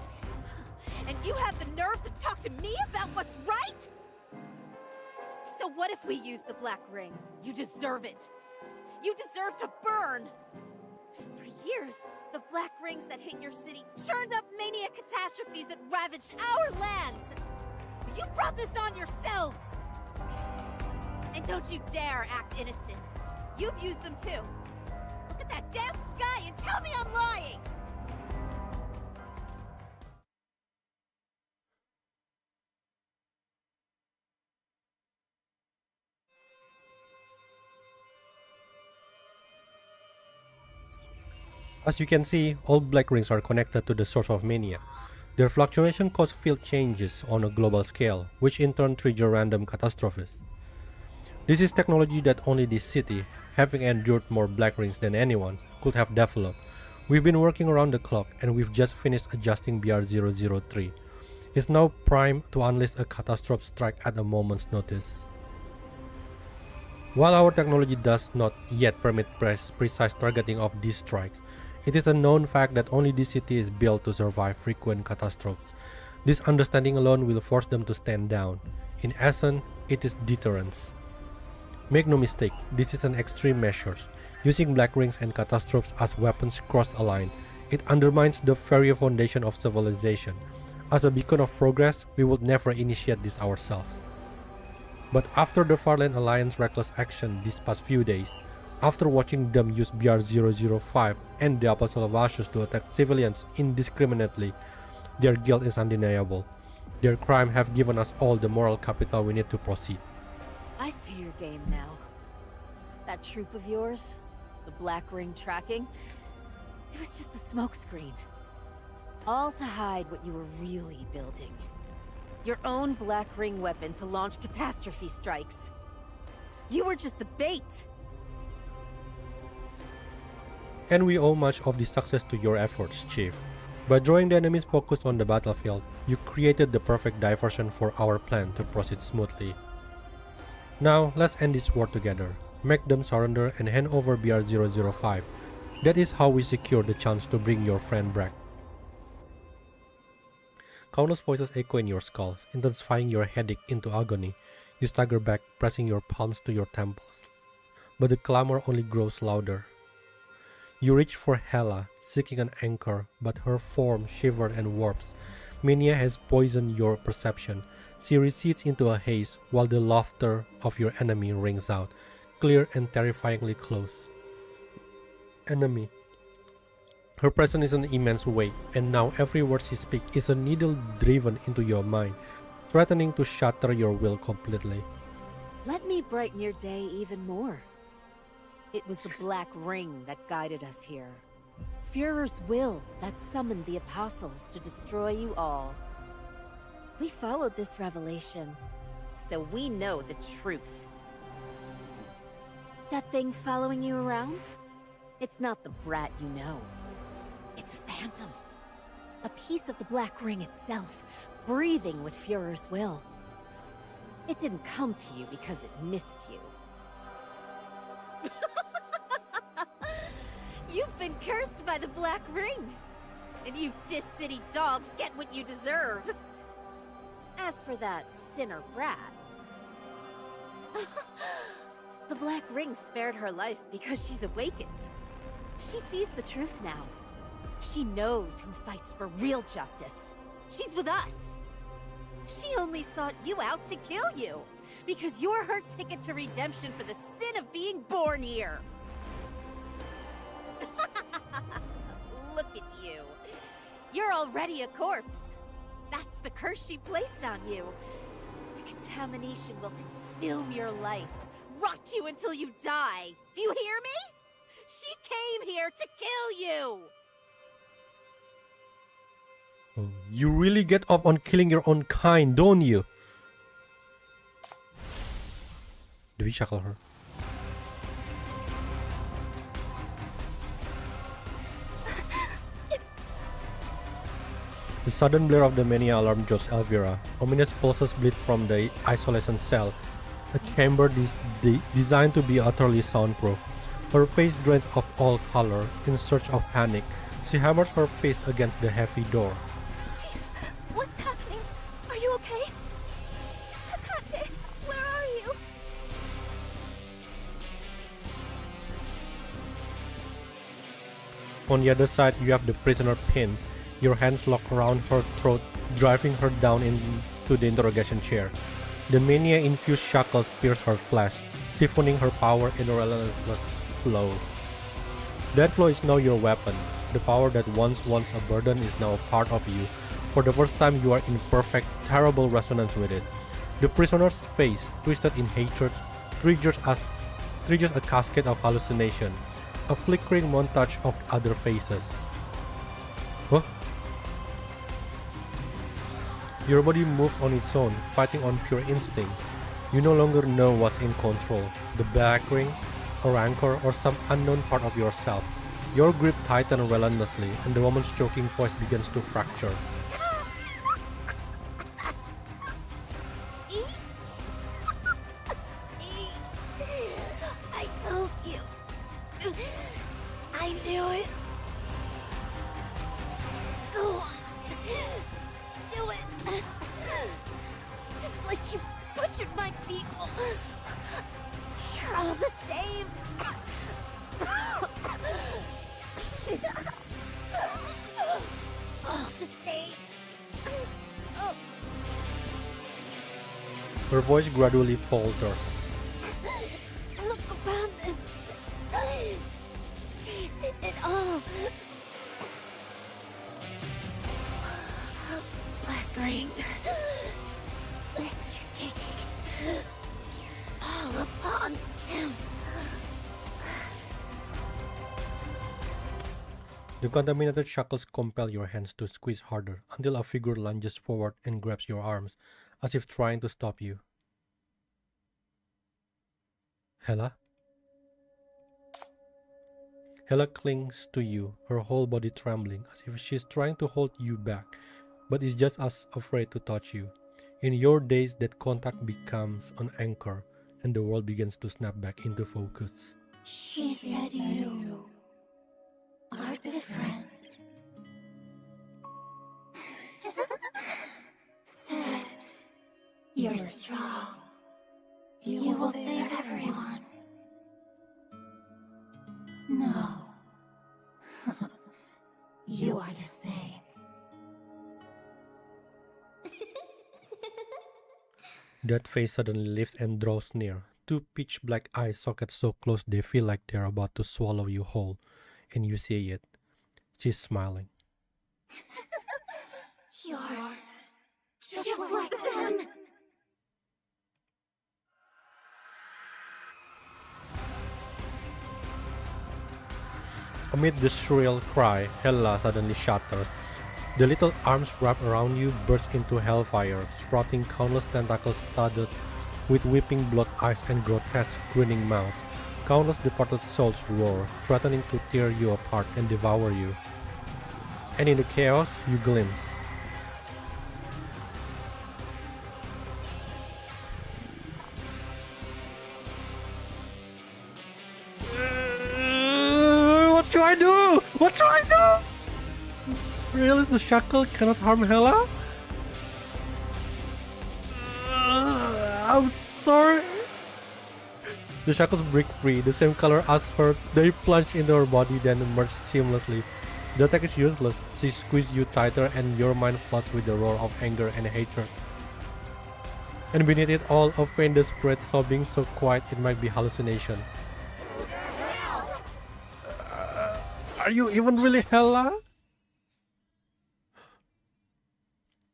And you have the nerve to talk to me about what's right? So what if we use the Black Ring? You deserve it. You deserve to burn. For years, the Black Rings that hit your city churned up mania catastrophes that ravaged our lands. You brought this on yourselves. And don't you dare act innocent. You've used them too. Look at that damn sky and tell me I'm lying. As you can see, all Black Rings are connected to the source of mania. Their fluctuation cause field changes on a global scale, which in turn trigger random catastrophes. This is technology that only this city, having endured more Black Rings than anyone, could have developed. We've been working around the clock and we've just finished adjusting BR-003. It's now primed to unleash a catastrophe strike at a moment's notice. While our technology does not yet permit precise targeting of these strikes, it is a known fact that only this city is built to survive frequent catastrophes. This understanding alone will force them to stand down. In essence, it is deterrence. Make no mistake, this is an extreme measure. Using Black Rings and catastrophes as weapons cross-aligned, it undermines the very foundation of civilization. As a beacon of progress, we would never initiate this ourselves. But after the Farland Alliance reckless action these past few days, after watching them use BR-005 and the Apostle of Ashes to attack civilians indiscriminately, their guilt is undeniable. Their crime have given us all the moral capital we need to proceed. I see your game now. That troop of yours, the Black Ring tracking, it was just a smokescreen. All to hide what you were really building. Your own Black Ring weapon to launch catastrophe strikes. You were just the bait. And we owe much of this success to your efforts, Chief. By drawing the enemy's focus on the battlefield, you created the perfect diversion for our plan to proceed smoothly. Now, let's end this war together. Make them surrender and hand over BR-005. That is how we secure the chance to bring your friend back. Countless voices echo in your skull, intensifying your headache into agony. You stagger back, pressing your palms to your temples. But the clamor only grows louder. You reach for Hela, seeking an anchor, but her form shivered and warps. Mania has poisoned your perception. She recedes into a haze, while the laughter of your enemy rings out, clear and terrifyingly close. Enemy. Her presence is an immense weight, and now every word she speaks is a needle driven into your mind, threatening to shatter your will completely. Let me brighten your day even more. It was the Black Ring that guided us here. Führer's will that summoned the Apostles to destroy you all. We followed this revelation, so we know the truth. That thing following you around? It's not the brat you know. It's a phantom. A piece of the Black Ring itself, breathing with Führer's will. It didn't come to you because it missed you. You've been cursed by the Black Ring! And you Dis-City dogs get what you deserve! As for that sinner brat... the Black Ring spared her life because she's awakened. She sees the truth now. She knows who fights for real justice. She's with us. She only sought you out to kill you, because you're her ticket to redemption for the sin of being born here. Look at you. You're already a corpse. the curse she placed on you. The contamination will consume your life, rot you until you die. Do you hear me? She came here to kill you! Oh, you really get off on killing your own kind, don't you? Do we shackle her? The sudden blare of the mania alarm draws Elvira. Ominous pulses bleed from the isolation cell, a chamber designed to be utterly soundproof. Her face drains of all color. In search of panic, she hammers her face against the heavy door. Chief, what's happening? Are you okay? Hakate, where are you? On the other side, you have the prisoner pinned. Your hands lock around her throat, driving her down into the interrogation chair. The mania-infused shackles pierce her flesh, siphoning her power in a relentless flow. That flow is now your weapon. The power that once was a burden is now a part of you. For the first time, you are in perfect, terrible resonance with it. The prisoner's face, twisted in hatred, triggers a cascade of hallucination, a flickering montage of other faces. Huh? Your body moves on its own, fighting on pure instinct. You no longer know what's in control, the black ring, a rancor, or some unknown part of yourself. Your grip tightens relentlessly, and the woman's choking voice begins to fracture. See? See? I told you. I knew it. Go on. Do it. Just like you butchered my people. You're all the same. All the same. Her voice gradually falters. Look around this. See it all. Black ring. Let your gaze fall upon him. The contaminated shackles compel your hands to squeeze harder until a figure lunges forward and grabs your arms, as if trying to stop you. Hela? Hela clings to you, her whole body trembling, as if she's trying to hold you back, but is just as afraid to touch you. In your daze, that contact becomes an anchor, and the world begins to snap back into focus. She said you are different. Said you're strong. You will save everyone. No. You are the same. That face suddenly lifts and draws near. Two pitch black eye sockets so close they feel like they're about to swallow you whole. And you see it. She's smiling. You're just like them. Amid the shrill cry, Hela suddenly shatters. The little arms wrapped around you burst into hellfire, sprouting countless tentacles studded with weeping blood eyes and grotesque grinning mouths. Countless departed souls roar, threatening to tear you apart and devour you. And in the chaos, you glimpse what should I do? What should I do? Really, the shackle cannot harm Hela? I'm sorry. The shackles break free, the same color as her. They plunge into her body, then merge seamlessly. The attack is useless. She squeezes you tighter, and your mind floods with the roar of anger and hatred. And beneath it all, a faint desperate sobbing so quiet it might be hallucination. Are you even really Hela?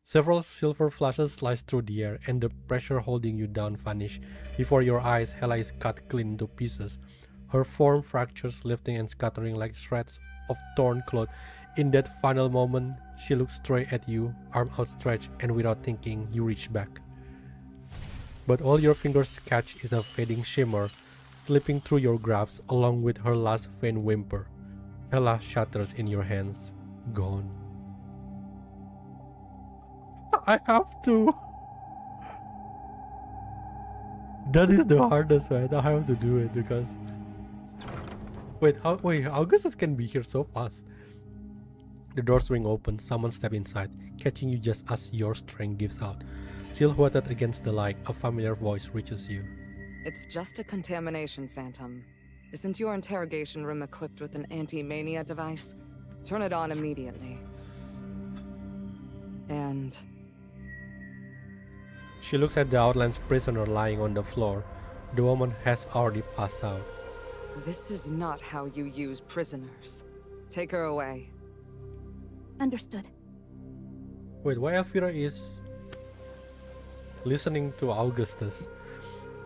Several silver flashes slice through the air, and the pressure holding you down vanish. Before your eyes, Hela is cut clean into pieces. Her form fractures, lifting and scattering like shreds of torn cloth. In that final moment, she looks straight at you, arm outstretched, and without thinking, you reach back. But all your fingers catch is a fading shimmer, slipping through your grasp along with her last faint whimper. Hela shatters in your hands, gone. I have to. That is the hardest way. I have to do it because. Wait, Augustus can be here so fast. The door swing open. Someone step inside, catching you just as your strength gives out. Silhouetted against the light, a familiar voice reaches you. It's just a contamination, Phantom. Isn't your interrogation room equipped with an anti-mania device? Turn it on immediately. And... She looks at the Outlands prisoner lying on the floor. The woman has already passed out. This is not how you use prisoners. Take her away. Understood. Wait, why Elvira is listening to Augustus?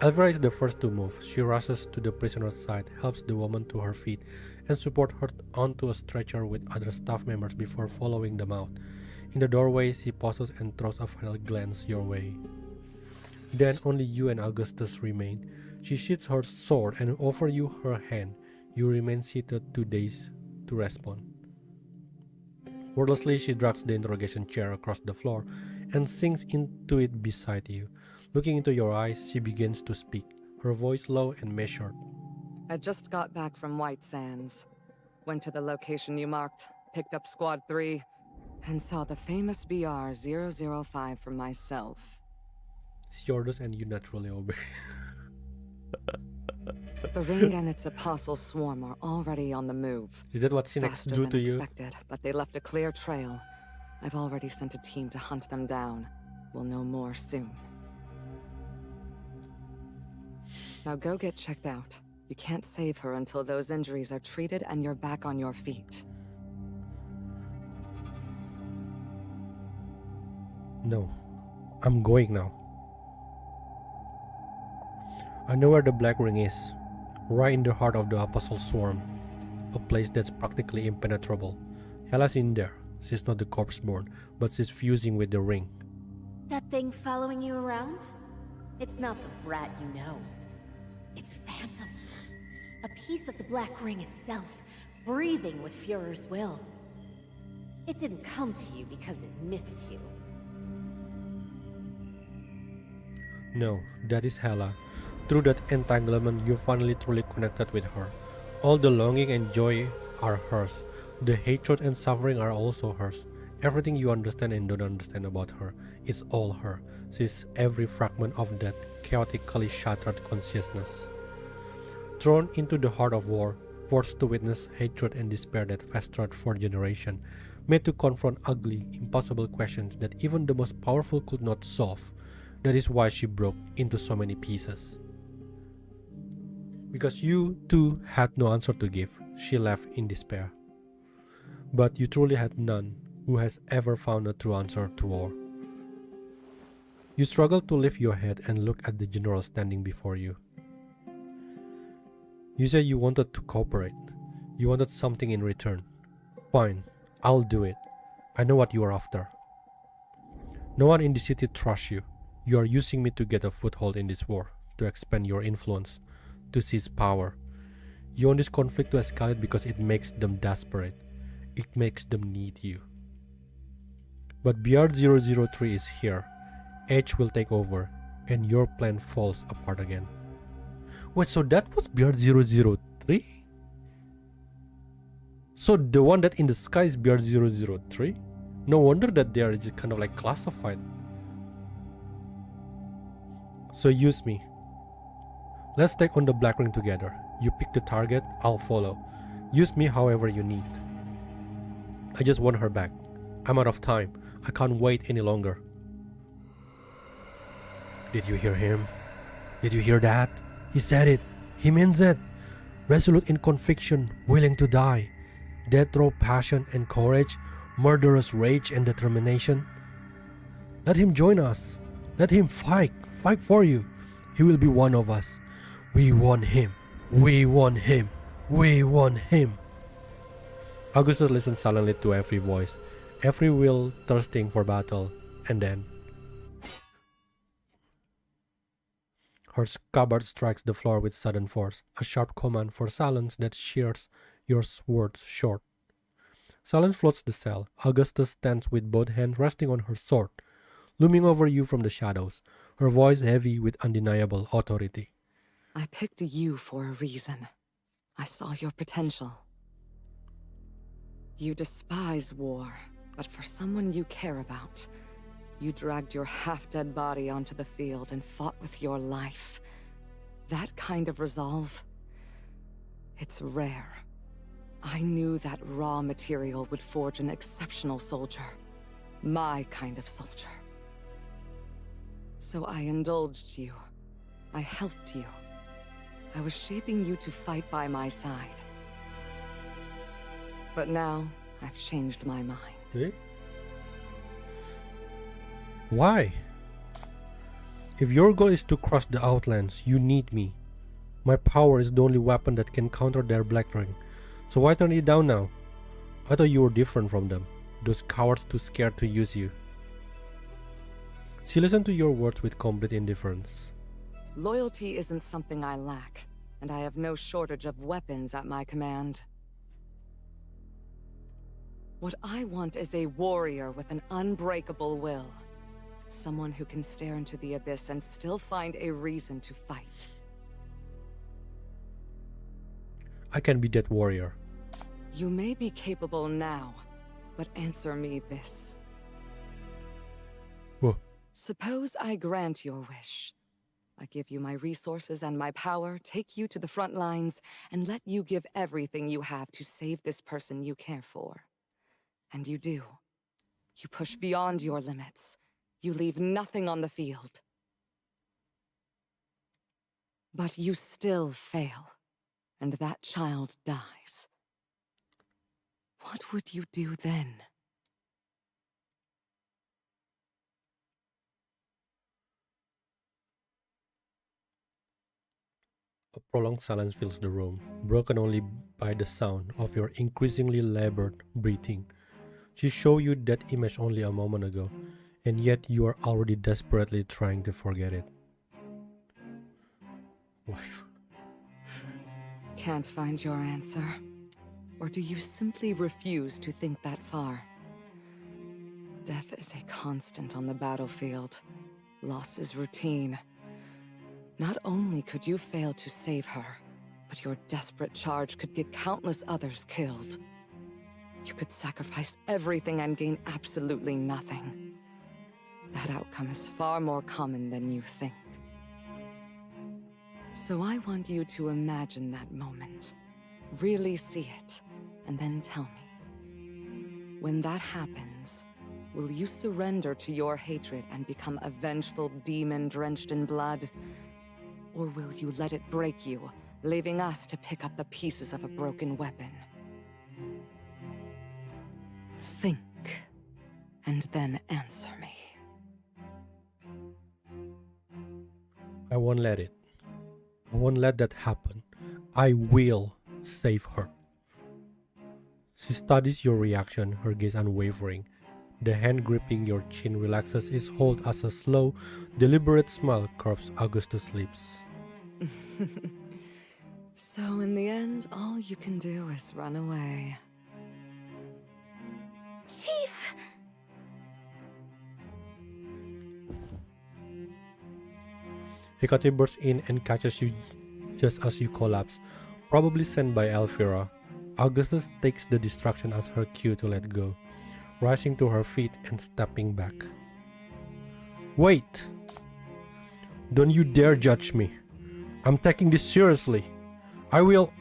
Elvira is the first to move. She rushes to the prisoner's side, helps the woman to her feet, and supports her onto a stretcher with other staff members before following them out. In the doorway, she pauses and throws a final glance your way. Then only you and Augustus remain. She sheathes her sword and offers you her hand. You remain seated, too dazed to respond. Wordlessly, she drags the interrogation chair across the floor and sinks into it beside you. Looking into your eyes, she begins to speak, her voice low and measured. I just got back from White Sands. Went to the location you marked, picked up Squad 3, and saw the famous BR-005 for myself. She orders and you naturally obey. The ring and its apostle swarm are already on the move. Is that what Sinex do to you? Expected, but they left a clear trail. I've already sent a team to hunt them down. We'll know more soon. Now go get checked out. You can't save her until those injuries are treated and you're back on your feet. No, I'm going now. I know where the Black Ring is. Right in the heart of the Apostle Swarm. A place that's practically impenetrable. Hela's in there. She's not the corpse-born, but she's fusing with the ring. That thing following you around? It's not the brat you know. It's Phantom. A piece of the Black Ring itself, breathing with Führer's will. It didn't come to you because it missed you. No, that is Hela. Through that entanglement, you finally truly connected with her. All the longing and joy are hers. The hatred and suffering are also hers. Everything you understand and don't understand about her is all her. She's every fragment of that chaotically shattered consciousness. Thrown into the heart of war, forced to witness hatred and despair that festered for generations, made to confront ugly, impossible questions that even the most powerful could not solve. That is why she broke into so many pieces. Because you too had no answer to give, she left in despair. But you truly had none who has ever found a true answer to war. You struggle to lift your head and look at the general standing before you. You said you wanted to cooperate. You wanted something in return. Fine, I'll do it. I know what you are after. No one in the city trusts you. You are using me to get a foothold in this war, to expand your influence, to seize power. You want this conflict to escalate because it makes them desperate. It makes them need you. But BR-003 is here. Edge will take over, and your plan falls apart again. Wait, so that was BR-003? So the one that in the sky is BR-003? No wonder that they are just kind of like classified. So use me. Let's take on the Black Ring together. You pick the target, I'll follow. Use me however you need. I just want her back. I'm out of time. I can't wait any longer. Did you hear him? Did you hear that? He said it. He means it. Resolute in conviction, willing to die. Death row passion and courage, murderous rage and determination. Let him join us. Let him fight. Fight for you. He will be one of us. We want him. We want him. We want him. Augustus listened silently to every voice, every will thirsting for battle, and then her scabbard strikes the floor with sudden force, a sharp command for silence that shears your words short. Silence floats the cell. Augustus stands with both hands resting on her sword, looming over you from the shadows, her voice heavy with undeniable authority. I picked you for a reason. I saw your potential. You despise war, but for someone you care about, you dragged your half-dead body onto the field and fought with your life. That kind of resolve, it's rare. I knew that raw material would forge an exceptional soldier. My kind of soldier. So I indulged you. I helped you. I was shaping you to fight by my side. But now, I've changed my mind. See? Why? If your goal is to cross the Outlands, you need me. My power is the only weapon that can counter their Black Ring. So why turn it down now? I thought you were different from them. Those cowards too scared to use you. She listened to your words with complete indifference. Loyalty isn't something I lack, and I have no shortage of weapons at my command. What I want is a warrior with an unbreakable will. Someone who can stare into the abyss and still find a reason to fight. I can be that warrior. You may be capable now, but answer me this. Whoa. Suppose I grant your wish. I give you my resources and my power, take you to the front lines, and let you give everything you have to save this person you care for. And you do. You push beyond your limits. You leave nothing on the field. But you still fail, and that child dies. What would you do then? A prolonged silence fills the room, broken only by the sound of your increasingly labored breathing. She showed you that image only a moment ago, and yet you are already desperately trying to forget it. Why? Can't find your answer? Or do you simply refuse to think that far? Death is a constant on the battlefield. Loss is routine. Not only could you fail to save her, but your desperate charge could get countless others killed. You could sacrifice everything and gain absolutely nothing. That outcome is far more common than you think. So I want you to imagine that moment. Really see it, and then tell me. When that happens, will you surrender to your hatred and become a vengeful demon drenched in blood? Or will you let it break you, leaving us to pick up the pieces of a broken weapon? Think, and then answer me. I won't let it. I won't let that happen. I will save her. She studies your reaction, her gaze unwavering. The hand gripping your chin relaxes its hold as a slow, deliberate smile curves Augustus' lips. So in the end, all you can do is run away. Chief! Hecate bursts in and catches you just as you collapse, probably sent by Elvira. Augustus takes the distraction as her cue to let go, rising to her feet and stepping back. Wait! Don't you dare judge me. I'm taking this seriously. I will...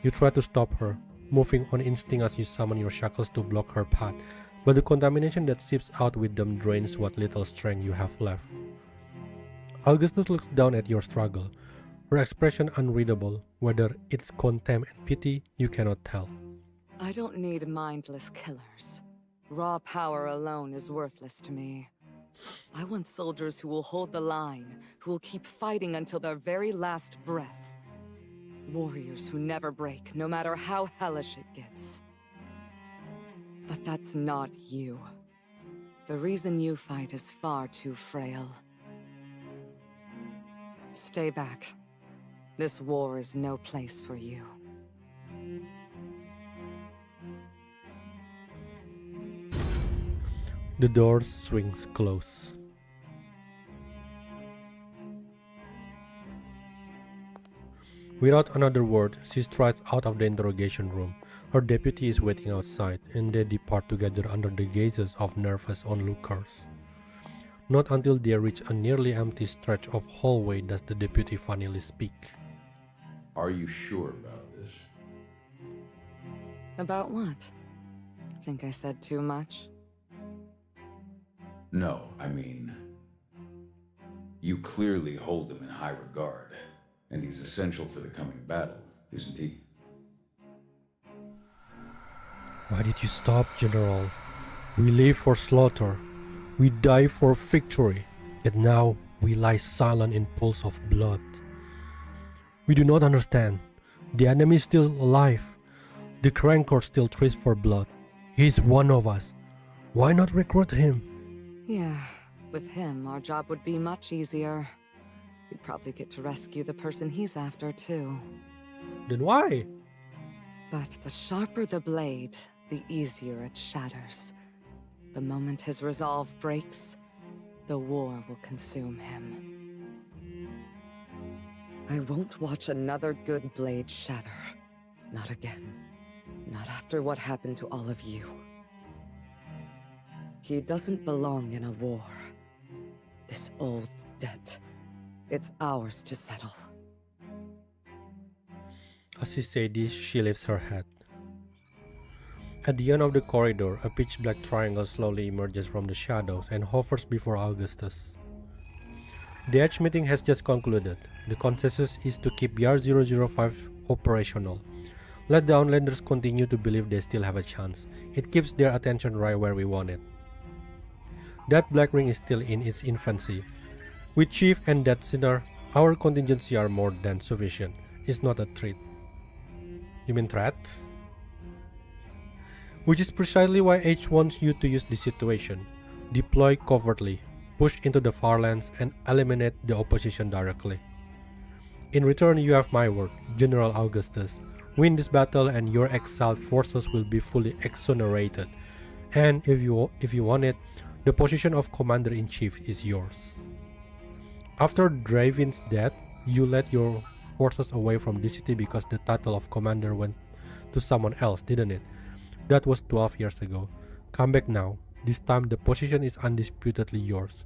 You try to stop her, moving on instinct as you summon your shackles to block her path, but the contamination that seeps out with them drains what little strength you have left. Augustus looks down at your struggle, her expression unreadable. Whether it's contempt and pity, you cannot tell. I don't need mindless killers. Raw power alone is worthless to me. I want soldiers who will hold the line, who will keep fighting until their very last breath. Warriors who never break, no matter how hellish it gets. But that's not you. The reason you fight is far too frail. Stay back. This war is no place for you. The door swings close. Without another word, she strides out of the interrogation room. Her deputy is waiting outside, and they depart together under the gazes of nervous onlookers. Not until they reach a nearly empty stretch of hallway does the deputy finally speak. Are you sure about this? About what? Think I said too much? No, I mean, you clearly hold him in high regard, and he's essential for the coming battle, isn't he? Why did you stop, General? We live for slaughter. We die for victory. Yet now we lie silent in pools of blood. We do not understand. The enemy is still alive. The Crankor still thirsts for blood. He is one of us. Why not recruit him? Yeah, with him, our job would be much easier. We'd probably get to rescue the person he's after, too. Then why? But the sharper the blade, the easier it shatters. The moment his resolve breaks, the war will consume him. I won't watch another good blade shatter. Not again. Not after what happened to all of you. He doesn't belong in a war. This old debt, it's ours to settle. As she says this, she lifts her head. At the end of the corridor, a pitch-black triangle slowly emerges from the shadows and hovers before Augustus. The Edge meeting has just concluded. The consensus is to keep Yar 005 operational. Let the Outlanders continue to believe they still have a chance. It keeps their attention right where we want it. That black ring is still in its infancy. With Chief and that sinner, our contingency are more than sufficient. It's not a threat. You mean threat? Which is precisely why H wants you to use this situation. Deploy covertly, push into the far lands, and eliminate the opposition directly. In return, you have my word, General Augustus. Win this battle and your exiled forces will be fully exonerated. And if you want it, the position of Commander-in-Chief is yours. After Draven's death, you led your forces away from this city because the title of Commander went to someone else, didn't it? That was 12 years ago. Come back now. This time the position is undisputedly yours.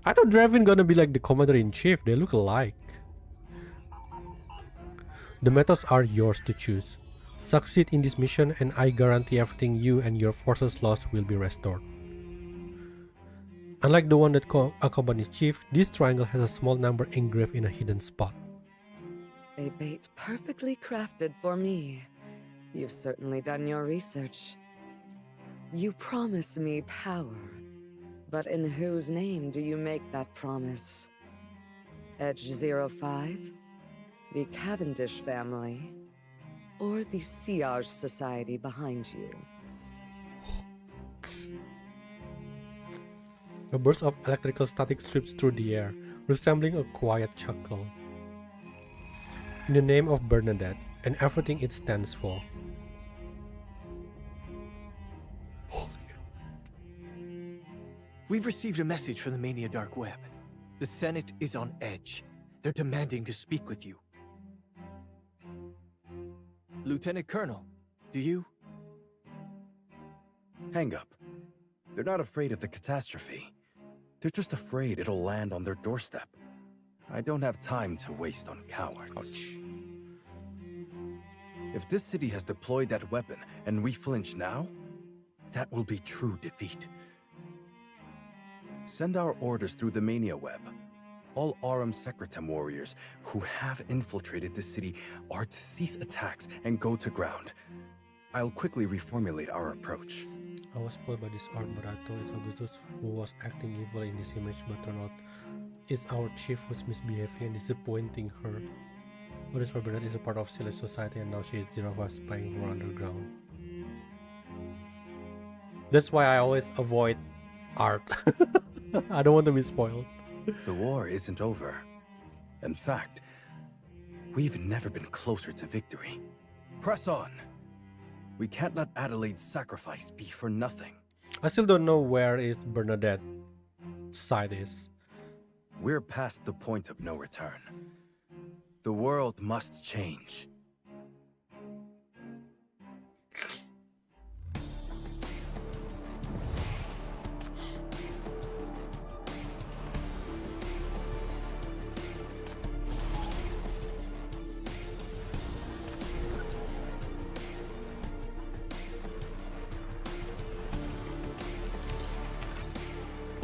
I thought Draven gonna be like the Commander-in-Chief. They look alike. The methods are yours to choose. Succeed in this mission and I guarantee everything you and your forces lost will be restored. Unlike the one that accompanies Chief, this triangle has a small number engraved in a hidden spot. A bait perfectly crafted for me. You've certainly done your research. You promise me power, but in whose name do you make that promise? Edge 05? The Cavendish family? Or the Siage Society behind you? A burst of electrical static sweeps through the air, resembling a quiet chuckle. In the name of Bernadette, and everything it stands for. We've received a message from the Mania Dark Web. The Senate is on edge. They're demanding to speak with you. Lieutenant Colonel, do you? Hang up. They're not afraid of the catastrophe. They're just afraid it'll land on their doorstep. I don't have time to waste on cowards. Ouch. If this city has deployed that weapon and we flinch now, that will be true defeat. Send our orders through the Mania Web. All Aurum Secretum warriors who have infiltrated this city are to cease attacks and go to ground. I'll quickly reformulate our approach. I was spoiled by this art, but I thought it's Augustus who was acting evil in this image, but turned out it's our chief who's misbehaving and disappointing her. What is Bernadette is a part of Celeste society, and now she is Zerova spying her underground. That's why I always avoid art. I don't want to be spoiled. The war isn't over. In fact, we've never been closer to victory. Press on. We can't let Adelaide's sacrifice be for nothing. I still don't know where is Bernadette's side is. We're past the point of no return. The world must change.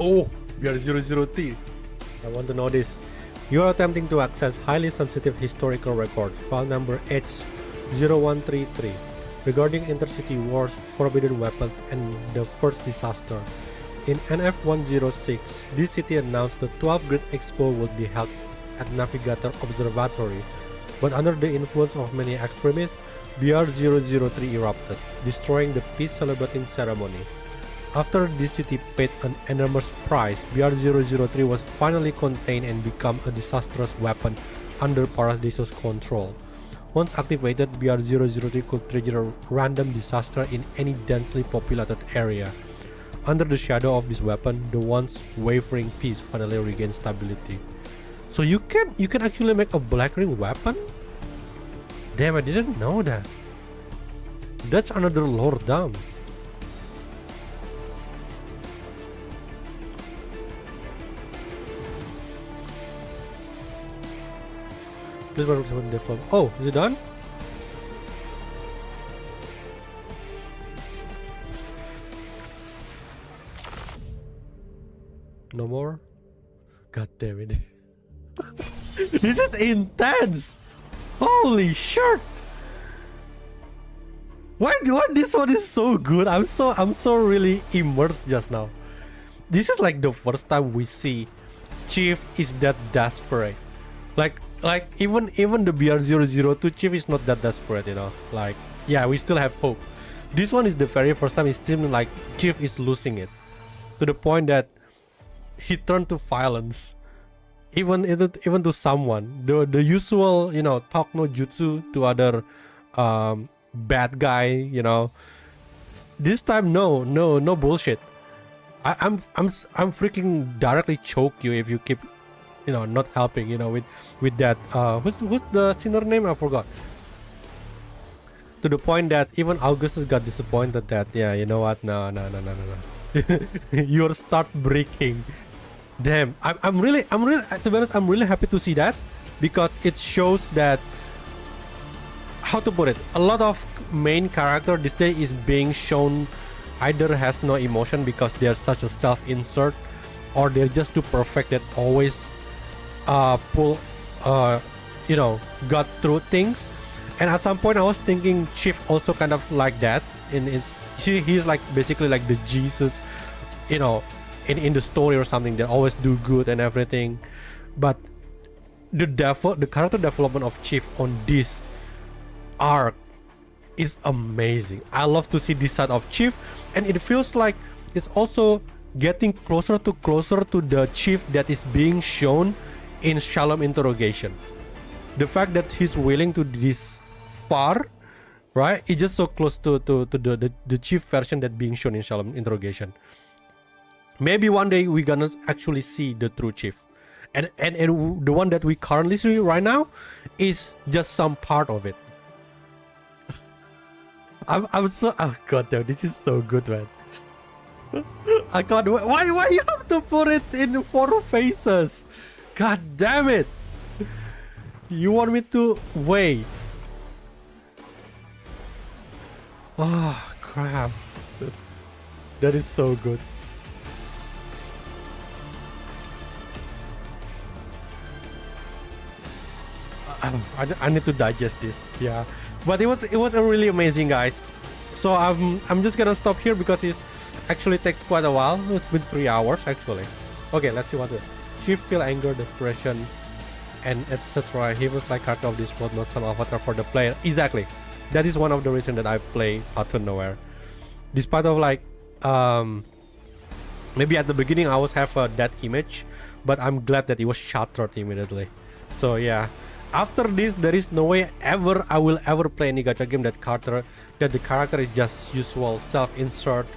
Oh, we are 003. I want to know this. You are attempting to access highly sensitive historical record, file number H0133, regarding intercity wars, forbidden weapons, and the first disaster. In NF106, this city announced the 12th Great Expo would be held at Navigator Observatory, but under the influence of many extremists, BR003 erupted, destroying the peace celebrating ceremony. After this city paid an enormous price, BR003 was finally contained and became a disastrous weapon under Paradiso's control. Once activated, BR003 could trigger a random disaster in any densely populated area. Under the shadow of this weapon, the once wavering peace finally regained stability. So you can actually make a black ring weapon? Damn, I didn't know that. That's another lore dump. Oh, is it done? No more? God damn it. This is intense! Holy shit! Why this one is so good? I'm so really immersed just now. This is like the first time we see Chief is that desperate. Like even the BR002 Chief is not that desperate, you know. Like, yeah, we still have hope. This one is the very first time it seems like Chief is losing it, to the point that he turned to violence, even to someone. The usual, you know, talk no jutsu to other bad guy, you know. This time, no bullshit. I'm freaking directly choke you if you keep, you know, not helping, you know, with that who's the sinner name? I forgot. To the point that even Augustus got disappointed that, yeah, you know what, no. Your start breaking. Damn, I'm really to be honest, I'm really happy to see that, because it shows that, how to put it, a lot of main character this day is being shown either has no emotion because they're such a self-insert, or they're just too perfect that always you know, got through things. And at some point I was thinking Chief also kind of like that. He's like basically like the Jesus, you know, in the story or something. They always do good and everything. But the character development of Chief on this arc is amazing. I love to see this side of Chief, and it feels like it's also getting closer to the Chief that is being shown in Shalom Interrogation. The fact that he's willing to this far, right? It's just so close to the Chief version that being shown in Shalom Interrogation. Maybe one day we're gonna actually see the true Chief, and the one that we currently see right now is just some part of it. I'm so, oh god damn, this is so good, man. I can't wait. Why you have to put it in 4 faces? God damn it! You want me to wait? Oh crap! That is so good. I need to digest this, yeah. But it was really amazing, guys. So I'm just gonna stop here because actually takes quite a while. It's been 3 hours actually. Okay, let's see what it is. Chief feel anger, desperation, and etc. He was like character of this world, not some avatar for the player. Exactly. That is one of the reasons that I play Path to Nowhere. Despite of like maybe at the beginning I was have that image, but I'm glad that it was shattered immediately. So yeah, after this there is no way ever I will ever play any gacha game that the character is just usual self-insert,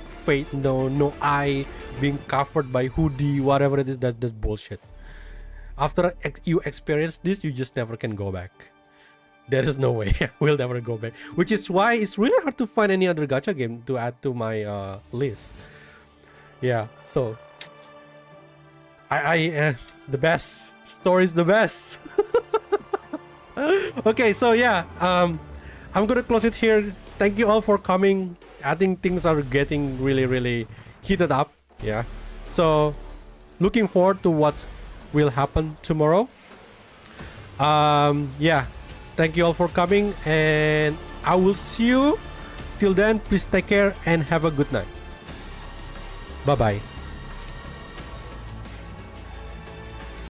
fate, no eye, being covered by hoodie, whatever it is. That's bullshit. After you experience this, you just never can go back. There is no way I will never go back, which is why it's really hard to find any other gacha game to add to my list. Yeah, so I the best story is the best. Okay, so yeah, I'm gonna close it here. Thank you all for coming. I think things are getting really heated up. Yeah, so looking forward to what will happen tomorrow. Yeah, thank you all for coming, and I will see you till then. Please take care and have a good night. Bye bye.